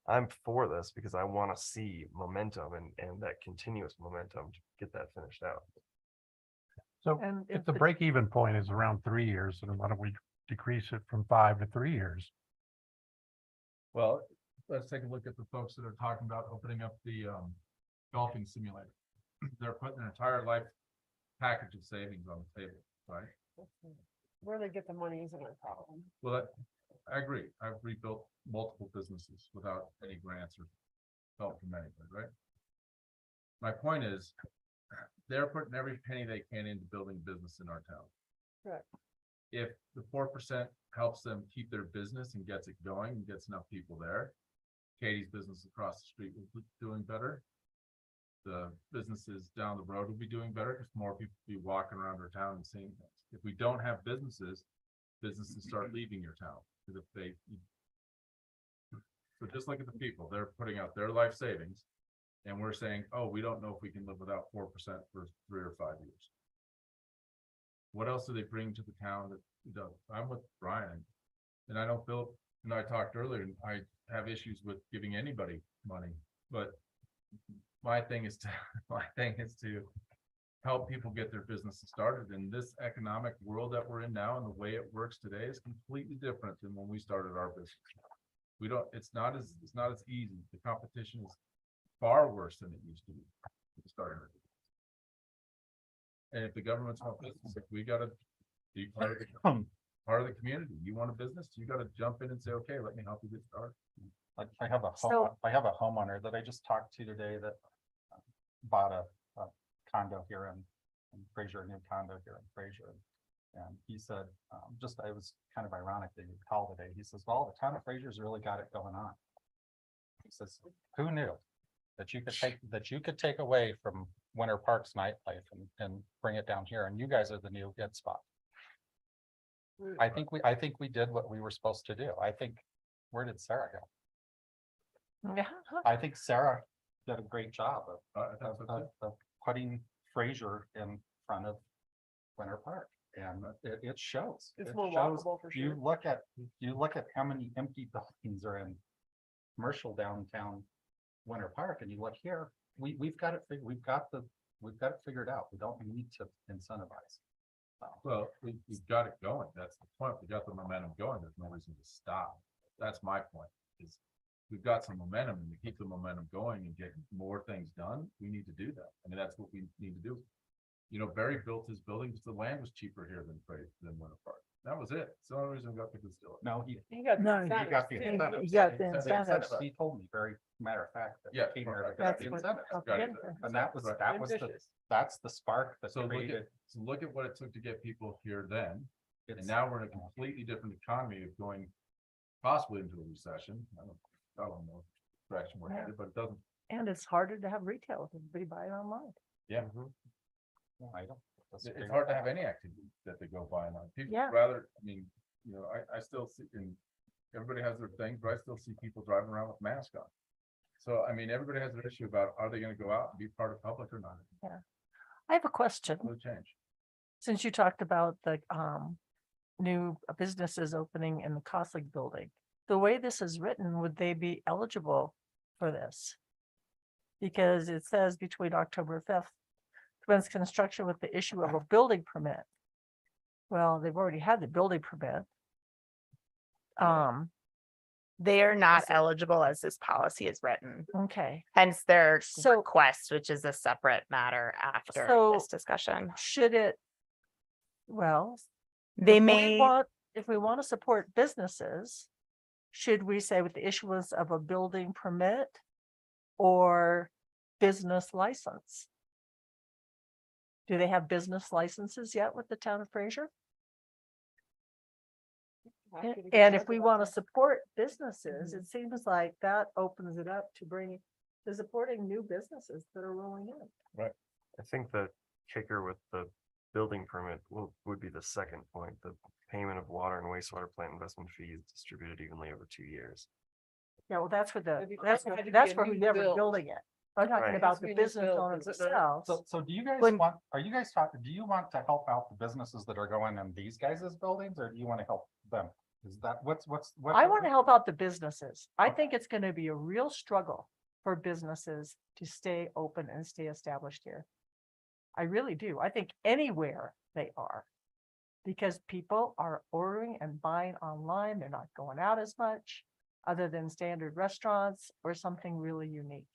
I'm for this because I want to see momentum and that continuous momentum to get that finished out. So And if if the the- break-even point is around 3 years, then why don't we decrease it from 5 to 3 years? Well, let's take a look at the folks that are talking about opening up the golfing simulator. They're putting their entire life package of savings on the table, right? Where they get the money isn't a problem. Well, I agree. I've rebuilt multiple businesses without any grants or help from anybody, right? My point is, they're putting every penny they can into building business in our town. Correct. If the 4% helps them keep their business and gets it going and gets enough people there, Katie's business across the street will be doing better. The businesses down the road will be doing better because more people will be walking around our town and seeing things. If we don't have businesses start leaving your town. Because if so just look at the people, they're putting out their life savings. And we're saying, oh, we don't know if we can live without 4% for 3 or 5 years. What else do they bring to the town that does? I'm with Brian, and I know Philip and I talked earlier, and I have issues with giving anybody money, but my thing is to, my thing is to help people get their businesses started. In this economic world that we're in now, and the way it works today is completely different than when we started our business. We don't, it's not as easy. The competition is far worse than it used to be. Starting. And if the government's want business, if we gotta be part of the community, you want a business, you gotta jump in and say, okay, let me help you get started. I have a homeowner that I just talked to today that bought a condo here in Fraser, a new condo here in Fraser. And he said, it was kind of ironic that you called today. He says, well, the town of Fraser's really got it going on. He says, who knew that you could take away from Winter Park's nightlife and bring it down here, and you guys are the new hit spot. I think we did what we were supposed to do. I think, where did Sarah go? Yeah. I think Sarah did a great job of putting Fraser in front of Winter Park, and it shows. It's It more shows. walkable for You sure. look at how many empty buildings are in commercial downtown Winter Park, and you look here, we've got it figured out. We don't need to incentivize. Well, we've got it going. That's the point. We got the momentum going. There's no reason to stop. That's my point, is we've got some momentum, and to keep the momentum going and get more things done, we need to do that. I mean, that's what we need to do. You know, Barry built his building because the land was cheaper here than Winter Park. That was it. It's the only reason we got to consider it. No, You got No, the he got the incentives. incentives. You got the The incentives. He told me, very matter of fact, that Yeah, he came here to get That's the what- incentives. Got it. And that's the spark that So created. look at what it took to get people here then, and It's, now we're in a completely different economy of going possibly into a recession. I don't know the direction we're headed, but it doesn't. And it's harder to have retail if everybody buy it online. Yeah, no, I don't disagree it's with hard to that. have any activity that they go by now. People Yeah. rather, I mean, you know, I still see, and everybody has their things, but I still see people driving around with masks on. So, I mean, everybody has an issue about, are they gonna go out and be part of public or not? I have a question. No change. Since you talked about the new businesses opening in the Costly building, the way this is written, would they be eligible for this? Because it says between October 5th, commence construction with the issue of a building permit. Well, they've already had the building permit. They are not Is it- eligible as this policy is written, Okay, hence their So- request, which is a separate matter after So- this discussion. should it? Well, They if we may, want- If we want to support businesses, should we say with the issuance of a building permit or business license? Do they have business licenses yet with the town of Fraser? And if we want to support businesses, it seems like that opens it up to supporting new businesses that are rolling in. I think the kicker with the building permit would be the second point, the payment of water and wastewater plant investment fees distributed evenly over 2 years. Yeah, well, that's for It'd be that's like it had to be that's a for new whoever's build. building it. I'm talking Right. about Has to the be a new business build, owners is it themselves. So do you guys When- are you guys talking, do you want to help out the businesses that are going in these guys' buildings, or do you want to help them? Is that, what? I want to help out the businesses. I think it's going to be a real struggle for businesses to stay open and stay established here. I really do. I think anywhere they are. Because people are ordering and buying online. They're not going out as much, other than standard restaurants or something really unique.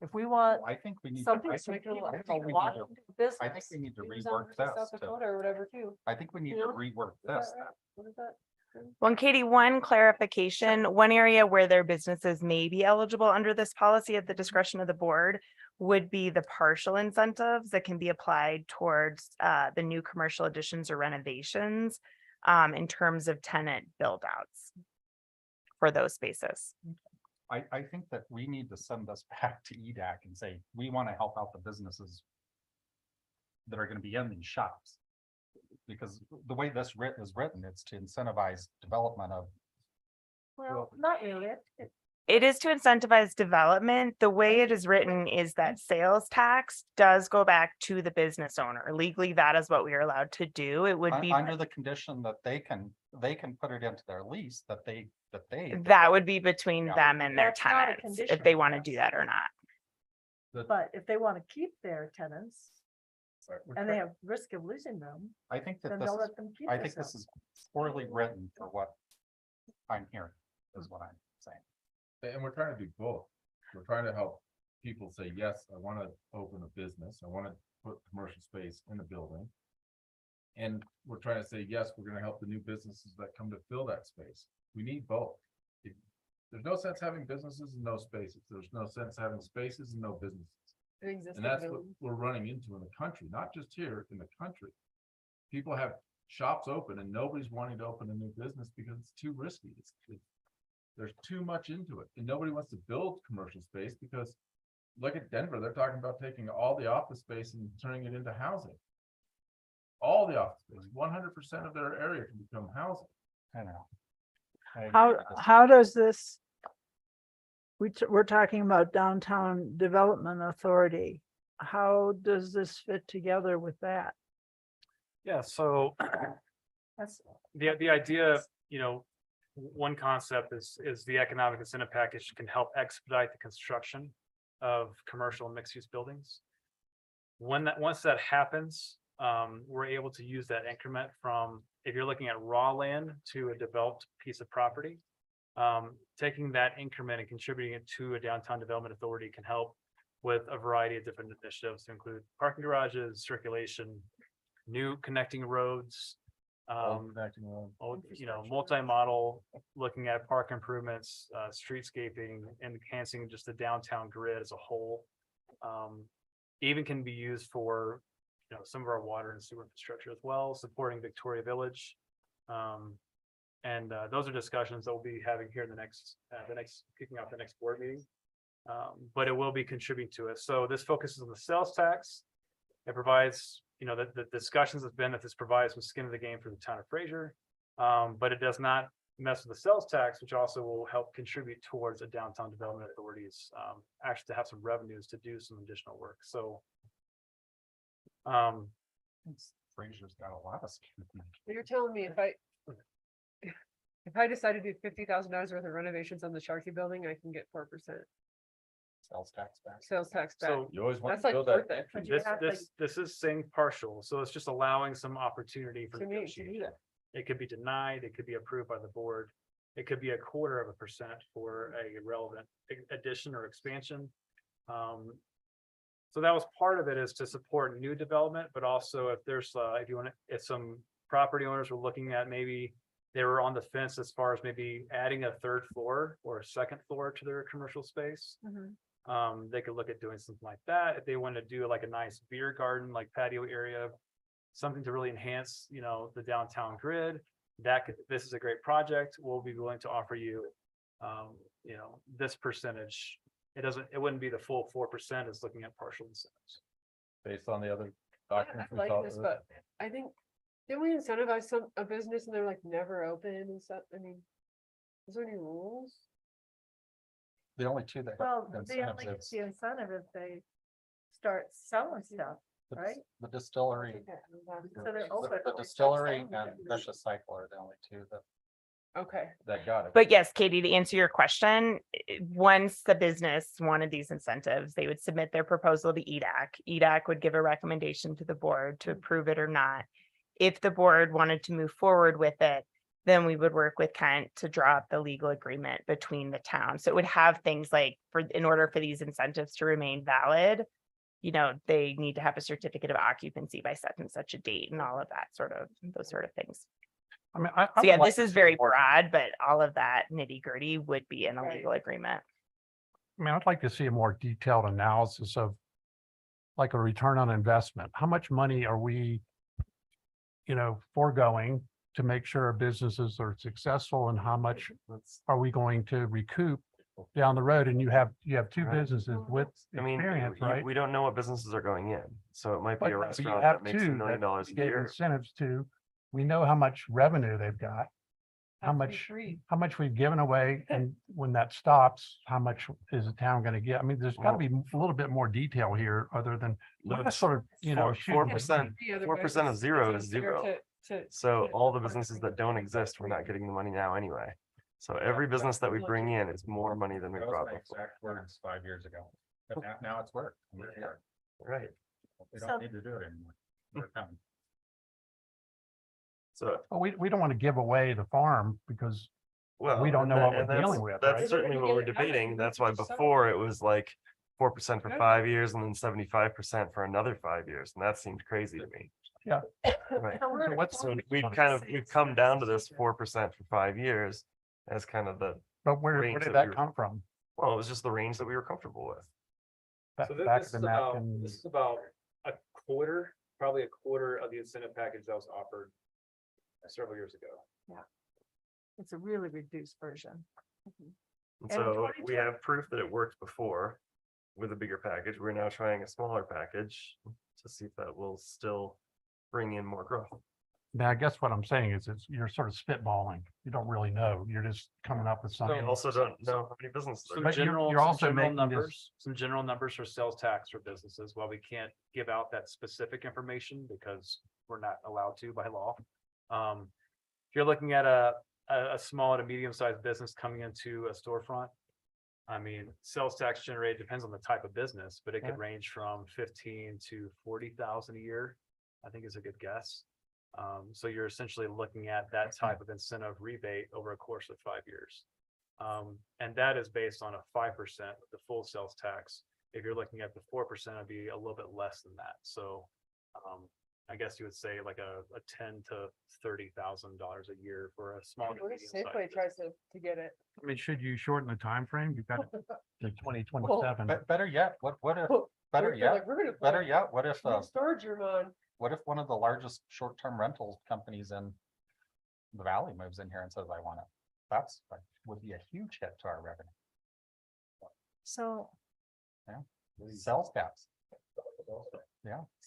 If we want I think we need. something. I so think people I are think we need walking to- to I think business. we need to Amazon rework versus South this. Dakota or whatever too. I think we need to Yeah. rework Is that this. right? What is that? well, and Katie, one clarification, one area where their businesses may be eligible under this policy at the discretion of the board would be the partial incentives that can be applied towards the new commercial additions or renovations in terms of tenant build outs for those spaces. I think that we need to send this back to EDAC and say, we want to help out the businesses that are going to be in these shops. Because the way this is written, it's to incentivize development of. Well, not really. It is to incentivize development. The way it is written is that sales tax does go back to the business owner. Legally, that is what we are allowed to do. It would be, Under the condition that they can put it into their lease that they. that would be between Yeah. them and their That's not a tenants, if condition, they want to do yes. that or not. But if they want to keep their tenants We're and they try- have risk of losing them, I think that then this they'll is, let them keep. I their think this stuff. is poorly written for what I'm hearing, is what I'm saying. And we're trying to do both. We're trying to help people say, yes, I want to open a business. I want to put commercial space in a building. And we're trying to say, yes, we're going to help the new businesses that come to fill that space. We need both. There's no sense having businesses and no spaces. There's no sense having spaces and no businesses. And that's what we're running into in the country, not just here, in the country. People have shops open and nobody's wanting to open a new business because it's too risky. There's too much into it, and nobody wants to build commercial space because look at Denver, they're talking about taking all the office space and turning it into housing. All the office space, 100% of their area can become housing. I know. I agree How, with this. how does this? We're talking about downtown development authority. How does this fit together with that? Yeah, so That's, the idea, one concept is the economic incentive package can help expedite the construction of commercial and mixed use buildings. Once that happens, we're able to use that increment from, if you're looking at raw land to a developed piece of property, taking that increment and contributing it to a downtown development authority can help with a variety of different initiatives to include parking garages, circulation, new connecting roads, multi-model, looking at park improvements, streetscaping, enhancing just the downtown grid as a whole. Even can be used for, some of our water and sewer infrastructure as well, supporting Victoria Village. Those are discussions that we'll be having here in the next kicking off the next board meeting. But it will be contributing to it. So this focuses on the sales tax. It provides, the discussions have been that this provides some skin in the game for the town of Fraser. But it does not mess with the sales tax, which also will help contribute towards a downtown development authorities, actually to have some revenues to do some additional work. So Fraser's got a lot of skin. You're telling me if I decide to do $50,000 worth of renovations on the Sharkey building, I can get 4% Sales tax back. sales tax back. So You always want That's to like build worth that. it. but you this have to, this is saying partial, so it's just allowing some opportunity for To me, to do negotiation. that. It could be denied, it could be approved by the board. It could be 0.25% for a relevant addition or expansion. So that was part of it, is to support new development, but also if there's, if some property owners were looking at, maybe they were on the fence as far as maybe adding a third floor or a second floor to their commercial space. They could look at doing something like that. If they want to do like a nice beer garden, like patio area, something to really enhance, the downtown grid, this is a great project. We'll be willing to offer you, this percentage. It wouldn't be the full 4%, it's looking at partial incentives. Based on the other I documents. we like saw this, there. but I think, didn't we incentivize a business and they're like never open and stuff? I mean, is there any rules? The only two that. well, have the only incentives is the incentive if they start selling stuff, the- right? The distillery. So they're open. The distillery and Vicious Cycle are the only two Okay, That got it. But yes, Katie, to answer your question, once the business wanted these incentives, they would submit their proposal to EDAC. EDAC would give a recommendation to the board to approve it or not. If the board wanted to move forward with it, then we would work with Kent to draw up the legal agreement between the towns. So it would have things like, in order for these incentives to remain valid, they need to have a certificate of occupancy by such and such a date and all of that those sort of things. I mean, So yeah, this is very broad, but all of that nitty gritty would be in a Right. legal agreement. I mean, I'd like to see a more detailed analysis of like a return on investment. How much money are we, foregoing to make sure our businesses are successful, and how much are we going to recoup down the road? And you have two Right. businesses with I mean, experience, right? we don't know what businesses are going in, so it might be But a you restaurant have that makes $1 two million that a you gave year. incentives to. We know how much revenue they've got. how Has to be much, free. how much we've given away, and when that stops, how much is the town gonna get? I mean, there's gotta be a little bit more detail here, other than, we're just sort of, you know. shooting the- 4%, Free, otherwise 4% of it's zero is unfair zero. to- So to all the park businesses people. that don't exist, we're not getting the money now anyway. So every business that we bring in is more money than we That was brought my before. exact words 5 years ago. But now it's worked. and we're here. Right. We So- don't need to do it anymore. We're coming. So, But we don't want to give away the farm because well. We don't and know that- what we're and that's- dealing with, That's right? certainly what we're Yeah, debating. That's why so- before it was like 4% for Good. 5 years and then 75% for another 5 years. And that seemed crazy to me. Yeah. Right. So we're- So what's- So we've come down to this 4% for 5 years as kind of the, But where range did that that we were- come from? well, it was just the range that we were comfortable with. Back So back this of is the about, napkin. this is about a quarter, probably a quarter of the incentive package that was offered several years ago. It's a really reduced version. And And so 2020 we have proof that it worked before with a bigger package. We're now trying a smaller package to see if that will still bring in more growth. Now, I guess what I'm saying is you're sort of spitballing. You don't really know. You're just coming up with We something. also don't know how many businesses. Some are But you're- general, you're some also general making this- numbers, some general numbers for sales tax for businesses. While we can't give out that specific information because we're not allowed to by law. If you're looking at a small to medium-sized business coming into a storefront, I mean, sales tax generated depends on the type of business, but it could range from 15 to 40,000 a year, I think is a good guess. So you're essentially looking at that type of incentive rebate over a course of 5 years. And that is based on a 5% of the full sales tax. If you're looking at the 4%, it'd be a little bit less than that. So I guess you would say like a $10,000 to $30,000 a year for a small. to What if medium-sized Safeway tries to get it? I mean, should you shorten the time frame? You've got to 2027. Better yet, what if, They're better yet, like, we're gonna better put yet, what if, a storage room on. what if one of the largest short-term rental companies in the valley moves in here and says, I want it? That's, would be a huge hit to our revenue. So Sales tax.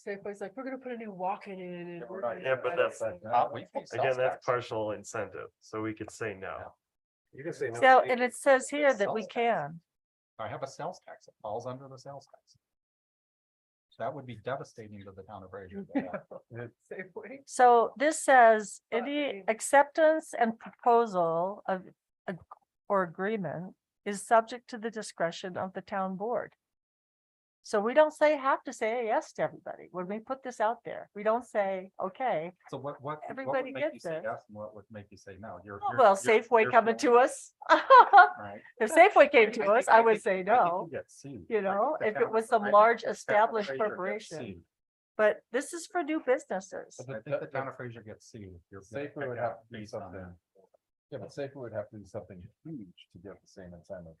Safeway's like, we're gonna put a new walk-in in and. we're gonna Yeah, but do that's, this." We pay sales again, that's tax. partial incentive, so we could say no. You can say no. So, and it says here that we Sales tax. can. I have a sales tax. It falls under the sales tax. That would be devastating to the town of Fraser. Safeway. So this says any Okay. acceptance and proposal of or agreement is subject to the discretion of the town board. So we don't have to say yes to everybody. When we put this out there, we don't say, okay, So what Everybody would make you gets say it. yes and what would make you say no? well, Safeway coming to us. Right. If Safeway came I to think- us, I I would think- say I think no, you get sued. you I know, think if the it was town- some I think large the town of established Fraser gets corporation. sued. But this is for new businesses. I think the town of Fraser gets sued. if you're gonna Safeway pick would out have to do based on something. that. Yeah, but Safeway would have to do something huge to get the same incentive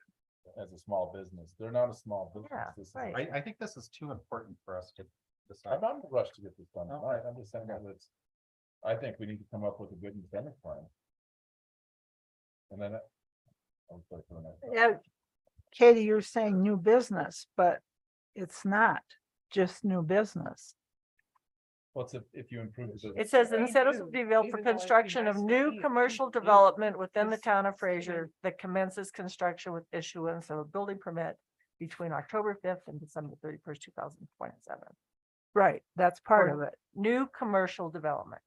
as a small business. They're not a small business. Yeah, This is- right. I think this is too important for us to decide. I'm not in a rush to get this done Okay. tonight. I'm just saying that it's, I think we need to come up with a good incentive plan. And then. I'll play for the next one. Yeah, Katie, you're saying new business, but it's not just new business. What's if you improve the. It says They incentives do, will be available for even though it's construction of nice to new eat, commercial eat, development within the it's town of still- Fraser that commences construction with issuance of a building permit between October 5th and December 31st, 2027. Right, that's part of it. New commercial development.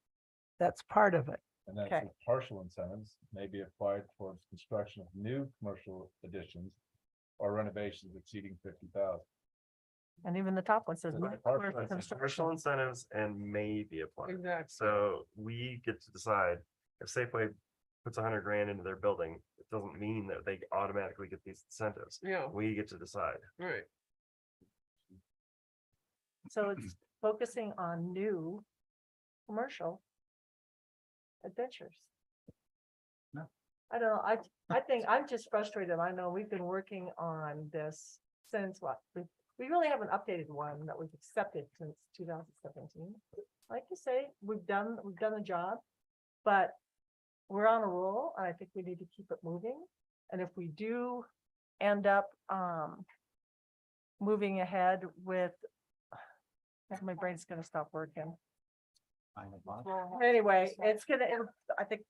That's part of it. And then Okay. some partial incentives may be applied towards construction of new commercial additions or renovations exceeding 50,000. And even the top one says new Right, partial commercial incentives. Commercial construction. incentives and may be applied. Exactly. So we get to decide if Safeway puts 100 grand into their building, it doesn't mean that they automatically get these incentives. Yeah, We get to decide. right. So it's focusing on new commercial adventures. No. I don't know, I think I'm just frustrated. I know we've been working on this since what? We really haven't updated one that was accepted since 2017. Like you say, we've done the job, but we're on a roll, and I think we need to keep it moving. And if we do end up moving ahead with, my brain's gonna stop working. Anyway, I think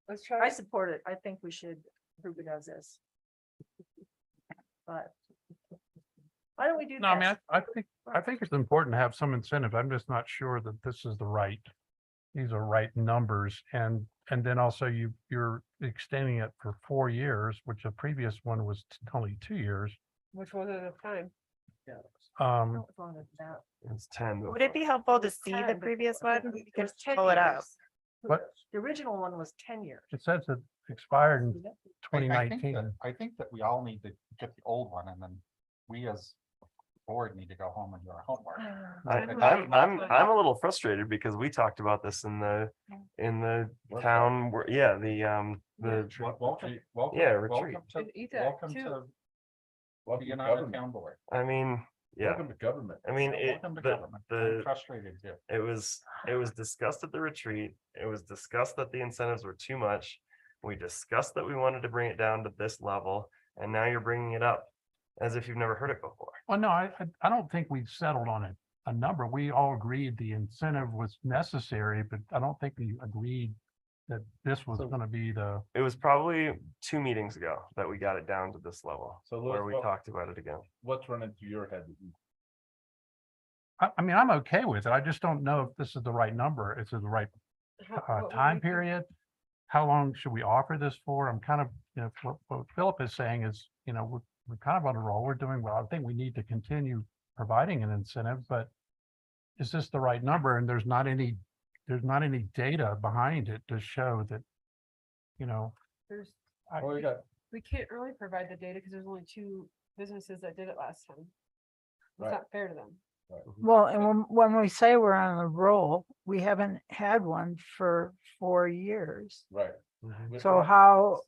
Let's try. I support it. I think we should approve it as is. But. Why don't we do No, I mean, this? I think it's important to have some incentive. I'm just not sure that this is the right. These are right numbers and then also you're extending it for 4 years, which the previous one was only 2 years. Which was at a time. What's wrong with that? It's 10. Would it be helpful to It's see the 10, but previous it one? was We can 10 pull it up. years. What? The original one was 10 years. It says it expired in I think 2019. I think that we all need to get the old one and then we as board need to go home and do our homework. I'm a little frustrated because we talked about this in the town, where, yeah, the Welcome, Yeah, welcome retreat. to, And eat that welcome too. to Welcome to being on the government. town board. I mean, yeah, Welcome to government. I mean, Welcome to government. I'm the, frustrated too. it was discussed at the retreat. It was discussed that the incentives were too much. We discussed that we wanted to bring it down to this level, and now you're bringing it up as if you've never heard it before. Well, no, I don't think we settled on a number. We all agreed the incentive was necessary, but I don't think we agreed that this was So- gonna be the. It was probably 2 meetings ago that we got it down to this level, So where Louis, we talked about it again. what's running through your head? That you- I mean, I'm okay with it. I just don't know if this is the right number. Is it the right What would time we- period? How long should we offer this for? I'm kind of, what Philip is saying is, we're kind of on a roll. We're doing well. I think we need to continue providing an incentive, but is this the right number? And there's not any data behind it to show that, There's, I- Well, we got, we can't really provide the data because there's only 2 businesses that did it last time. It's Right. not fair to them. Well, and when we say we're on a roll, we haven't had one for 4 years. right. Mm-hmm. We- So we- how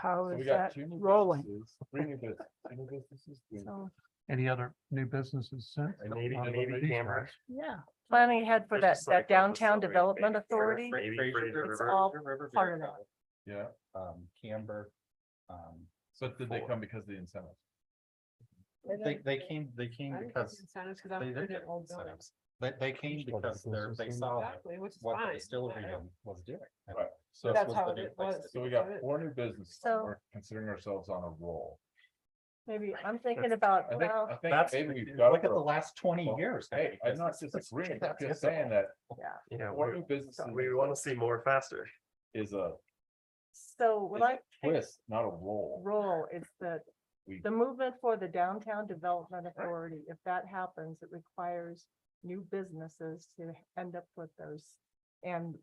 so we is got that 2 new rolling? businesses, 3 new businesses, 2 new businesses. So, any other new businesses since? Maybe Other than maybe these Camber. guys? yeah. Planning ahead for There's that, just like that downtown maybe development Fraser, authority. maybe Fraser It's River. all River part of Beer that. Yeah, Camber. so did they come because of the incentives? They came I didn't get because incentives because I'm they in didn't an get old building. incentives. They came because they saw Exactly, which is what the fine. distillery whatever. was doing. And Right. So, this That's was how the new it place was. to so we do got it. 4 new businesses. So- We're considering ourselves on a roll. Maybe I'm thinking about, I well, think That's, maybe we've got. look at the last 20 Well, years. Hey, I'm not disagreeing, I'm just saying that yeah. Yeah, 4 new businesses we want to see more faster. is a So what is I a twist, not a roll. role is that We- the movement for the downtown development authority, if that happens, it requires new businesses to end up with those and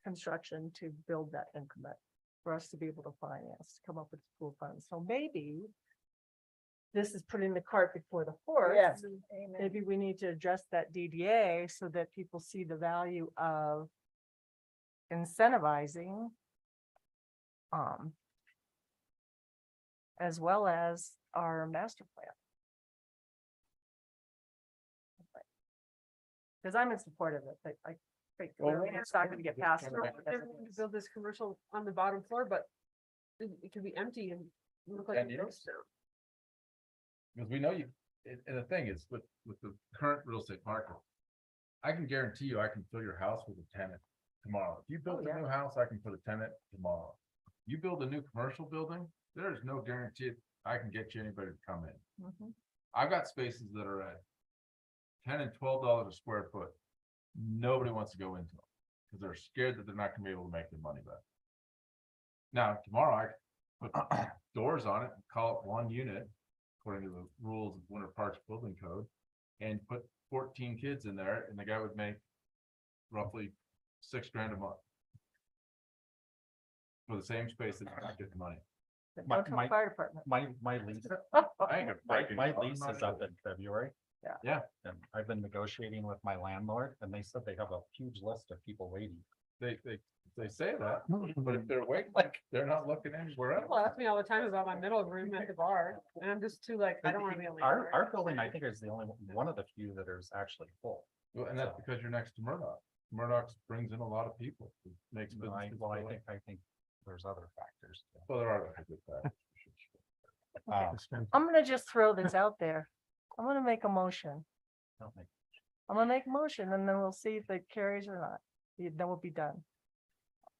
construction to build that increment for us to be able to finance, to come up with school funds. So maybe this is putting the cart before the horse. Yes. Maybe we need to adjust that DDA so that people see the value of incentivizing as well as our master plan. Because I'm in support of it, but I think Well, it's not gonna get passed. They're going to build this commercial on the bottom floor, but it could be empty and look like a 10 years. ghost town. Because we know you, and the thing is, with the current real estate market, I can guarantee you, I can fill your house with a tenant tomorrow. If you build yeah. a new house, I can put a tenant tomorrow. You build a new commercial building, there is no guarantee I can get you anybody to come in. Mhm. I've got spaces that are at $10 and $12 a square foot. Nobody wants to go into them because they're scared that they're not gonna be able to make their money back. Now, tomorrow I put doors on it, and call it 1 unit, according to the rules of Winter Parks Building Code, and put 14 kids in there, and the guy would make roughly $6,000 a month. For the same space that's not getting money. The My- downtown my- fire department. My lease, I ain't gonna break my any law, I'm lease not is up sure. in February. Yeah. Yeah. And I've been negotiating with my landlord and they said they have a huge list of people waiting. They say that, but if they're waiting, like, they're not looking anywhere People else. ask me all the time about my middle room at the bar, and I'm just too like, I don't want to be a landlord. Our building, I think, is the only one of the few that is actually full. Well, and that's because you're next to Murdoch. Murdoch brings in a lot of people. It makes Well, I businesses. well, go up. I think there's other factors. Well, there are other good factors. I'm gonna just throw this out there. I'm gonna make a motion. Don't make- I'm gonna make a motion and then we'll see if it carries or not. Then we'll be done.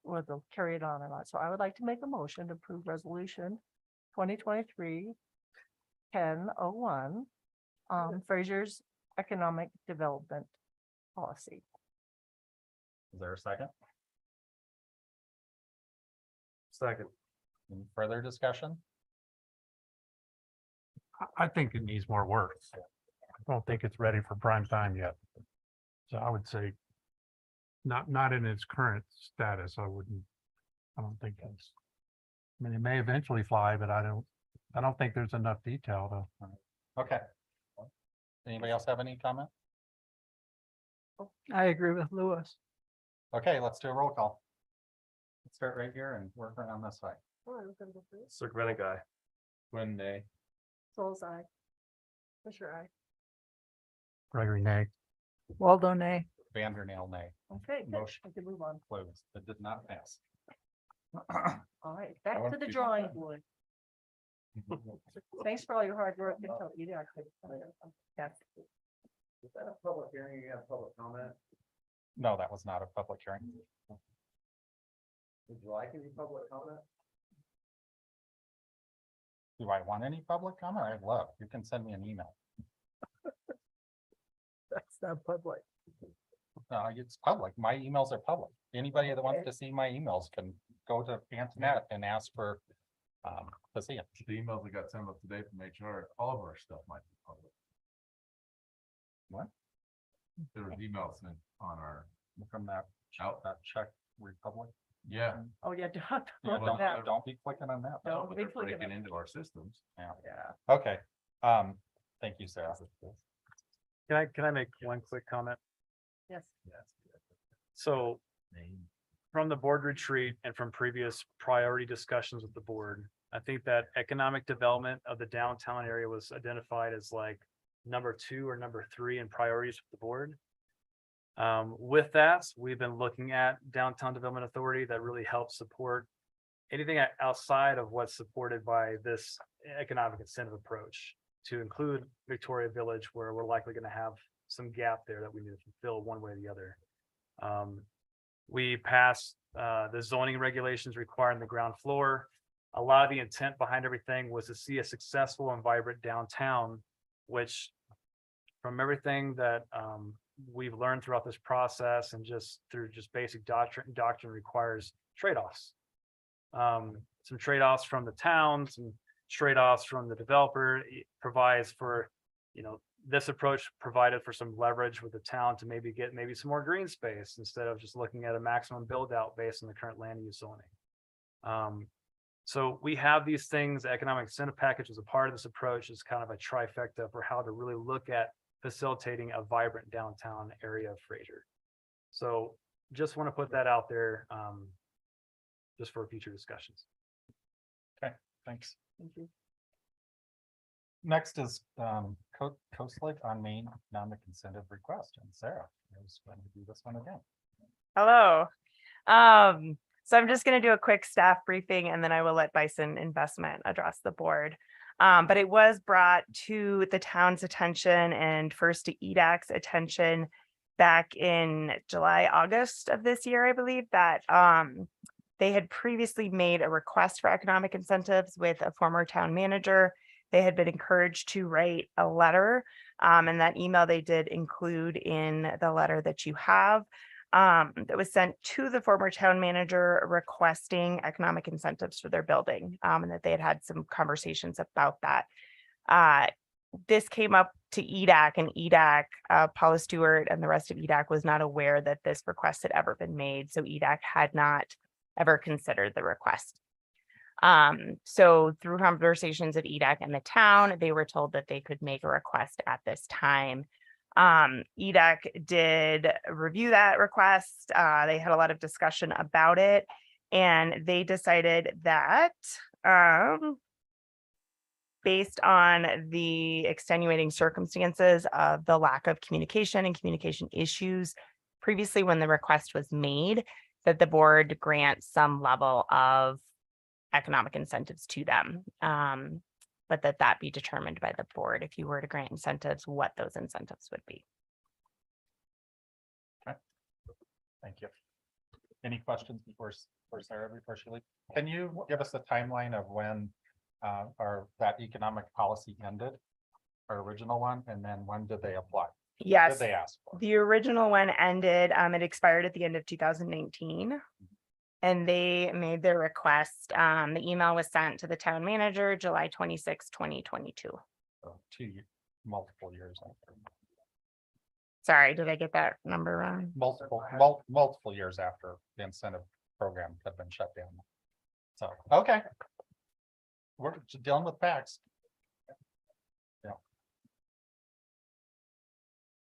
whether they'll carry it on or not. So I would like to make a motion to approve resolution 2023-1001, Fraser's economic development policy. Is there a second? Second. Any further discussion? I think it needs more work. I don't think it's ready for prime time yet. So I would say not in its current status. I don't think it's, I mean, it may eventually fly, but I don't think there's enough detail to. Okay. Anybody else have any comment? I agree with Lewis. Okay, let's do a roll call. Let's start right here and work around this way. Circumventing guy. When they, Souls eye. Fisher eye. Gregory Nag. Waldo, nay. Vandernail, nay. Okay, good. Motion. I can move on. Closed. It did not pass. All right, back want to the to- drawing board. Thanks for all your hard work. until you did. Yes. Is that a public hearing? You have public comment? No, that was not a public hearing. Would you like any public comment? Do I want any public comment? I'd love, you can send me an email. That's not public. It's public. My emails are public. Anybody that wants to see my emails can go to Antoinette and ask for to see it. the emails that got sent up today from HR, all of our stuff might be public. What? There was emails sent on our, From that Czech Republic. yeah. Oh, yeah. Yeah, don't be clicking on that. Don't be They're clicking breaking on- into our systems. Yeah. Yeah. Okay. Thank you, Sarah. Can I make one quick comment? Yes. So from the board retreat and from previous priority discussions with the board, I think that economic development of the downtown area was identified as like number 2 or number 3 in priorities with the board. With that, we've been looking at Downtown Development Authority that really helps support anything outside of what's supported by this economic incentive approach, to include Victoria Village, where we're likely going to have some gap there that we need to fulfill one way or the other. We passed the zoning regulations requiring the ground floor. A lot of the intent behind everything was to see a successful and vibrant downtown, which from everything that we've learned throughout this process and just through just basic doctrine requires trade-offs. Some trade-offs from the town, some trade-offs from the developer. It provides for, this approach provided for some leverage with the town to maybe get some more green space instead of just looking at a maximum build out based on the current land use zoning. So we have these things. The economic incentive package is a part of this approach. Is kind of a trifecta for how to really look at facilitating a vibrant downtown area of Fraser. So just want to put that out there just for future discussions. Okay, thanks. Thank you. Next is Coast Lake on Main economic incentive request. And Sarah, I was going to do this one again. Hello. So I'm just going to do a quick staff briefing and then I will let Bison Investment address the board. But it was brought to the town's attention and first to EDAC's attention back in July, August of this year, I believe, that they had previously made a request for economic incentives with a former town manager. They had been encouraged to write a letter, and that email they did include in the letter that you have. That was sent to the former town manager requesting economic incentives for their building, and that they had had some conversations about that. This came up to EDAC, and EDAC, Paula Stewart and the rest of EDAC was not aware that this request had ever been made. So EDAC had not ever considered the request. So through conversations of EDAC and the town, they were told that they could make a request at this time. EDAC did review that request. They had a lot of discussion about it, and they decided that based on the extenuating circumstances of the lack of communication and communication issues previously when the request was made, that the board grant some level of economic incentives to them. But that be determined by the board if you were to grant incentives, what those incentives would be. Thank you. any questions for Sarah before she leaves? Can you give us a timeline of when that economic policy ended? Our original one, and then when did they apply? Did Yes, they ask for? the original one ended, it expired at the end of 2019. And they made their request. The email was sent to the town manager, July 26, 2022. So multiple years after. Sorry, did I get that number wrong? Multiple years after the incentive program had been shut down. So, okay. We're just dealing with facts.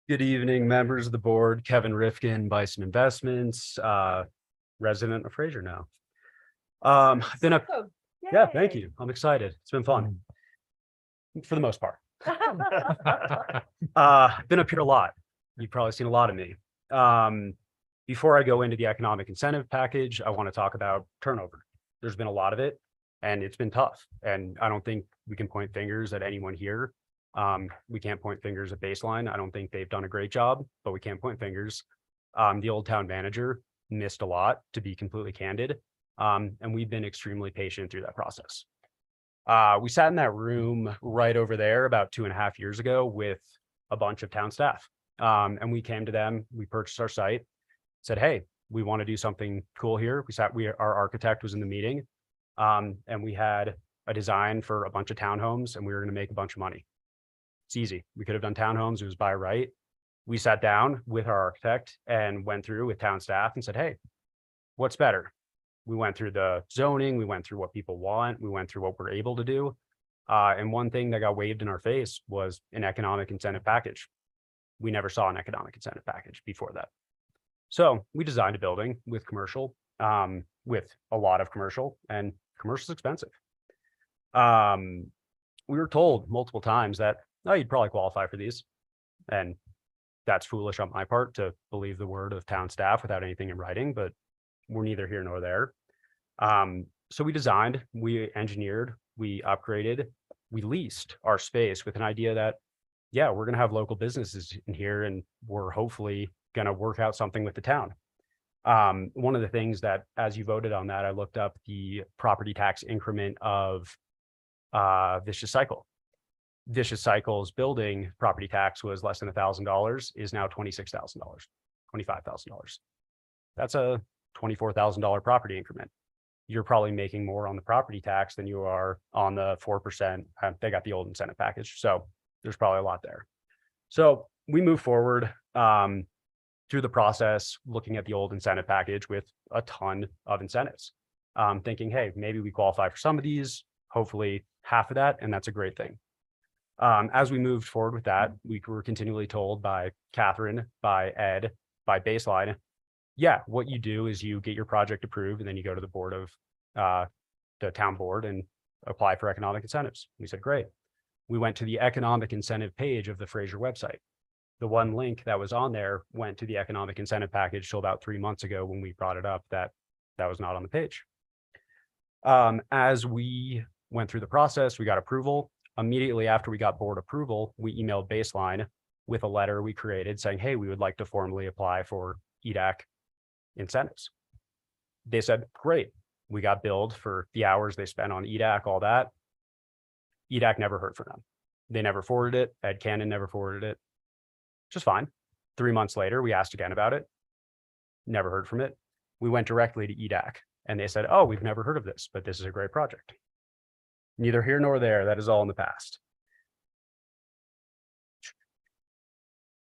Good evening, members of the board. Kevin Rifkin, Bison Investments, resident of Fraser now. I've been up, yeah, thank you. I'm excited. It's been fun. For the most part. Been up here a lot. You've probably seen a lot of me. Before I go into the economic incentive package, I want to talk about turnover. There's been a lot of it and it's been tough. And I don't think we can point fingers at anyone here. We can't point fingers at Baseline. I don't think they've done a great job, but we can't point fingers. The old town manager missed a lot, to be completely candid. And we've been extremely patient through that process. We sat in that room right over there about 2.5 years ago with a bunch of town staff. And we came to them, we purchased our site, said, hey, we want to do something cool here. Our architect was in the meeting, and we had a design for a bunch of townhomes and we were going to make a bunch of money. It's easy. We could have done townhomes. It was by right. We sat down with our architect and went through with town staff and said, hey, what's better? We went through the zoning. We went through what people want. We went through what we're able to do. And one thing that got waved in our face was an economic incentive package. We never saw an economic incentive package before that. So we designed a building with commercial, with a lot of commercial, and commercial is expensive. We were told multiple times that, oh, you'd probably qualify for these. And that's foolish on my part to believe the word of town staff without anything in writing, but we're neither here nor there. So we designed, we engineered, we upgraded, we leased our space with an idea that, yeah, we're going to have local businesses in here and we're hopefully going to work out something with the town. One of the things that, as you voted on that, I looked up the property tax increment of Vicious Cycle. Vicious Cycle's building property tax was less than $1,000, is now $26,000, $25,000. That's a $24,000 property increment. You're probably making more on the property tax than you are on the 4%. They got the old incentive package, so there's probably a lot there. So we move forward through the process, looking at the old incentive package with a ton of incentives, thinking, hey, maybe we qualify for some of these, hopefully half of that, and that's a great thing. As we moved forward with that, we were continually told by Catherine, by Ed, by Baseline, yeah, what you do is you get your project approved and then you go to the board of the town board and apply for economic incentives. We said, great. We went to the economic incentive page of the Fraser website. The one link that was on there went to the economic incentive package till about 3 months ago when we brought it up that was not on the page. As we went through the process, we got approval. Immediately after we got board approval, we emailed Baseline with a letter we created saying, hey, we would like to formally apply for EDAC incentives. They said, great. We got billed for the hours they spent on EDAC, all that. EDAC never heard from them. They never forwarded it. Ed Cannon never forwarded it. Just fine. 3 months later, we asked again about it. Never heard from it. We went directly to EDAC and they said, oh, we've never heard of this, but this is a great project. Neither here nor there. That is all in the past.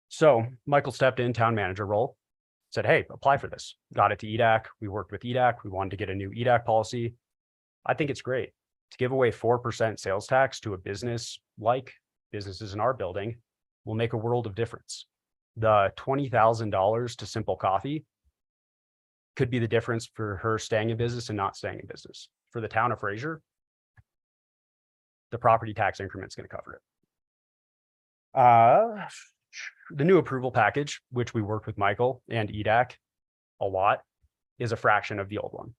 So Michael stepped in, town manager role, said, hey, apply for this. Got it to EDAC. We worked with EDAC. We wanted to get a new EDAC policy. I think it's great to give away 4% sales tax to a business like businesses in our building will make a world of difference. The $20,000 to Simple Coffee could be the difference for her staying in business and not staying in business. For the town of Fraser, the property tax increment is going to cover it. The new approval package, which we worked with Michael and EDAC a lot, is a fraction of the old one.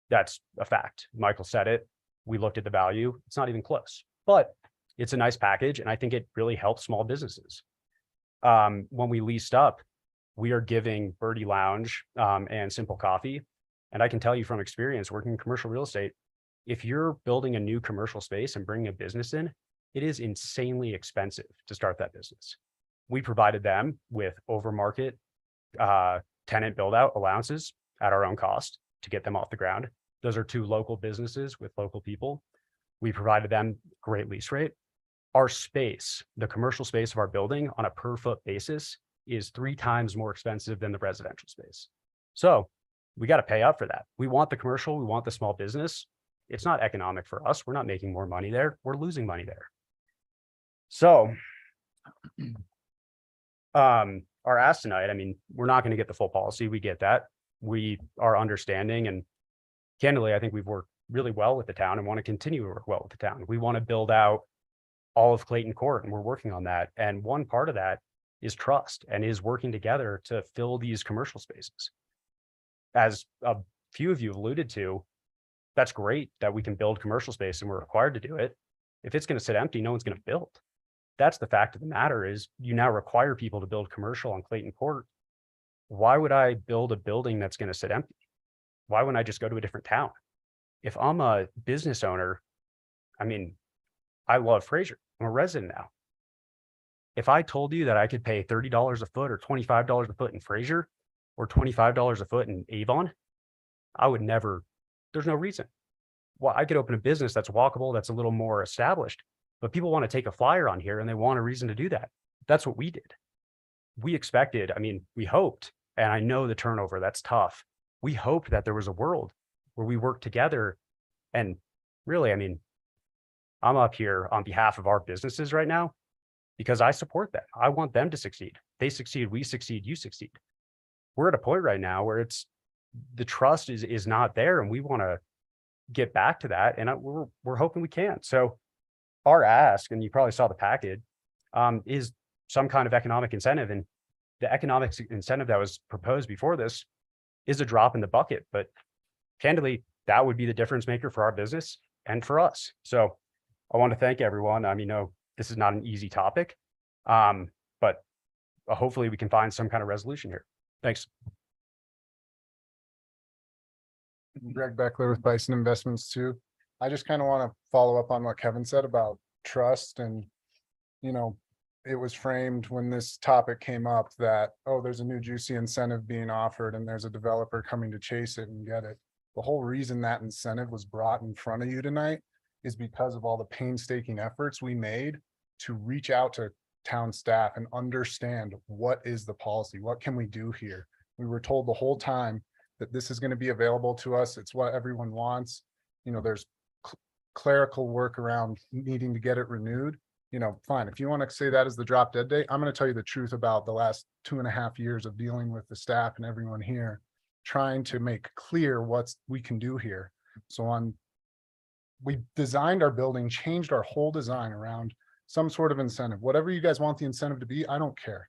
That's a fact. Michael said it. We looked at the value. It's not even close, but it's a nice package. And I think it really helps small businesses. When we leased up, We are giving Birdie Lounge and Simple Coffee. And I can tell you from experience working in commercial real estate, if you're building a new commercial space and bringing a business in, it is insanely expensive to start that business. We provided them with over market tenant build out allowances at our own cost to get them off the ground. Those are 2 local businesses with local people. We provided them great lease rate. Our space, the commercial space of our building on a per foot basis is 3 times more expensive than the residential space. So we got to pay up for that. We want the commercial, we want the small business. It's not economic for us. We're not making more money there. We're losing money there. So our ask tonight, I mean, we're not going to get the full policy. We get that. We are understanding, and candidly, I think we've worked really well with the town and want to continue to work well with the town. We want to build out all of Clayton Court, and we're working on that. And one part of that is trust and is working together to fill these commercial spaces. As a few of you have alluded to, that's great that we can build commercial space and we're required to do it. If it's going to sit empty, no one's going to build. That's the fact of the matter, is you now require people to build commercial on Clayton Court. Why would I build a building that's going to sit empty? Why wouldn't I just go to a different town? If I'm a business owner, I mean, I love Fraser. I'm a resident now. If I told you that I could pay $30 a foot or $25 a foot in Fraser or $25 a foot in Avon, I would never, there's no reason. Well, I could open a business that's walkable, that's a little more established, but people want to take a flyer on here and they want a reason to do that. That's what we did. We expected, I mean, we hoped, and I know the turnover, that's tough. We hoped that there was a world where we work together. And really, I mean, I'm up here on behalf of our businesses right now because I support them. I want them to succeed. They succeed, we succeed, you succeed. We're at a point right now where it's the trust is not there, and we want to get back to that. And we're hoping we can. So our ask, and you probably saw the packet, is some kind of economic incentive. And the economic incentive that was proposed before this is a drop in the bucket. But candidly, that would be the difference maker for our business and for us. So I want to thank everyone. I mean, no, this is not an easy topic, but hopefully we can find some kind of resolution here. Thanks. Greg Beckler with Bison Investments too. I just kind of want to follow up on what Kevin said about trust. And, you know, it was framed when this topic came up that, oh, there's a new juicy incentive being offered and there's a developer coming to chase it and get it. The whole reason that incentive was brought in front of you tonight is because of all the painstaking efforts we made to reach out to town staff and understand what is the policy, what can we do here. We were told the whole time that this is going to be available to us. It's what everyone wants. You know, there's clerical work around needing to get it renewed. You know, fine. If you want to say that is the drop dead date, I'm going to tell you the truth about the last 2.5 years of dealing with the staff and everyone here, trying to make clear what we can do here. So we designed our building, changed our whole design around some sort of incentive, whatever you guys want the incentive to be. I don't care.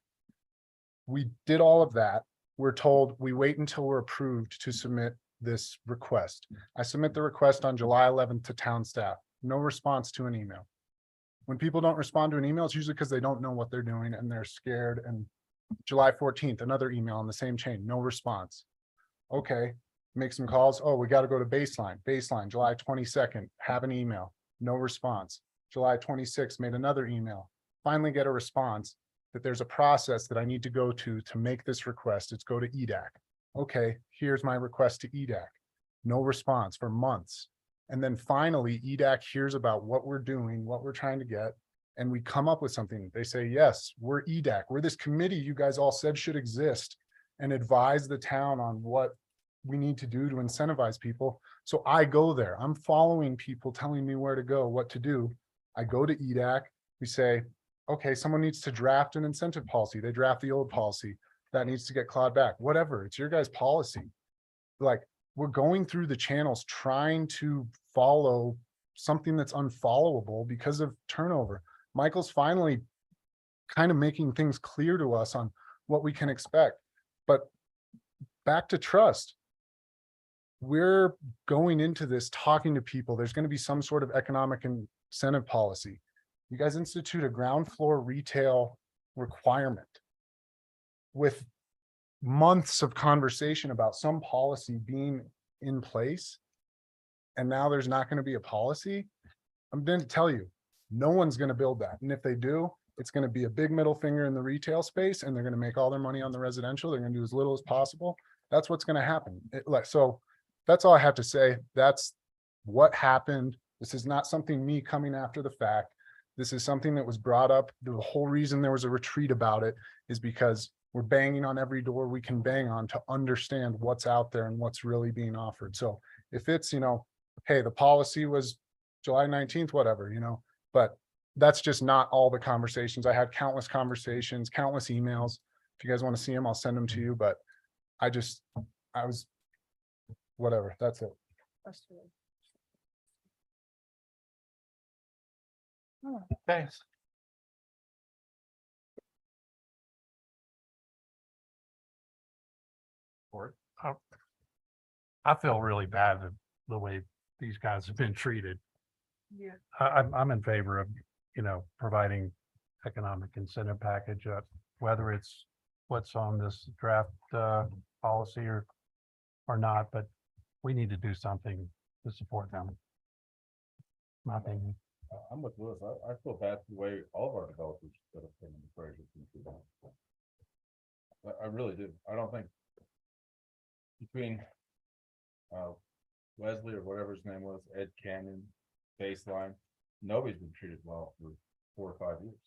We did all of that. We're told we wait until we're approved to submit this request. I submit the request on July 11th to town staff. No response to an email. When people don't respond to an email, it's usually because they don't know what they're doing and they're scared. And July 14th, another email on the same chain, no response. Okay, make some calls. Oh, we got to go to baseline, July 22nd, have an email, no response. July 26th, made another email, finally get a response that there's a process that I need to go to make this request. It's go to EDAC. Okay, here's my request to EDAC. No response for months. And then finally, EDAC hears about what we're doing, what we're trying to get, and we come up with something. They say, yes, we're EDAC. We're this committee you guys all said should exist and advise the town on what we need to do to incentivize people. So I go there. I'm following people telling me where to go, what to do. I go to EDAC. We say, okay, someone needs to draft an incentive policy. They draft the old policy that needs to get clawed back, whatever. It's your guys' policy. Like, we're going through the channels trying to follow something that's unfollowable because of turnover. Michael's finally kind of making things clear to us on what we can expect. But back to trust. We're going into this talking to people. There's going to be some sort of economic incentive policy. You guys institute a ground floor retail requirement with months of conversation about some policy being in place. And now there's not gonna be a policy. I'm going to tell you, no one's gonna build that. And if they do, it's gonna be a big middle finger in the retail space and they're gonna make all their money on the residential. They're gonna do as little as possible. That's what's gonna happen. So that's all I have to say. That's what happened. This is not something me coming after the fact. This is something that was brought up. The whole reason there was a retreat about it is because we're banging on every door we can bang on to understand what's out there and what's really being offered. So if it's, hey, the policy was July 19th, whatever, but that's just not all the conversations. I had countless conversations, countless emails. If you guys want to see them, I'll send them to you, but I was, whatever, that's it. Thanks. I feel really bad that the way these guys have been treated. Yeah. I'm in favor of, providing economic incentive package, whether it's what's on this draft policy or not, but we need to do something to support them. My opinion. I'm with Lewis. I feel bad for the way all of our developers that have been in the Fraser can do that. I really do. I don't think between Wesley or whatever his name was, Ed Cannon, Baseline, nobody's been treated well for 4 or 5 years.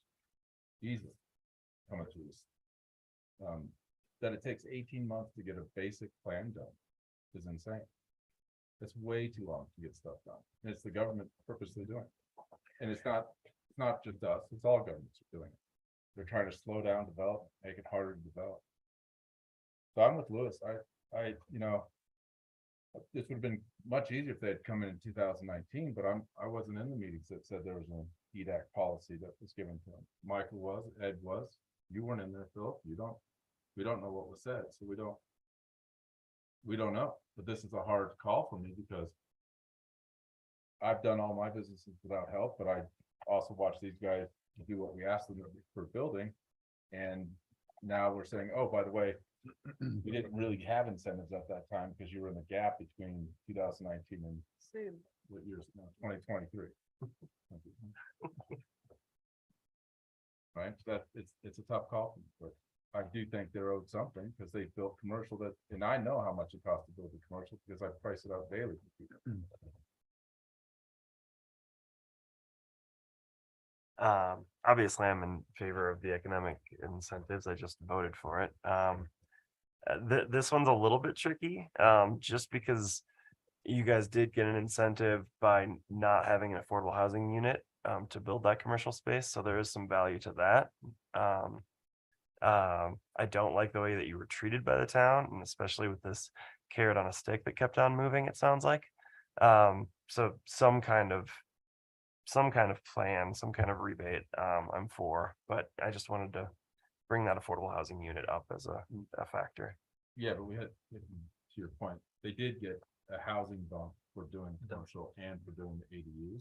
Easily coming to this. That it takes 18 months to get a basic plan done is insane. It's way too long to get stuff done. And it's the government purposely doing it. And it's not just us, it's all governments are doing it. They're trying to slow down development, make it harder to develop. So I'm with Lewis. This would have been much easier if they had come in 2019, but I wasn't in the meetings that said there was an EDAC policy that was given to them. Michael was, Ed was, you weren't in there, Phil. We don't know what was said, so we don't know. But this is a hard call for me because I've done all my businesses without help, but I also watch these guys do what we asked them for building. And now we're saying, oh, by the way, we didn't really have incentives at that time because you were in the gap between 2019 and what years now, 2023. Right, so that it's a tough call, but I do think they're owed something because they built commercial and I know how much it costs to build a commercial because I price it out daily for people. Obviously, I'm in favor of the economic incentives. I just voted for it. This one's a little bit tricky, just because you guys did get an incentive by not having an affordable housing unit to build that commercial space. So there is some value to that. I don't like the way that you were treated by the town, and especially with this carrot on a stick that kept on moving, it sounds like. So some kind of plan, some kind of rebate, I'm for, but I just wanted to bring that affordable housing unit up as a factor. Yeah, but we had, to your point, they did get a housing bump for doing commercial and for doing the ADUs.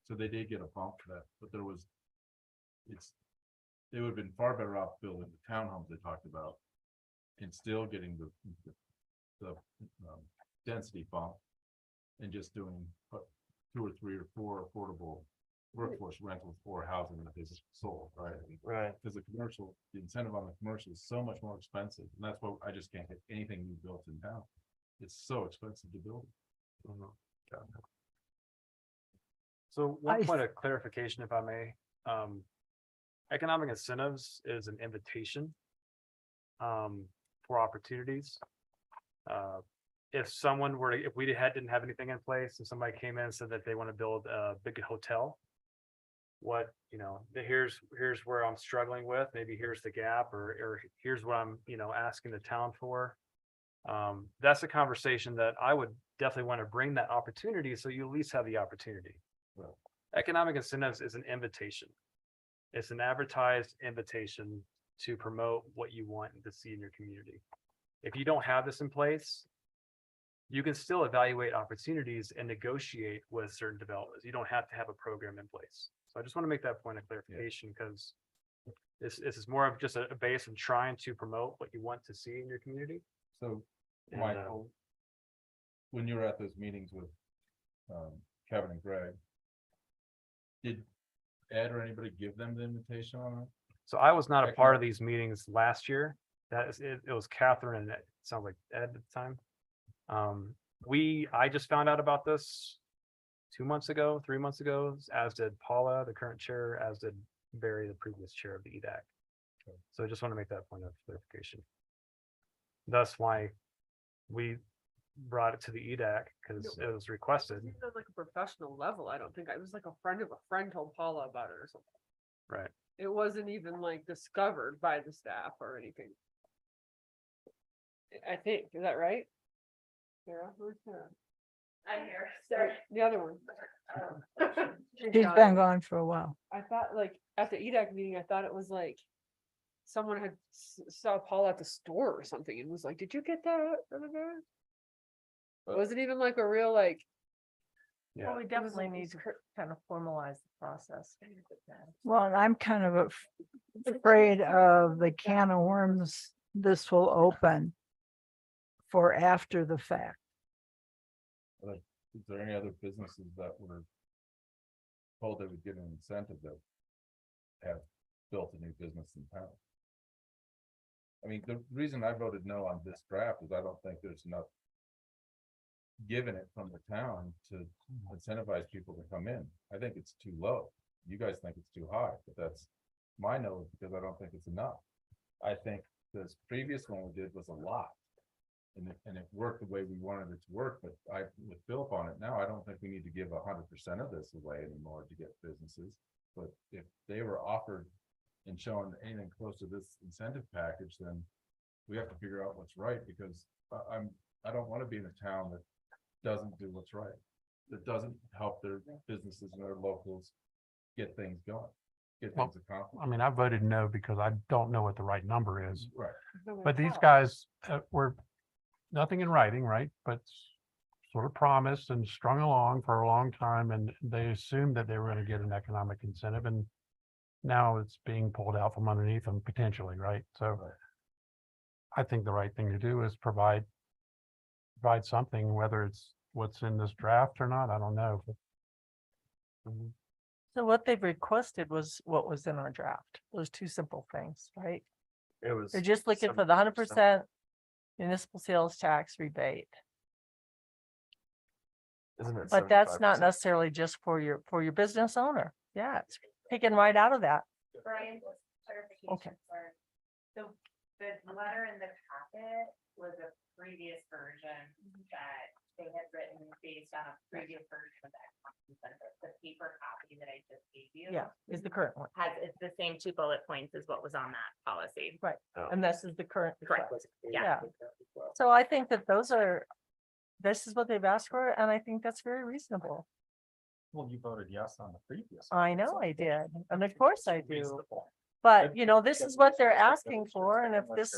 So they did get a bump for that, but they would have been far better off building the townhomes they talked about and still getting the density bump and just doing 2 or 3 or 4 affordable workforce rentals for housing that they just sold, right? Right. Because the incentive on the commercial is so much more expensive, and that's why I just can't get anything new built in town. It's so expensive to build. So one point of clarification, if I may, economic incentives is an invitation for opportunities. If we didn't have anything in place and somebody came in and said that they want to build a big hotel, here's where I'm struggling with, maybe here's the gap, or here's what I'm, asking the town for. That's a conversation that I would definitely want to bring that opportunity. So you at least have the opportunity. Right. Economic incentives is an invitation. It's an advertised invitation to promote what you want to see in your community. If you don't have this in place, you can still evaluate opportunities and negotiate with certain developers. You don't have to have a program in place. So I just want to make that point of clarification because This is more of just a base of trying to promote what you want to see in your community. So, And, Michael, when you were at those meetings with Kevin and Greg, did Ed or anybody give them the invitation on it? So I was not a Heck part no. of these meetings last year. That is, it was Catherine and it sounds like Ed at the time. I just found out about this 2 months ago, 3 months ago, as did Paula, the current chair, as did Barry, the previous chair of the EDAC. So I just want to make that point of clarification. That's why we brought it to the EDAC, because it was requested. Even on like a professional level, I don't think, I was like a friend of a friend told Paula about it or something. Right. It wasn't even like discovered by the staff or anything. I think, is that right? Sarah, where's Sarah? I'm here. Sarah, the other one. She's been gone for a while. I thought like at the EDAC meeting, I thought it was like someone had saw Paul at the store or something and was like, did you get that? It wasn't even like a real like. Well, we definitely need to kind of formalize the process. Well, and I'm kind of afraid of the can of worms this will open for after the fact. Is there any other businesses that were told they would get an incentive that have built a new business in town? I mean, the reason I voted no on this draft is I don't think there's enough given it from the town to incentivize people to come in. I think it's too low. You guys think it's too high, but that's my no, because I don't think it's enough. I think this previous one we did was a lot. And it worked the way we wanted it to work, but with Philip on it now, I don't think we need to give 100% of this away anymore to get businesses. But if they were offered and shown anything close to this incentive package, then we have to figure out what's right, because I don't want to be in a town that doesn't do what's right, that doesn't help their businesses and their locals get things going, get things accomplished. I mean, I voted no because I don't know what the right number is. Right. But these guys were nothing in writing, right? But sort of promised and strung along for a long time, and they assumed that they were going to get an economic incentive, and now it's being pulled out from underneath them potentially, right? So I think the right thing to do is provide something, whether it's what's in this draft or not, I don't know. But So what they've requested was what was in our draft, those two simple things, right? It was. They're just looking for the 100% municipal sales tax rebate. Isn't it? But that's not 75%? necessarily just for your business owner. Yeah, it's taken right out of that. Brian, Okay. clarification. The letter in the packet was a previous version that they had written based on a previous version of that. The paper copy that I just gave you. Yeah, is the current one. It's the same 2 bullet points as what was on that policy. Right. Oh. And this is the current. Correct. request. Yeah. So I think that this is what they've asked for, and I think that's very reasonable. Well, you voted yes on the previous. I know I did, and of course I do. Reasonable. But this is what they're asking for, and if this,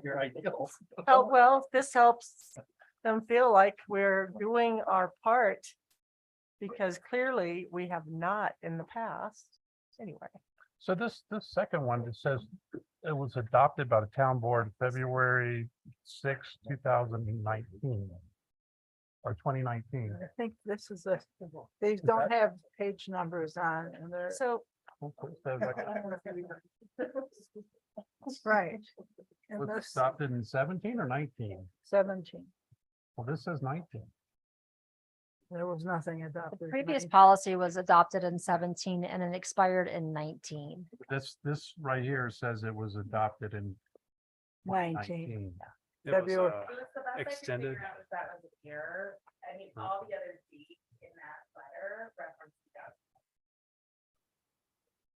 Your ideals. oh, well, if this helps them feel like we're doing our part, because clearly we have not in the past, anyway. so this second one, it says it was adopted by the town board February 6, 2019. Or 2019. I think this is these don't have page numbers on, and they're So right. And Was it this adopted in 17 or 19? 17, Well, this says 19. there was nothing adopted. in Previous 19. policy was adopted in 17 and it expired in 19. This right here says it was adopted in 19. It was, February. extended. That was a year. I mean, all the other dates in that letter reference.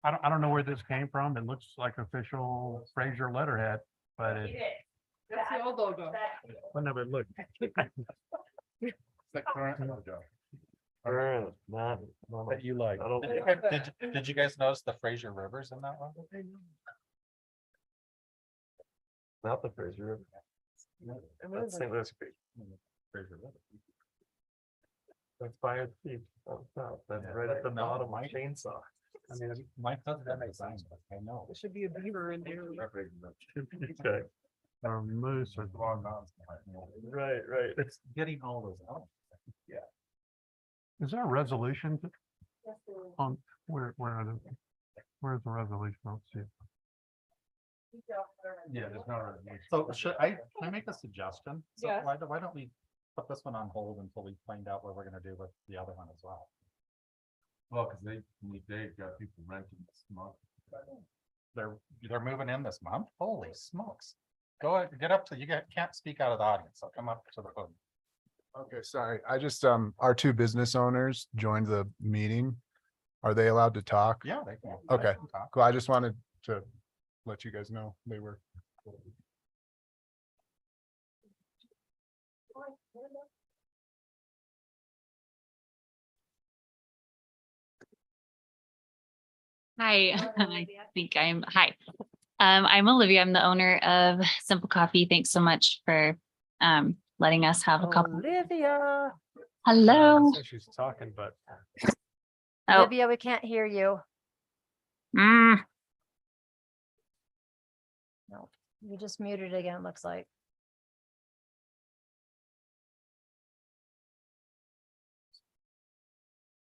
I don't know where this came from. It looks like official Fraser letterhead, but it. That's the old logo. Well, no, but look. It's the current logo. Current, not. That you like. I don't. Did you guys notice the Fraser Rivers in that one? Not the Fraser River. That's St. Louis Creek. Fraser River. That's by the. That's right at the bottom of my chainsaw. I mean, my husband designed it, I know. There should be a beaver in there. Okay. Or moose or long mountains. Right, right. It's getting all those out. Yeah. Is there a resolution on where's the resolution? Let's see. Yeah, there's no. So should can I make a suggestion? So Yes. why don't we put this one on hold until we find out what we're gonna do with the other one as well? Well, because they've got people renting this month. They're moving in this month? Holy smokes. Go ahead, get up to, can't speak out of the audience, so come up to the podium. Okay, sorry. I just, our two business owners joined the meeting. Are they allowed to talk? Yeah, they can. Okay. They can talk. Cool. I just wanted to let you guys know they were. Hi, I think hi. I'm Olivia. I'm the owner of Simple Coffee. Thanks so much for letting us have a couple. Olivia. Hello. So she's talking, but Oh, Olivia, we can't hear you. mm, No, you just muted again, it looks like.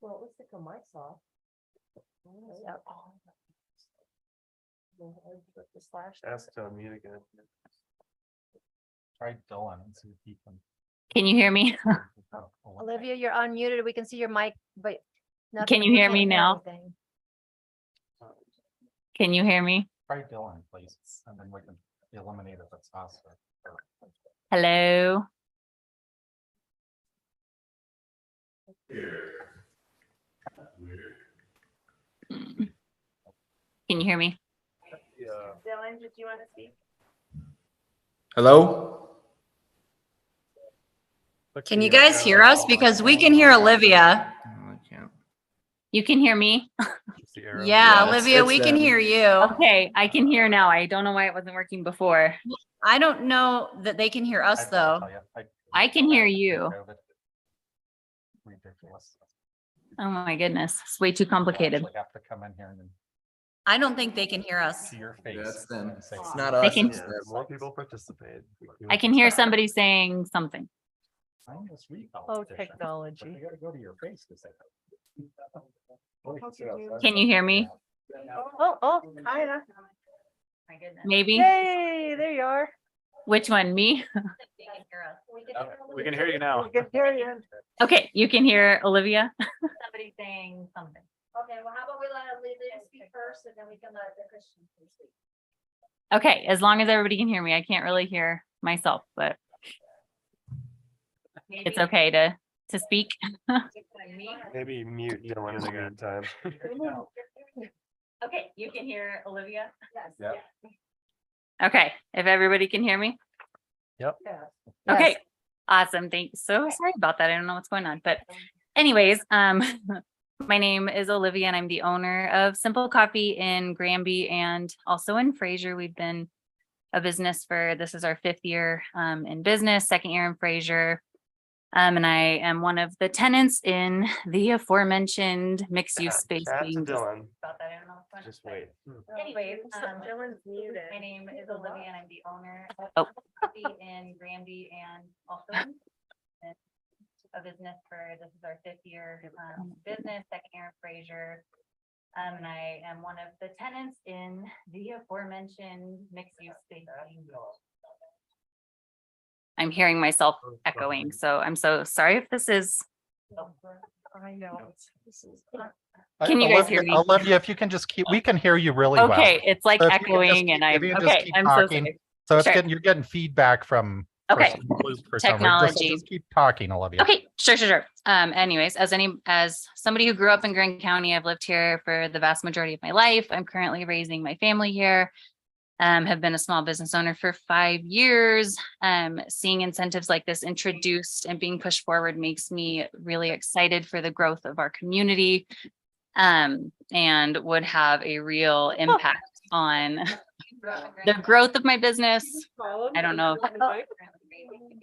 Well, it looks like a mic's off. Yep. The slash. Ask to unmute again. Try Dylan and see if he can. can you hear me? Olivia, you're unmuted. We can see your mic, but. Can you we hear can't me now? anything. Can you hear me? Try Dylan, please, and then we can eliminate if it's us. Hello. Mm. Can you hear me? Dylan, did you want to speak? Hello? Can you guys hear us? Because we can hear Olivia. I can't. You can hear me? Yeah, Yeah, Olivia, we can them. hear you. Okay, I can hear now. I don't know why it wasn't working before. I don't know that they can hear us though. I can hear you. Ridiculous. Oh my goodness, it's way too complicated. You have to come in here and I don't think they can hear us. see your face. That's them. and say It's something. not They us. can- it's them. More people participate. I can hear somebody saying something. I'm this week Oh, politician, but technology. You gotta go to your face to say. Can you hear me? Oh, kinda. My goodness. Maybe. Yay, there you are. Which one, me? we can hear you now. We can hear you. Okay, you can hear Olivia. Somebody saying something. Okay, well, how about we let Olivia speak first and then we can let the Christian speak. Okay, as long as everybody can hear me, I can't really hear myself, but it's okay to speak. Maybe mute Dylan in the meantime. Okay, you can hear Olivia? Yeah. Okay, if everybody can hear me? Yep. Okay, Yes. awesome. Thanks. So sorry about that. I don't know what's going on, but anyways, my name is Olivia and I'm the owner of Simple Coffee in Granby and also in Fraser. We've been a business this is our 5th year in business, 2nd year in Fraser. And I am one of the tenants in the aforementioned mixed use space. Chat to being Dylan. about that, I don't know what's going on, Just but wait. Anyways, Dylan's muted. my name is Olivia and I'm the owner of Coffee in Granby and also in a business this is our 5th year business, 2nd year in Fraser. And I am one of the tenants in the aforementioned mixed use space. I'm hearing myself echoing, so I'm so sorry if this is. I know. Can you guys hear me? Olivia, if you can just we can hear you really well. Okay, it's like So if you can just echoing and if I'm, you can just okay, keep I'm so talking. sorry. So it's Sure. you're getting feedback from. Okay. for some reason. Just Technology. keep talking, Olivia. Okay, sure. Anyways, as somebody who grew up in Grand County, I've lived here for the vast majority of my life. I'm currently raising my family here. Have been a small business owner for 5 years. Seeing incentives like this introduced and being pushed forward makes me really excited for the growth of our community. And would have a real impact on the growth of my business. I don't know if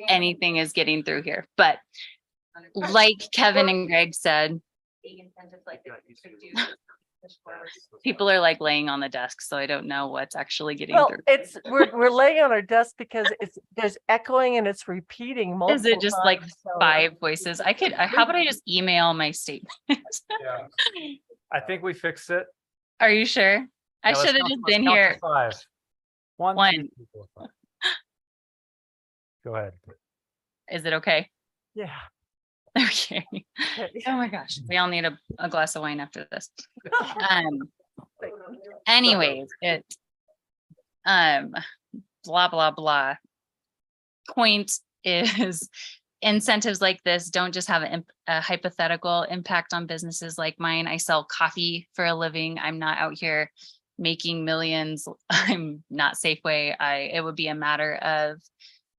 anything is getting through here, but like Kevin and Greg said, People are like laying on the desk, so I don't know what's actually getting Well, through. we're laying on our desk because there's echoing and it's repeating multiple Is it just like times, so- 5 voices? How about I just email my statement? Yeah. I think we fixed it. Are you sure? I Yeah, let's should have count- just let's been count to here. 5. 1, 2, One. 3, 4, 5. Go ahead. Is it okay? Yeah. Okay. Oh my gosh, we all need a glass of wine after this. Anyways, blah, blah, blah. Point is incentives like this don't just have a hypothetical impact on businesses like mine. I sell coffee for a living. I'm not out here making millions. I'm not Safeway. It would be a matter of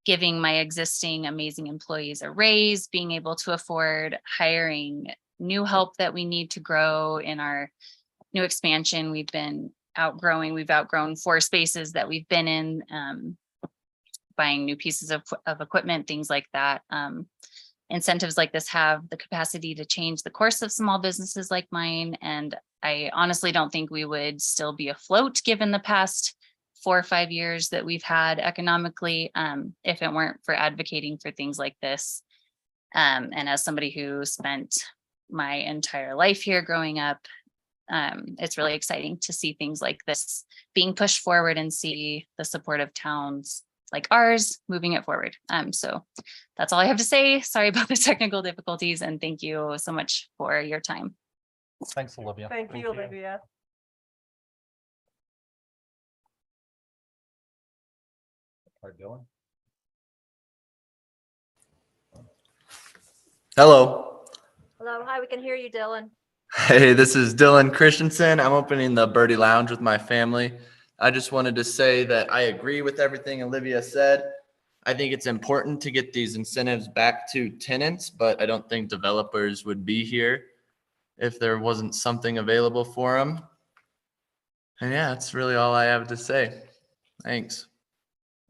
giving my existing amazing employees a raise, being able to afford hiring new help that we need to grow in our new expansion. We've outgrown 4 spaces that we've been in, buying new pieces of equipment, things like that. Incentives like this have the capacity to change the course of small businesses like mine. And I honestly don't think we would still be afloat given the past 4 or 5 years that we've had economically, if it weren't for advocating for things like this. And as somebody who spent my entire life here growing up, it's really exciting to see things like this being pushed forward and see the support of towns like ours moving it forward. So that's all I have to say. Sorry about the technical difficulties, and thank you so much for your time. Thanks, Olivia. Thank you, Olivia. All right, Dylan. Hello. Hello, hi, we can hear you, Dylan. Hey, this is Dylan Christensen. I'm opening the Birdie Lounge with my family. I just wanted to say that I agree with everything Olivia said. I think it's important to get these incentives back to tenants, but I don't think developers would be here if there wasn't something available for them. And yeah, that's really all I have to say. Thanks.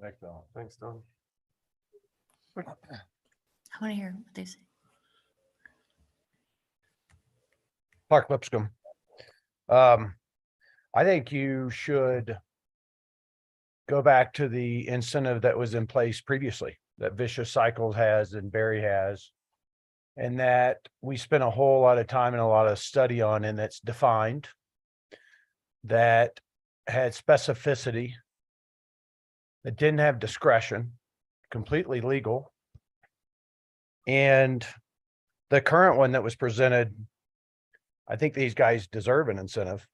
Thanks, Don. Thanks, Don. I want to hear what they say. Clark Lipscomb. I think you should go back to the incentive that was in place previously, that Vicious Cycles has and Barry has, and that we spent a whole lot of time and a lot of study on, and that's defined, that had specificity, that didn't have discretion, completely legal. And the current one that was presented, I think these guys deserve an incentive.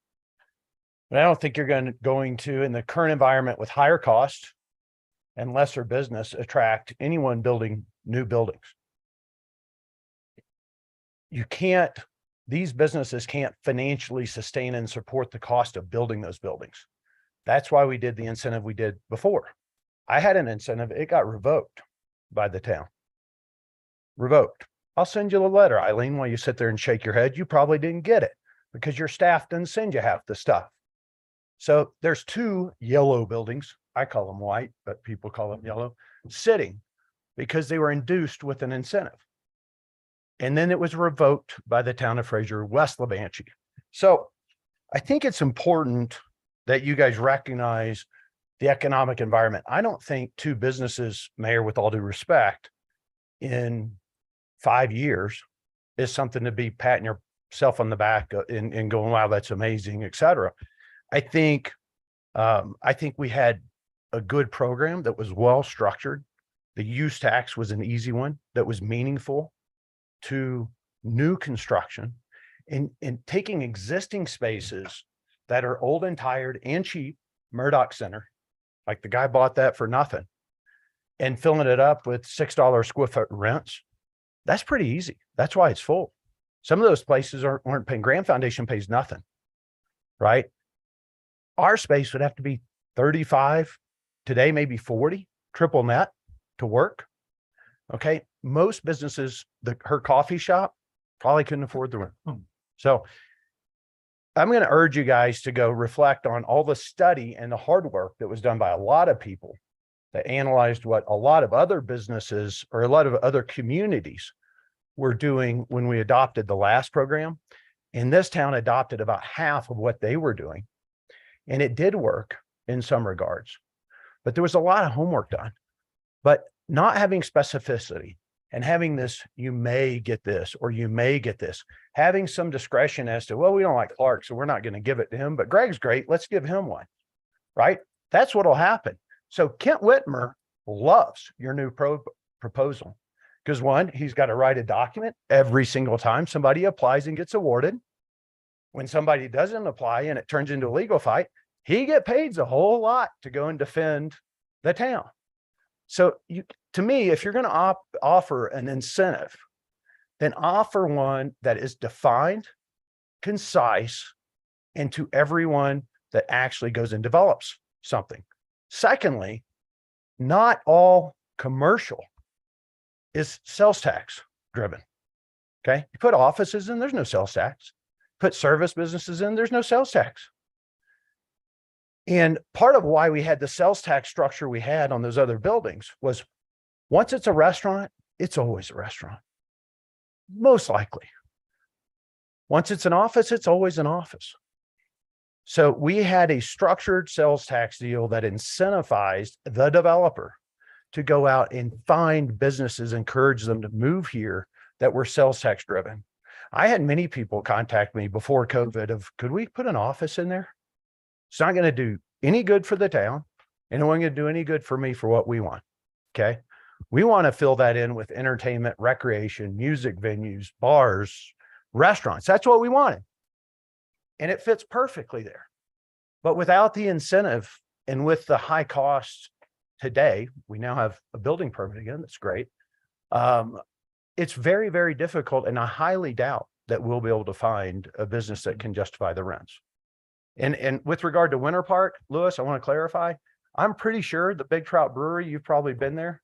But I don't think you're going to, in the current environment with higher cost and lesser business, attract anyone building new buildings. You can't, these businesses can't financially sustain and support the cost of building those buildings. That's why we did the incentive we did before. I had an incentive, it got revoked by the town. Revoked. I'll send you the letter, Eileen, while you sit there and shake your head. You probably didn't get it because your staff didn't send you half the stuff. So there's 2 yellow buildings. I call them white, but people call them yellow, sitting because they were induced with an incentive. And then it was revoked by the town of Fraser, West Lebanchi. So I think it's important that you guys recognize the economic environment. I don't think 2 businesses, Mayor, with all due respect, in 5 years is something to be patting yourself on the back and going, wow, that's amazing, et cetera. I think we had a good program that was well structured. The use tax was an easy one that was meaningful to new construction, and taking existing spaces that are old and tired and cheap, Murdoch Center, like the guy bought that for nothing, and filling it up with $6 square foot rents. That's pretty easy. That's why it's full. Some of those places aren't paying. Grand Foundation pays nothing, right? Our space would have to be 35, today maybe 40, triple net to work. Okay, most businesses, her coffee shop probably couldn't afford the rent. So I'm going to urge you guys to go reflect on all the study and the hard work that was done by a lot of people that analyzed what a lot of other businesses or a lot of other communities were doing when we adopted the last program, And this town adopted about half of what they were doing. And it did work in some regards, but there was a lot of homework done. But not having specificity and having this, you may get this, or you may get this, having some discretion as to, well, we don't like Clark, so we're not going to give it to him, but Greg's great. Let's give him one, right? That's what'll happen. So Kent Whitmer loves your new proposal because one, he's got to write a document every single time somebody applies and gets awarded. When somebody doesn't apply and it turns into a legal fight, he get paid a whole lot to go and defend the town. So to me, if you're going to offer an incentive, then offer one that is defined, concise, and to everyone that actually goes and develops something. Secondly, not all commercial is sales tax driven. Okay. You put offices in, there's no sales tax. Put service businesses in, there's no sales tax. And part of why we had the sales tax structure we had on those other buildings was once it's a restaurant, it's always a restaurant. Most likely. Once it's an office, it's always an office. So we had a structured sales tax deal that incentivized the developer to go out and find businesses, encourage them to move here that were sales tax driven. I had many people contact me before COVID of, could we put an office in there? It's not going to do any good for the town, and it wasn't going to do any good for me for what we want. Okay. We want to fill that in with entertainment, recreation, music venues, bars, restaurants. That's what we wanted. And it fits perfectly there. But without the incentive and with the high costs today, we now have a building permit again. That's great. It's very, very difficult. And I highly doubt that we'll be able to find a business that can justify the rents. And with regard to Winter Park, Lewis, I want to clarify. I'm pretty sure the Big Trout Brewery, you've probably been there.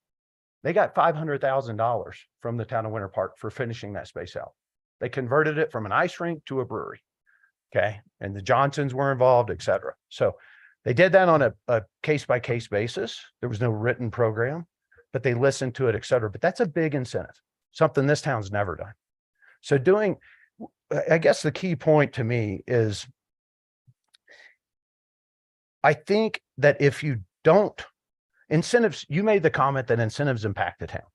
They got $500,000 from the town of Winter Park for finishing that space out. They converted it from an ice rink to a brewery. Okay. And the Johnsons were involved, et cetera. So they did that on a case-by-case basis. There was no written program, but they listened to it, et cetera. But that's a big incentive, something this town's never done. So I guess the key point to me is, I think that if you don't, incentives, you made the comment that incentives impact the town.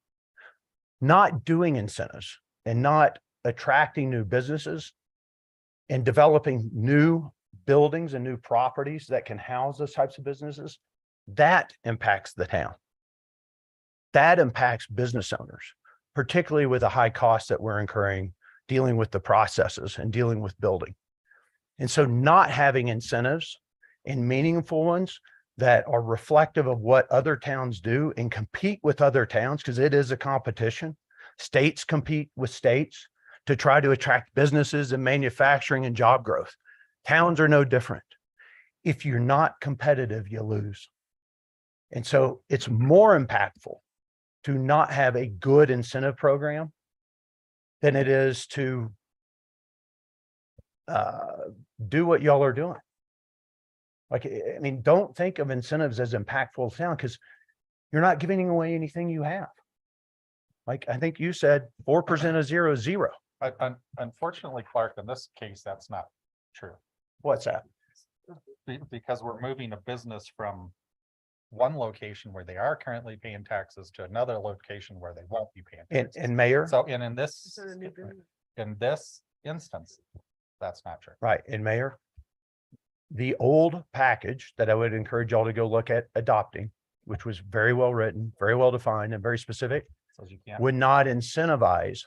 Not doing incentives and not attracting new businesses and developing new buildings and new properties that can house those types of businesses, that impacts the town. That impacts business owners, particularly with the high costs that we're incurring dealing with the processes and dealing with building. And so not having incentives and meaningful ones that are reflective of what other towns do and compete with other towns, because it is a competition. States compete with states to try to attract businesses and manufacturing and job growth. Towns are no different. If you're not competitive, you lose. And so it's more impactful to not have a good incentive program than it is to do what y'all are doing. Like, I mean, don't think of incentives as impactful to town because you're not giving away anything you have. Like, I think you said 4% of zero is zero. Unfortunately, Clark, in this case, that's not true. What's that? Because we're moving a business from one location where they are currently paying taxes to another location where they won't be paying taxes. And Mayor? So, and in this instance, that's not true. Right. And Mayor, the old package that I would encourage y'all to go look at adopting, which was very well written, very well defined, and very specific, Says you can't would not incentivize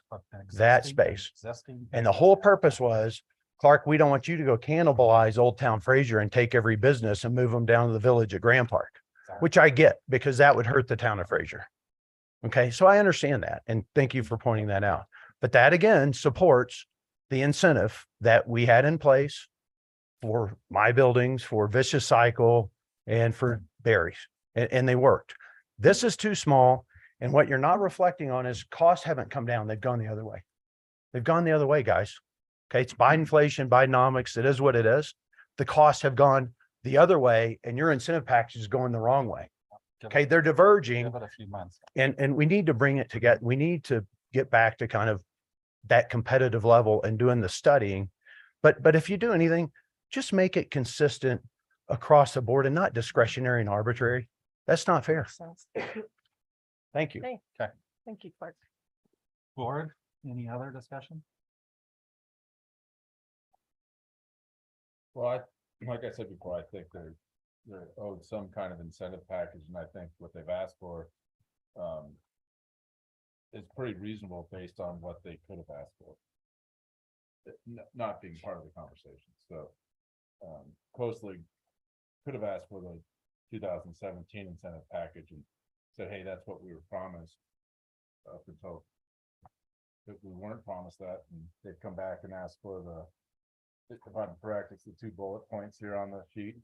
that space. Existing And the whole purpose was, Clark, we don't want you to go cannibalize Old Town Fraser and take every business and move them down to the village at Grand Park, which I get because that would hurt the town of Fraser. Okay, so I understand that. And thank you for pointing that out. But that again supports the incentive that we had in place for my buildings, for Vicious Cycle, and for Barry's, and they worked. This is too small. And what you're not reflecting on is costs haven't come down. They've gone the other way. They've gone the other way, guys. Okay. It's Bidenflation, Bidenomics. It is what it is. The costs have gone the other way and your incentive package is going the wrong way. Okay. They're diverging. Give it a few months. And we need to bring it together. We need to get back to kind of that competitive level and doing the studying But if you do anything, just make it consistent across the board and not discretionary and arbitrary. That's not fair. Thank you. Okay. Thank you, Clark. Board, any other discussion? Well, like I said before, I think they're owed some kind of incentive package, and I think what they've asked for is pretty reasonable based on what they could have asked for. Not being part of the conversation, so Coast League could have asked for the 2017 incentive package and said, hey, that's what we were promised up until that we weren't promised that, and they've come back and asked for if I'm correct, it's the 2 bullet points here on the sheet.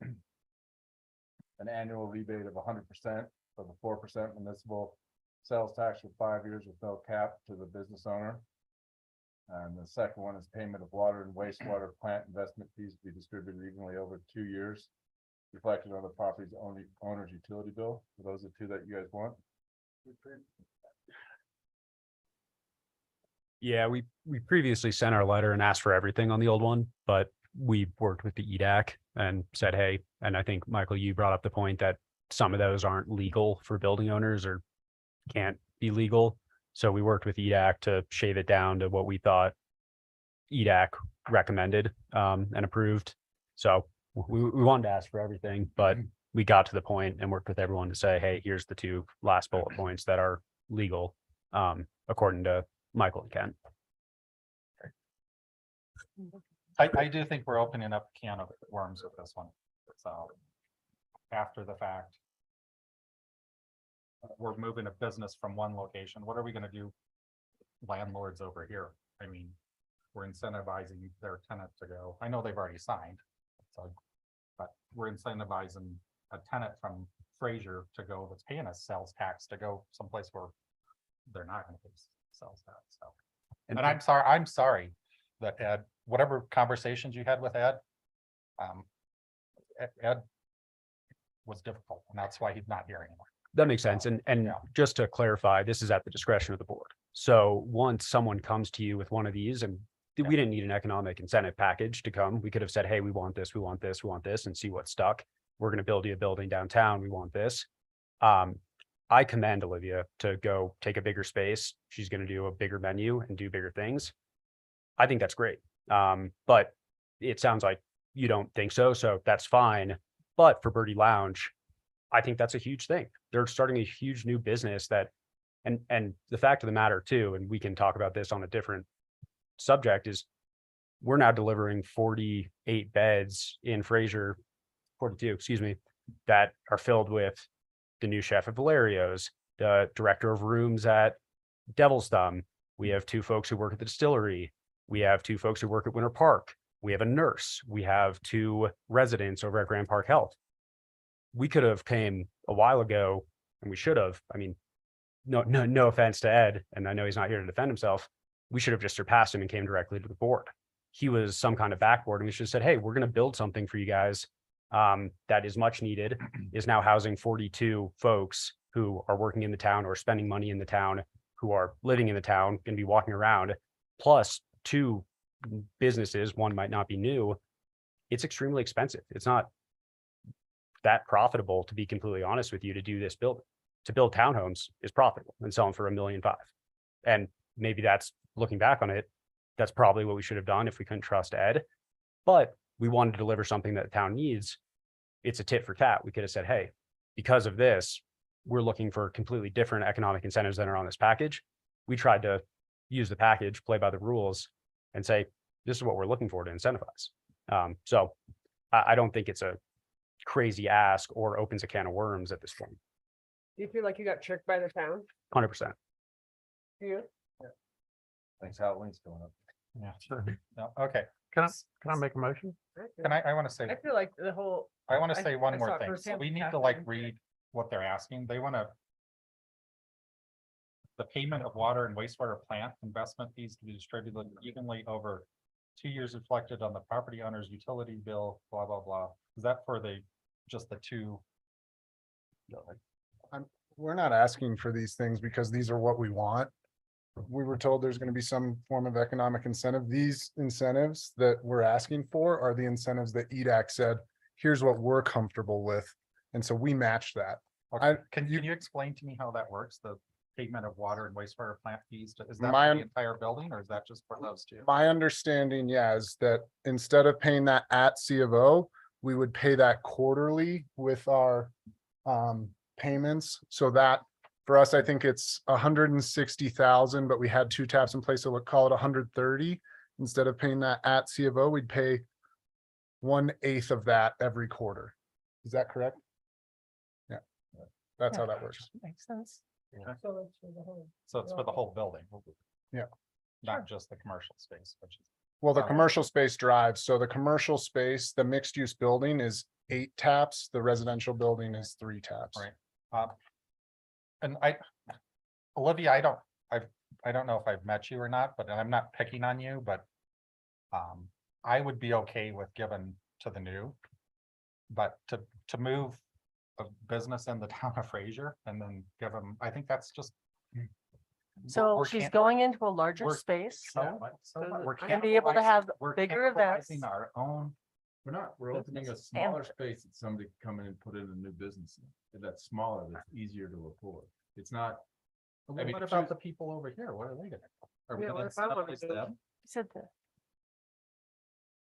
An annual rebate of 100% of the 4% municipal sales tax for 5 years with no cap to the business owner. And the second one is payment of water and wastewater plant investment fees to be distributed evenly over 2 years, reflected on the property's owner's utility bill. Are those the 2 that you guys want? Yeah, we previously sent our letter and asked for everything on the old one, but we worked with the EDAC and said, hey, and I think, Michael, you brought up the point that some of those aren't legal for building owners or can't be legal. So we worked with EDAC to shave it down to what we thought EDAC recommended and approved. So we wanted to ask for everything, but we got to the point and worked with everyone to say, hey, here's the 2 last bullet points that are legal according to Michael and Ken. I do think we're opening up a can of worms with this one. So after the fact, we're moving a business from one location. What are we going to do? Landlords over here. I mean, we're incentivizing their tenant to go. I know they've already signed, so, but we're incentivizing a tenant from Fraser to go that's paying us sales tax to go someplace where they're not going to pay sales tax. So, and I'm sorry that Ed, whatever conversations you had with Ed, Ed was difficult, and that's why he's not here anymore. That makes sense. And Yeah. just to clarify, this is at the discretion of the board. So once someone comes to you with one of these, and we didn't need an economic incentive package to come, we could have said, hey, we want this, we want this, we want this, and see what stuck. We're going to build you a building downtown. We want this. I commend Olivia to go take a bigger space. She's going to do a bigger menu and do bigger things. I think that's great. But it sounds like you don't think so. So that's fine. But for Birdie Lounge, I think that's a huge thing. They're starting a huge new business that, and the fact of the matter too, and we can talk about this on a different subject, is we're now delivering 48 beds in Fraser, 42, excuse me, that are filled with the new chef at Valerio's, the director of rooms at Devil's Thumb. We have 2 folks who work at the distillery. We have 2 folks who work at Winter Park. We have a nurse. We have 2 residents over at Grand Park Health. We could have came a while ago, and we should have. I mean, no offense to Ed, and I know he's not here to defend himself. We should have just surpassed him and came directly to the board. He was some kind of backboard, and we should have said, hey, we're going to build something for you guys that is much needed, is now housing 42 folks who are working in the town or spending money in the town, who are living in the town, going to be walking around, plus 2 businesses. One might not be new. It's extremely expensive. It's not that profitable, to be completely honest with you, to do this building. To build townhomes is profitable and sell them for $1.5 million. And maybe that's, looking back on it, that's probably what we should have done if we couldn't trust Ed. But we wanted to deliver something that the town needs. It's a tit for tat. We could have said, hey, because of this, we're looking for completely different economic incentives than are on this package. We tried to use the package, play by the rules, and say, this is what we're looking for to incentivize. So I don't think it's a crazy ask or opens a can of worms at this point. Do you feel like you got tricked by the town? 100%. Do you? Thanks, Halloween's going up. Yeah, sure. No, okay. Can I make a motion? I want to say, I feel like the whole. I want to say one I more saw it thing. So firsthand we need to happen. like read what they're asking. They want to. The payment of water and wastewater plant investment fees to be distributed evenly over 2 years reflected on the property owner's utility bill, blah, blah, blah. Is that for just the 2? We're not asking for these things because these are what we want. we were told there's gonna be some form of economic incentive. These incentives that we're asking for are the incentives that EDAC said, here's what we're comfortable with. And so we match that. Okay, can you explain to me how that works? The payment of water and wastewater plant fees, is that My for un- the entire building or is that just for those two? My understanding, yeah, is that instead of paying that at C of O, we would pay that quarterly with our payments. So that for us, I think it's 160,000, but we had two taps in place, so we'll call it 130. Instead of paying that at C of O, we'd pay 1/8 of that every quarter. Is that correct? Yeah, that's how that works. Makes sense. Okay. So it's for the whole. So it's for the whole building? Yeah. Not just the commercial space, which is. Well, the Oh. commercial space drives, so the commercial space, the mixed use building is 8 taps, the residential building is 3 taps. Right. And Olivia, I don't know if I've met you or not, but I'm not picking on you, but I would be okay with giving to the new. But to move a business in the town of Fraser and then give them, I think that's just. So we're she's can't- going into a larger we're- space. so what? So what? We're And be able to have we're bigger events. cannibalizing Our own. We're opening a smaller space that somebody can come in and put in a new business. And that's smaller, that's easier to afford. It's not. Well, I mean, what about the people over here? What are they gonna? Are we Yeah, what gonna if I wanna sublease go? them? Said that.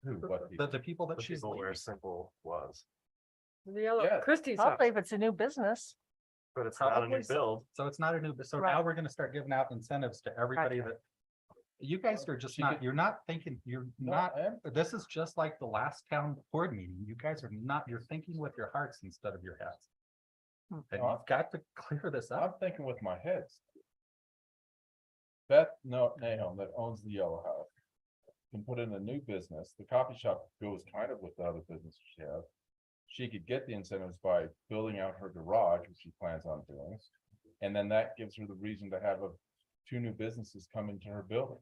Who, what The people that she's People where leaving. Simple was, The yellow, Yeah. Christie's I'll house. believe it's a new business. but it's not a Probably new so. build. So it's not a new, so Right. now we're gonna start giving out incentives to everybody that. You guys are just not, you're not thinking, you're not, this is just like the last town board meeting. You guys are not, you're thinking with your hearts instead of your heads. And you've got to clear this I'm up. thinking with my heads. Beth Nahum that owns the Yellow House can put in a new business. The coffee shop goes kind of with the other business she has. She could get the incentives by building out her garage, which she plans on doing. And then that gives her the reason to have 2 new businesses come into her building.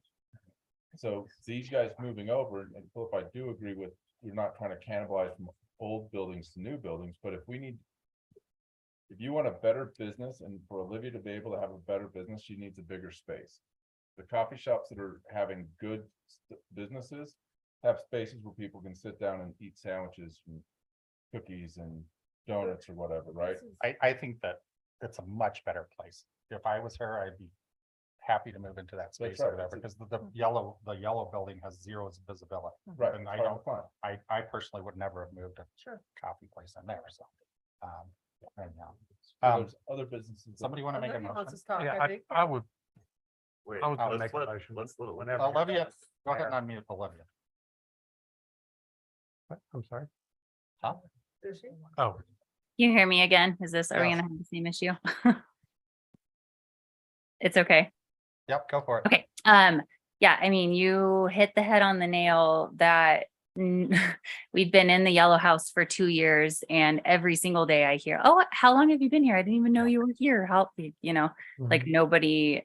So these guys moving over, and Philip, I do agree with, you're not trying to cannibalize from old buildings to new buildings, but if you want a better business and for Olivia to be able to have a better business, she needs a bigger space. The coffee shops that are having good businesses have spaces where people can sit down and eat sandwiches and cookies and donuts or whatever, right? I think that it's a much better place. If I was her, I'd be happy to move into that space right. over there because the yellow building has 0 visibility. Right. And I Fine, don't, fine. I personally would never have moved a coffee place in there, so. Anyhow. So there's other businesses. Somebody want to make a Olivia wants motion? to talk, Yeah, I think. I would, Wait, I was gonna let's make a let- motion. let's let Whenever- Olivia, go ahead and unmute Olivia. What? I'm sorry. Huh? Does she? Oh, You hear me again? Are we Yes. gonna have the same issue? It's okay. Yep, go for it. Okay, yeah, I mean, you hit the head on the nail that we've been in the Yellow House for 2 years and every single day I hear, oh, how long have you been here? I didn't even know you were here. Help me, like nobody,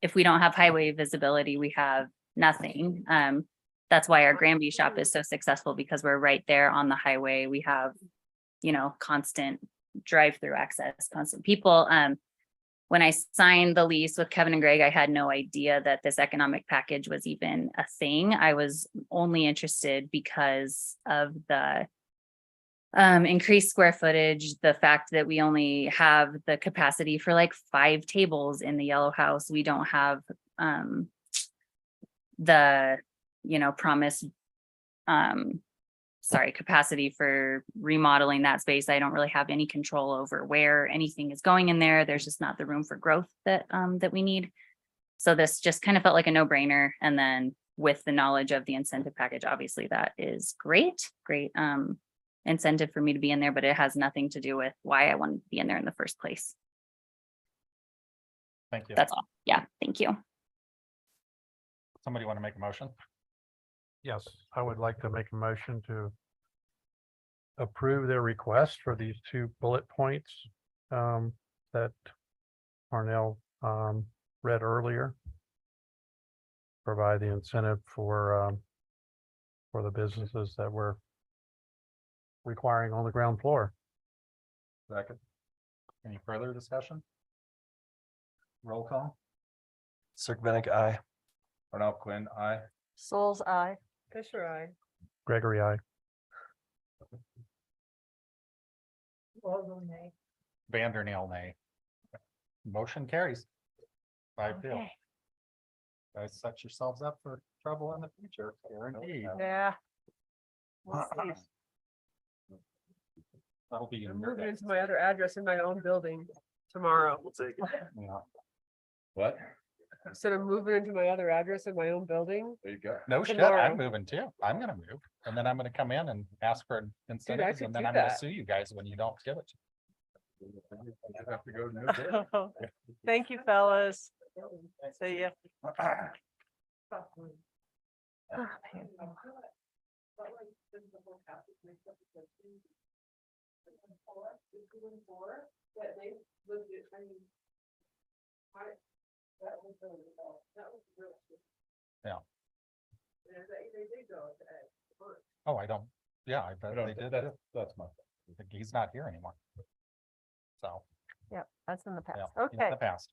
if we don't have highway visibility, we have nothing. That's why our Granby shop is so successful because we're right there on the highway. We have, constant drive-through access, constant people. When I signed the lease with Kevin and Greg, I had no idea that this economic package was even a thing. I was only interested because of the increased square footage, the fact that we only have the capacity for like 5 tables in the Yellow House. We don't have the, promised capacity for remodeling that space. I don't really have any control over where anything is going in there. There's just not the room for growth that we need. So this just kind of felt like a no-brainer. And then with the knowledge of the incentive package, obviously that is great incentive for me to be in there, but it has nothing to do with why I wanted to be in there in the first place. Thank you. That's all. Yeah, thank you. Somebody want to make a motion? yes, I would like to make a motion to approve their request for these 2 bullet points that Parnell read earlier. Provide the incentive for the businesses that we're requiring on the ground floor. Second. Any further discussion? Roll call? Circumventic, aye. Cornell Quinn, I. Souls, I. Fisher, I. Gregory, I. Vandernail, nay. Motion carries. 5-0. Okay. Guys, set yourselves up for trouble in the future, guaranteed. Yeah. We'll see. That'll be. I'm moving into my other address in my own building tomorrow. Yeah. What? Instead of moving into my other address in my own building. There you go. No shit, Tomorrow. I'm moving too. I'm gonna move, and then I'm gonna come in and ask for incentives, could and then do I'm gonna that. sue you guys when you don't give it. You have to go to New Jersey. Thank you, fellas. See ya. Yeah. Oh, I don't, yeah, I bet they did. That's my. He's not here anymore. So, Yep, that's in the past. yeah. in Okay, The past.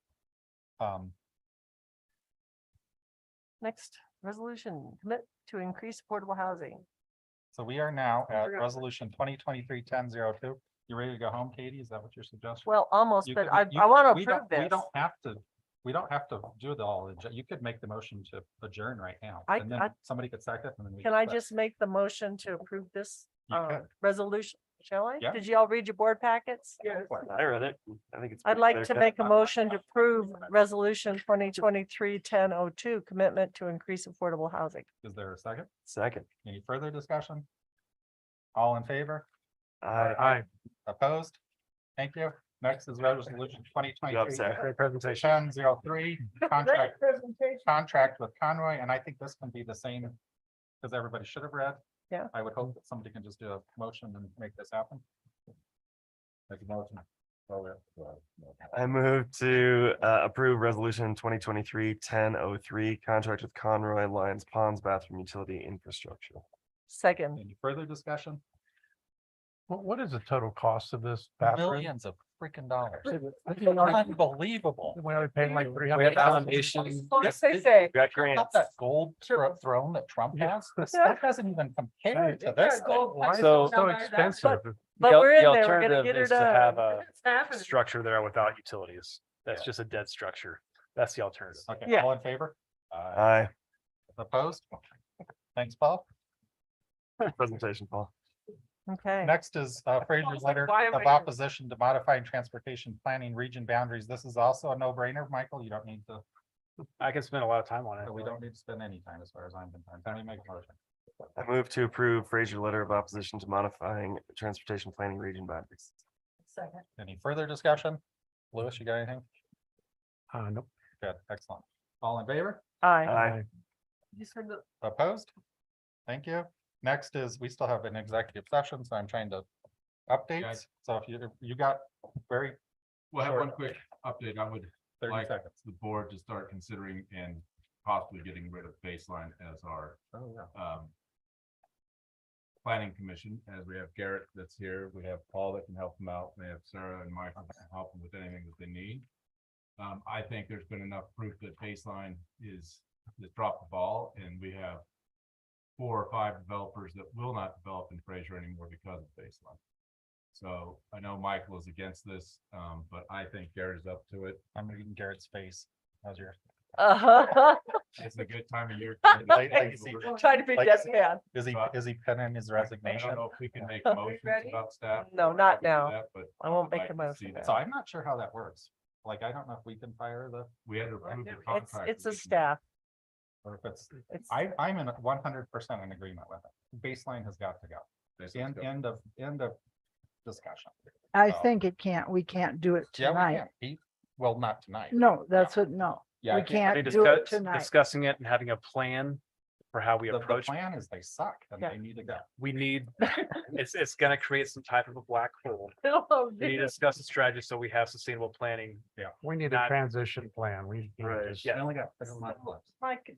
next resolution, commit to increase affordable housing. So we are now at forgot. resolution 2023-1002. You ready to go home, Katie? Is that what you're suggesting? Well, almost, You but could- I you- want to we approve don't- We this. don't have to, we don't have to do the all, you could make the motion to adjourn right now. I- And then I- somebody could second. And then we Can could I quit. just make the motion to approve this You could. resolution? Shall I? Yeah. Did you all read your board packets? Yes. I read it. I think it's. I'd pretty like clear to cut. make a motion to approve resolution 2023-1002, commitment to increase affordable housing. Is there a second? Second. Any further discussion? All in favor? Aye. Opposed? Thank you. Next is resolution Good job, Sarah. 2023 presentation 1003, contract with Conroy, and I think this can be the same. Because everybody should have read. Yeah. I would hope that somebody can just do a motion and make this happen. Make a motion. I move to approve resolution 2023-1003, contract with Conroy Lions Ponds Bathroom Utility Infrastructure. Second, Any further discussion? What is the total cost of this bathroom? Millions of freaking dollars. Unbelievable. Unbelievable. We only paying like We have 300,000. foundation. Yes, they say. We got How grants. about that gold throne that Trump has? That doesn't even compare to this. thing. Why is it So- so expensive? But The- we're in the there, we're gonna alternative get her is to have to. a It's happening. structure there without utilities. That's Yeah. just a dead structure. That's the alternative. Okay, Yeah. all in favor? Aye. Opposed? Thanks, Paul. Presentation, Paul. Okay, Next is Fraser's letter Why am of I- opposition to modifying transportation planning region boundaries. This is also a no-brainer, Michael. You don't need to, I can spend a lot of time on it. we don't need to spend any time as far as I'm concerned. Can we make a motion? I move to approve Fraser letter of opposition to modifying transportation planning region boundaries. second. Any further discussion? Louis, you got anything? Nope. Good, excellent. All in favor? Aye. Aye. You said that- Opposed? Thank you. Next is, we still have an executive session, so I'm trying to update. Guys. So if you got very We'll have Sure. one quick update. I would 30 like seconds. the board to start considering and possibly getting rid of baseline as our Oh, yeah. planning commission, as we have Garrett that's here, we have Paul that can help them out, we have Sarah and Michael that can help them with anything that they need. I think there's been enough proof that baseline is dropped the ball, and we have 4 or 5 developers that will not develop in Fraser anymore because of baseline. So I know Michael is against this, but I think Garrett is up to it. I'm reading Garrett's face. How's your? It's a good time of year. Trying to be Like- deadpan. Is he penning his I resignation? don't know if we can make motions ready? about staff. No, or not how we do now. that, but I won't I'd make a like to see motion that. So I'm not sure how that works. Like, I don't know if we can fire the, We had to approve the It's, contract. it's a staff. or if it's, It's, I'm in 100% in agreement with it. Baseline has got to go. End of discussion. I So- think we can't do it Yeah, we tonight. can. Well, not tonight. No, that's what, no, Yeah, I we can't Maybe do it discuss- tonight. Discussing it and having a plan for how we The approach. plan is they suck and Yeah. they need to go. We need, it's gonna create some type of a black hole. oh, We need to discuss the strategy so we have sustainable planning. We need a Not- transition plan. We can't Right. just- I only got 7 months left. Mike,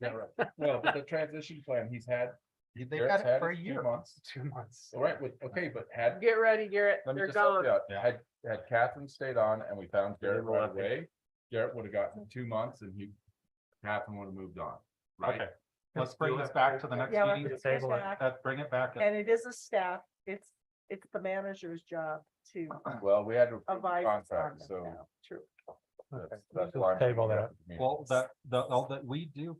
Well, but the transition plan, he's had. They've Garrett's got it had for a it 2 year. months. 2 months. All right, okay, but had. Get ready, Garrett. Let me They're just help gone. you out. Yeah. Had Catherine stayed on and we found Garrett didn't right want it. away, Garrett would have gotten 2 months and he Catherine would have moved on, right? Okay, let's bring this back to the next Yeah, meeting. let's bring it back. Bring it back. And it is a staff, it's the manager's job to Well, we had to approve the advise. us on contract, them so. now. True. That's why I'm Table bringing it that. up at the meeting. Well, that we do,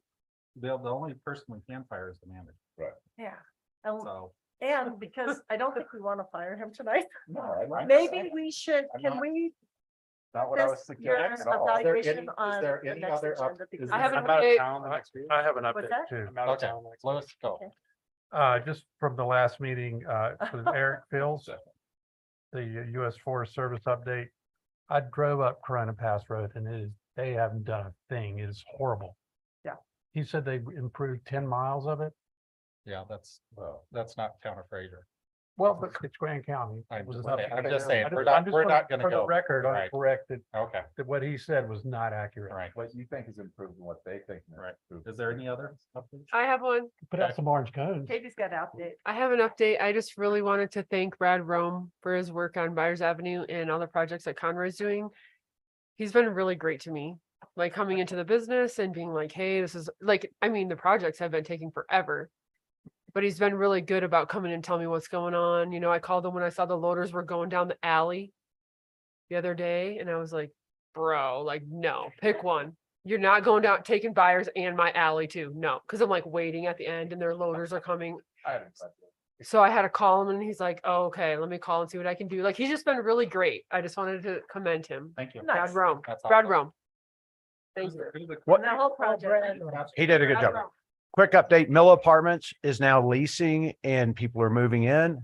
the only person we can fire is the manager, Yeah. And, so. and because I don't think we want to fire him tonight, No, I like maybe that. we should, I'm can not- we? Not what I was This your suggesting at all. evaluation is on there the any next other up- agenda, is because there- I have an I'm out of update. town the next week. I have an What's update that? too. I'm out of town next week. Let's go. Okay. Just from the last meeting, with Eric Fields, the US Forest Service update. I drove up Corona Pass Road and they haven't done a thing. It is horrible. Yeah. He said they improved 10 miles of it. Yeah, that's not town of Fraser. Well, but it's Grand County. I'm It was just up saying- there. I'm just saying, I we're I'm not- just we're for- not gonna for the go. record, I Right. corrected Okay, that what he said was not accurate. right. What you think is improved and what they think. is Right. improved. Is there any other updates? I have one. Put out some orange cones. Katie's got an update. I have an update. I just really wanted to thank Brad Rome for his work on Byers Avenue and all the projects that Conroy's doing. He's been really great to me, like coming into the business and being like, hey, this is like, I mean, the projects have been taking forever. But he's been really good about coming and telling me what's going on. You know, I called him when I saw the loaders were going down the alley the other day, and I was like, bro, like, no, pick one. You're not going down, taking Byers and my alley too. No, because I'm like waiting at the end and their loaders are coming. I had it. So I had to call him and he's like, oh, okay, let me call and see what I can do. Like, he's just been really great. I just wanted to commend him. Thank you. Brad Rome, That's Brad awesome. Rome. Thank you. What, That whole project. he did a good Brad job. Rome. Quick update, Mill Apartments is now leasing and people are moving in.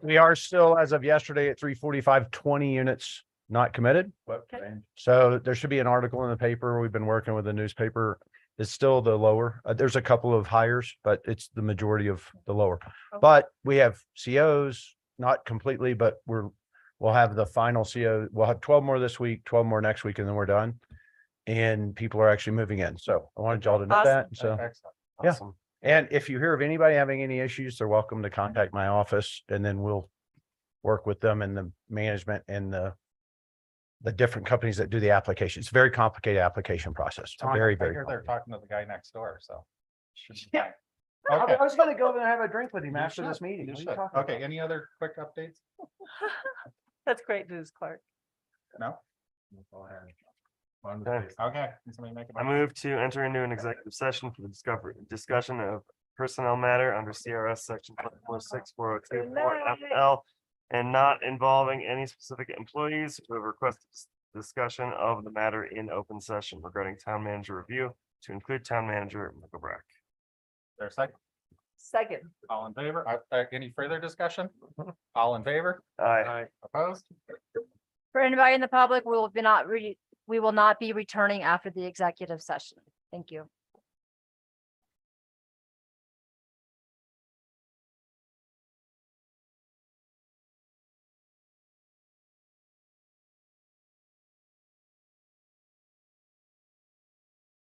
We are still, as of yesterday, at 345, 20 units not committed. What? Okay. So there should be an article in the paper. We've been working with the newspaper. It's still the lower. There's a couple of hires, but it's the majority of the lower. Okay. But we have COs, not completely, but we'll have the final CO. We'll have 12 more this week, 12 more next week, and then we're done. And people are actually moving in. So I wanted y'all to know that. So, Excellent. yeah. Awesome. and if you hear of anybody having any issues, they're welcome to contact my office and then we'll work with them and the management and the different companies that do the application. It's a very complicated application process. Tanya, Very, I very. hear they're complicated. talking to the guy next door, so. should be Yeah. fine. Okay. I was gonna go over and have a drink with him You after should, this meeting. you What are you should. talking Okay, about? any other quick updates? That's great news, Clark. No? That's all I had. Fun with Okay. this. Okay. Can somebody make a I motion? move to enter into an executive session for the discussion of personnel matter under CRS section 46402 and not involving any specific employees who have requested discussion of the matter in open session regarding town manager review to include town manager Michael Brack. There a second? Second. All in favor? Any further discussion? All in favor? Aye. Opposed? For anybody in the public, we will not be returning after the executive session. Thank you.